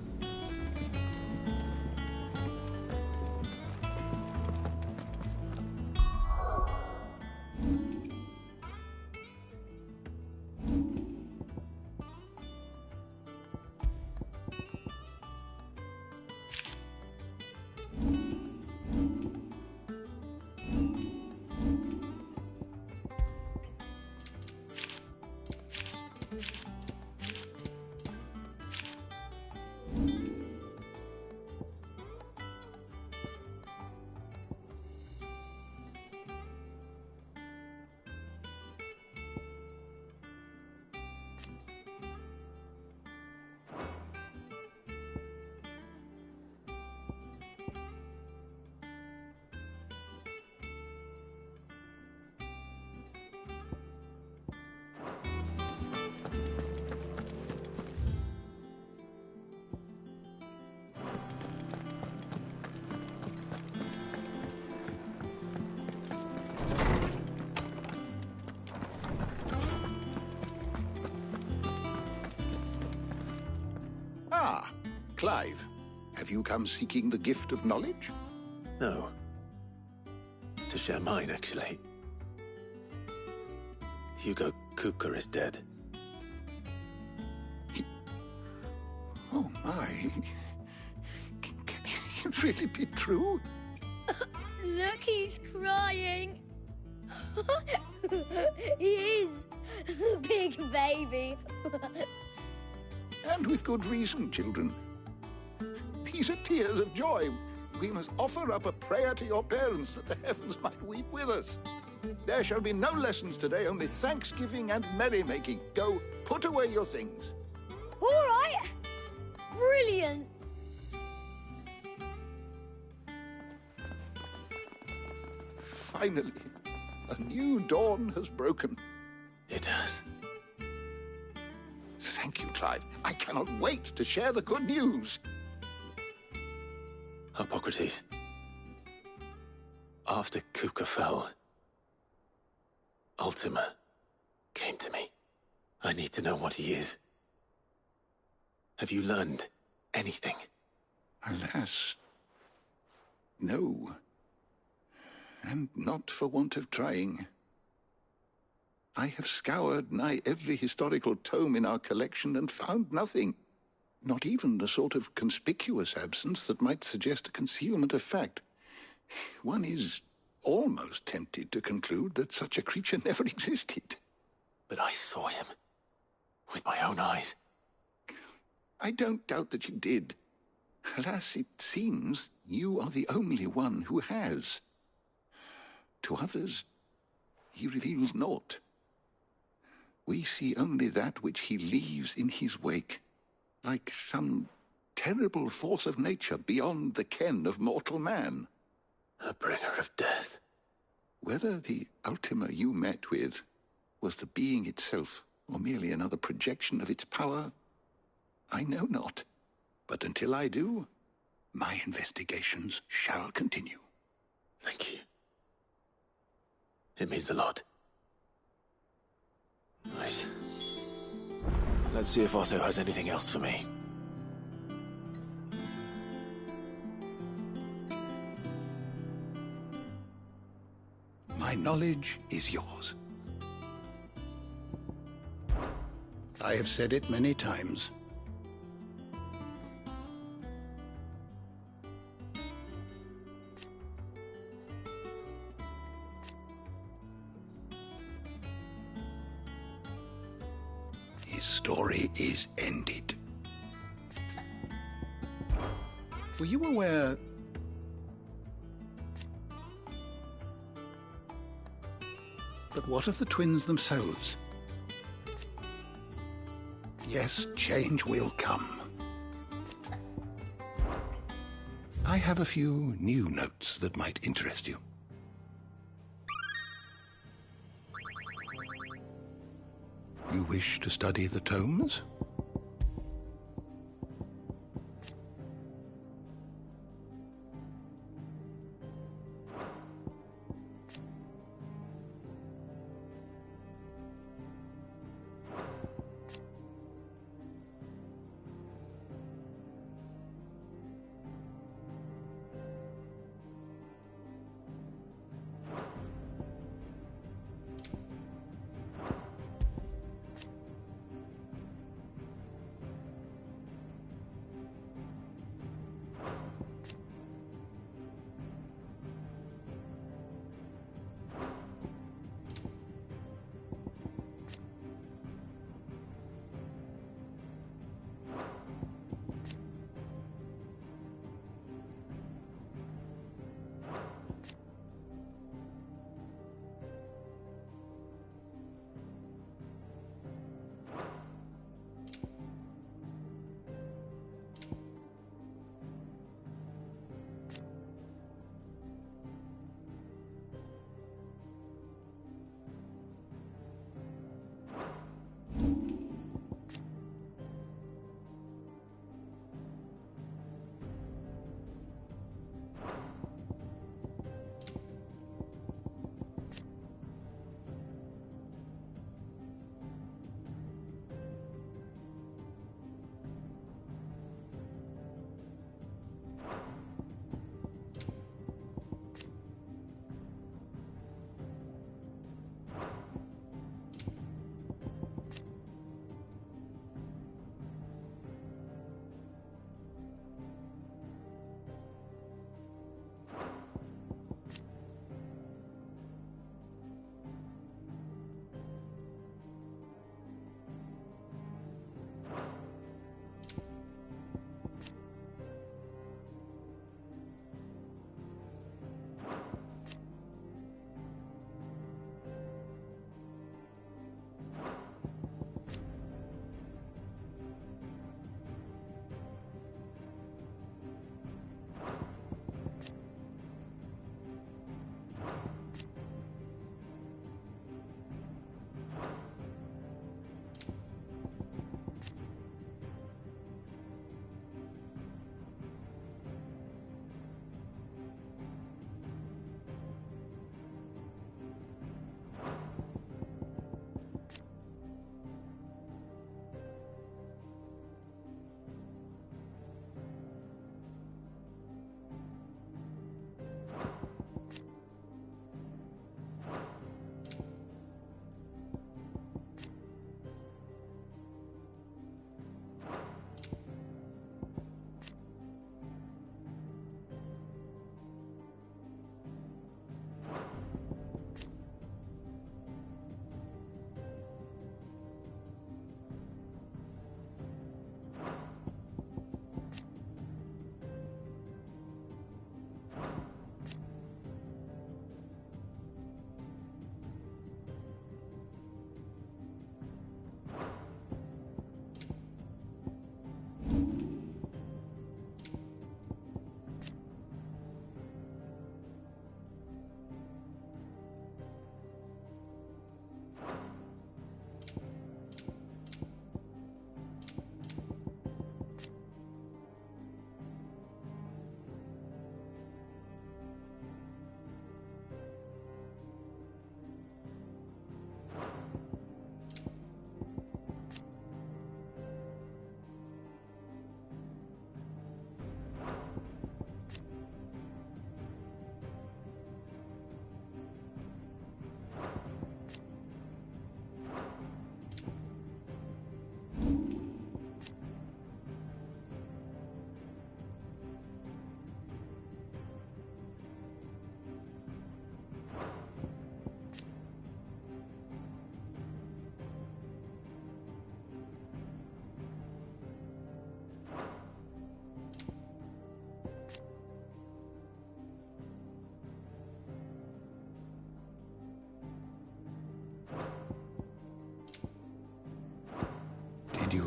Ah, Clive. Have you come seeking the gift of knowledge? No. To share mine, actually. Hugo Kupka is dead. Oh, my. Can it really be true? Look, he's crying. He is. The big baby. And with good reason, children. These are tears of joy. We must offer up a prayer to your parents that the heavens might weep with us. There shall be no lessons today, only thanksgiving and merrymaking. Go, put away your things. All right. Brilliant. Finally, a new dawn has broken. It has. Thank you, Clive. I cannot wait to share the good news. Hippocrates. After Kuka fell, Ultima came to me. I need to know what he is. Have you learned anything? Alas, no. And not for want of trying. I have scoured nigh every historical tome in our collection and found nothing. Not even the sort of conspicuous absence that might suggest a concealment of fact. One is almost tempted to conclude that such a creature never existed. But I saw him. With my own eyes. I don't doubt that you did. Alas, it seems you are the only one who has. To others, he reveals naught. We see only that which he leaves in his wake, like some terrible force of nature beyond the ken of mortal man. A bringer of death. Whether the Ultima you met with was the being itself, or merely another projection of its power, I know not. But until I do, my investigations shall continue. Thank you. It means a lot. Right. Let's see if Otto has anything else for me. My knowledge is yours. I have said it many times. His story is ended. Were you aware... But what of the twins themselves? Yes, change will come. I have a few new notes that might interest you. You wish to study the tomes?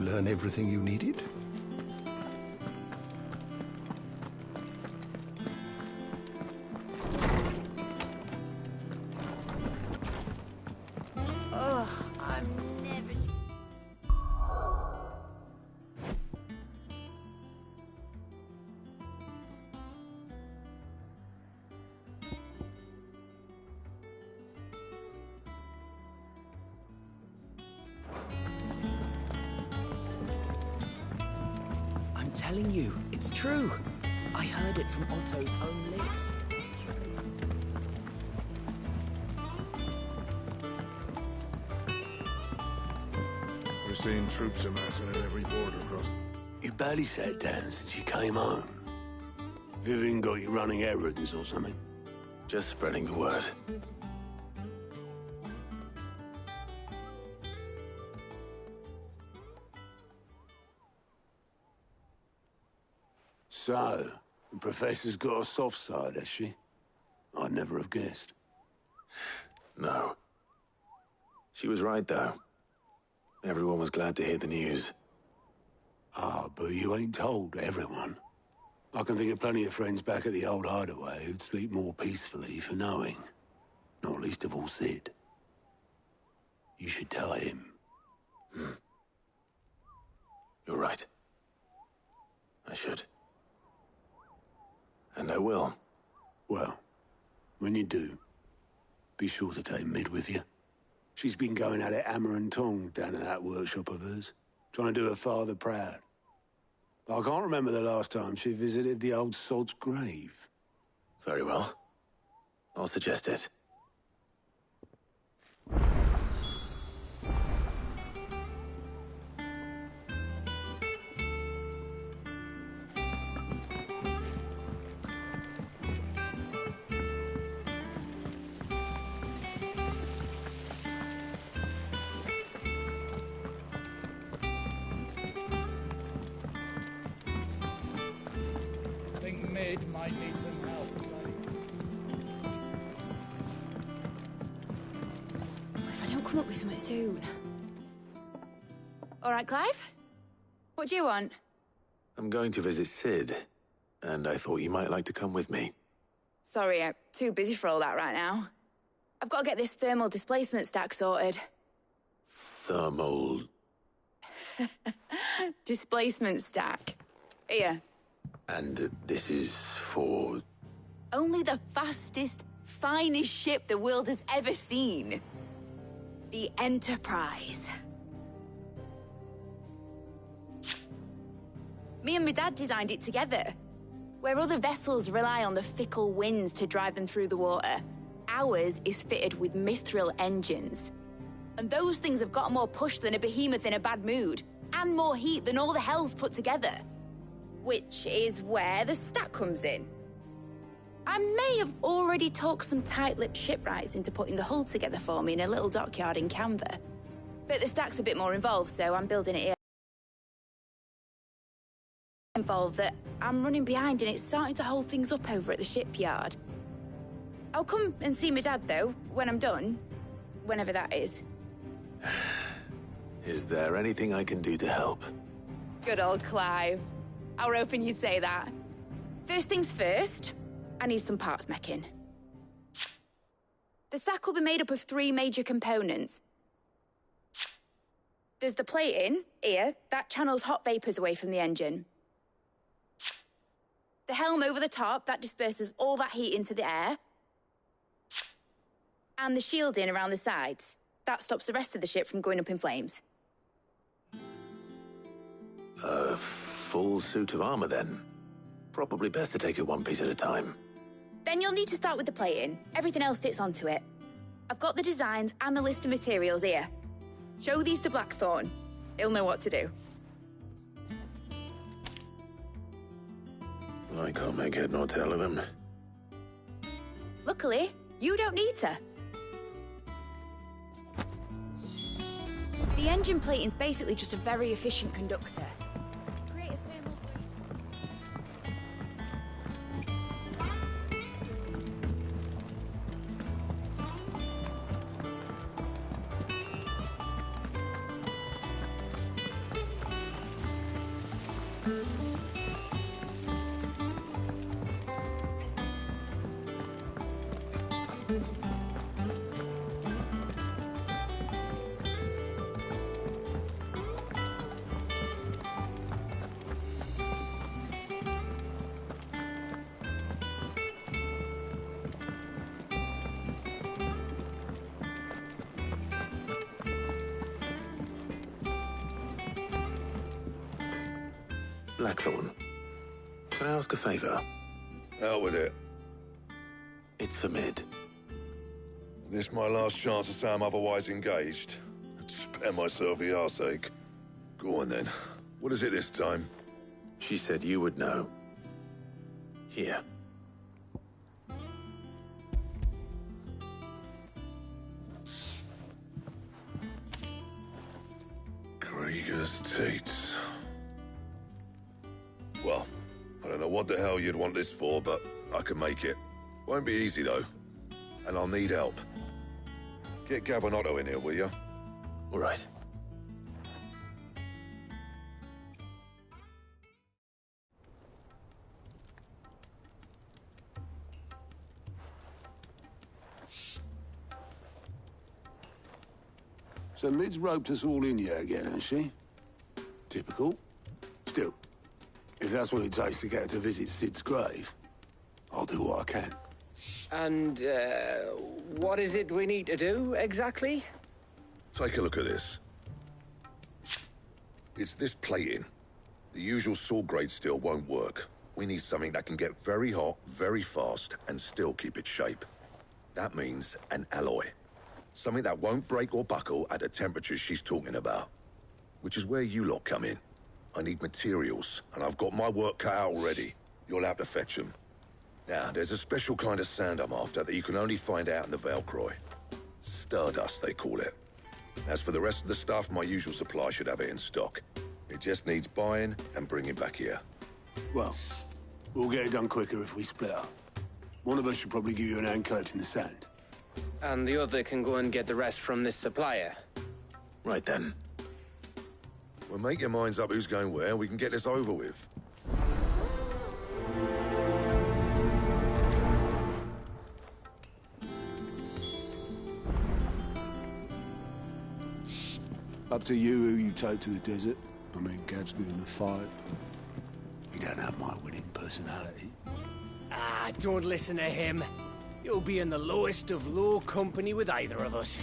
learn everything you needed? Ugh, I'm never... I'm telling you, it's true. I heard it from Otto's own lips. We're seeing troops amassing at every border crossing. You barely sat down since you came home. Vivian got you running errands or something? Just spreading the word. So, the Professor's got a soft side, has she? I'd never have guessed. No. She was right, though. Everyone was glad to hear the news. Ah, but you ain't told everyone. I can think of plenty of friends back at the old hideaway who'd sleep more peacefully for knowing. Not least of all Sid. You should tell him. You're right. I should. And I will. Well, when you do, be sure to take Mid with you. She's been going at it hammer and tong down in that workshop of hers, trying to do her father proud. I can't remember the last time she visited the old sod's grave. Very well. I'll suggest it. I think Mid might need some help. If I don't come up with something soon. All right, Clive? What do you want? I'm going to visit Sid, and I thought you might like to come with me. Sorry, I'm too busy for all that right now. I've got to get this thermal displacement stack sorted. Thermal... Displacement stack. Here. And this is for... Only the fastest, finest ship the world has ever seen. The Enterprise. Me and my dad designed it together. Where other vessels rely on the fickle winds to drive them through the water, ours is fitted with mithril engines. And those things have got more push than a behemoth in a bad mood, and more heat than all the hells put together. Which is where the stack comes in. I may have already talked some tight-lipped shipwrights into putting the hull together for me in a little dockyard in Canva. But the stack's a bit more involved, so I'm building it here. Involved that I'm running behind and it's starting to hold things up over at the shipyard. I'll come and see my dad, though, when I'm done. Whenever that is. Is there anything I can do to help? Good old Clive. I were hoping you'd say that. First things first, I need some parts meching. The stack will be made up of 3 major components. There's the plating, here, that channels hot vapors away from the engine. The helm over the top, that disperses all that heat into the air. And the shielding around the sides. That stops the rest of the ship from going up in flames. A full suit of armor, then. Probably best to take it one piece at a time. Then you'll need to start with the plating. Everything else fits onto it. I've got the designs and the list of materials here. Show these to Blackthorn. He'll know what to do. I can't make head nor tail of them. Luckily, you don't need to. The engine plating's basically just a very efficient conductor. Create a thermal Blackthorn, can I ask a favor? Out with it. It's for Mid. This my last chance to say I'm otherwise engaged. Spare myself the arseache. Go on then. What is it this time? She said you would know. Here. Krieger's Tate. Well, I don't know what the hell you'd want this for, but I can make it. Won't be easy, though. And I'll need help. Get Gavin in here, will you? All right. So Mid's roped us all in here again, has she? Typical. Still, if that's what it takes to get her to visit Sid's grave, I'll do what I can. And, what is it we need to do, exactly? Take a look at this. It's this plating. The usual sword-grade steel won't work. We need something that can get very hot, very fast, and still keep its shape. That means an alloy. Something that won't break or buckle at the temperatures she's talking about. Which is where you lot come in. I need materials, and I've got my work cut out already. You'll have to fetch them. Now, there's a special kind of sand I'm after that you can only find out in the Valcroy. Stardust, they call it. As for the rest of the stuff, my usual supply should have it in stock. It just needs buying and bringing back here. Well, we'll get it done quicker if we split up. One of us should probably give you an hand collecting the sand. And the other can go and get the rest from this supplier. Right then. Well, make your minds up who's going where, we can get this over with. Up to you who you take to the desert. I mean, Gav's good in the fight. You don't have my winning personality. Ah, don't listen to him. You'll be in the lowest of low company with either of us.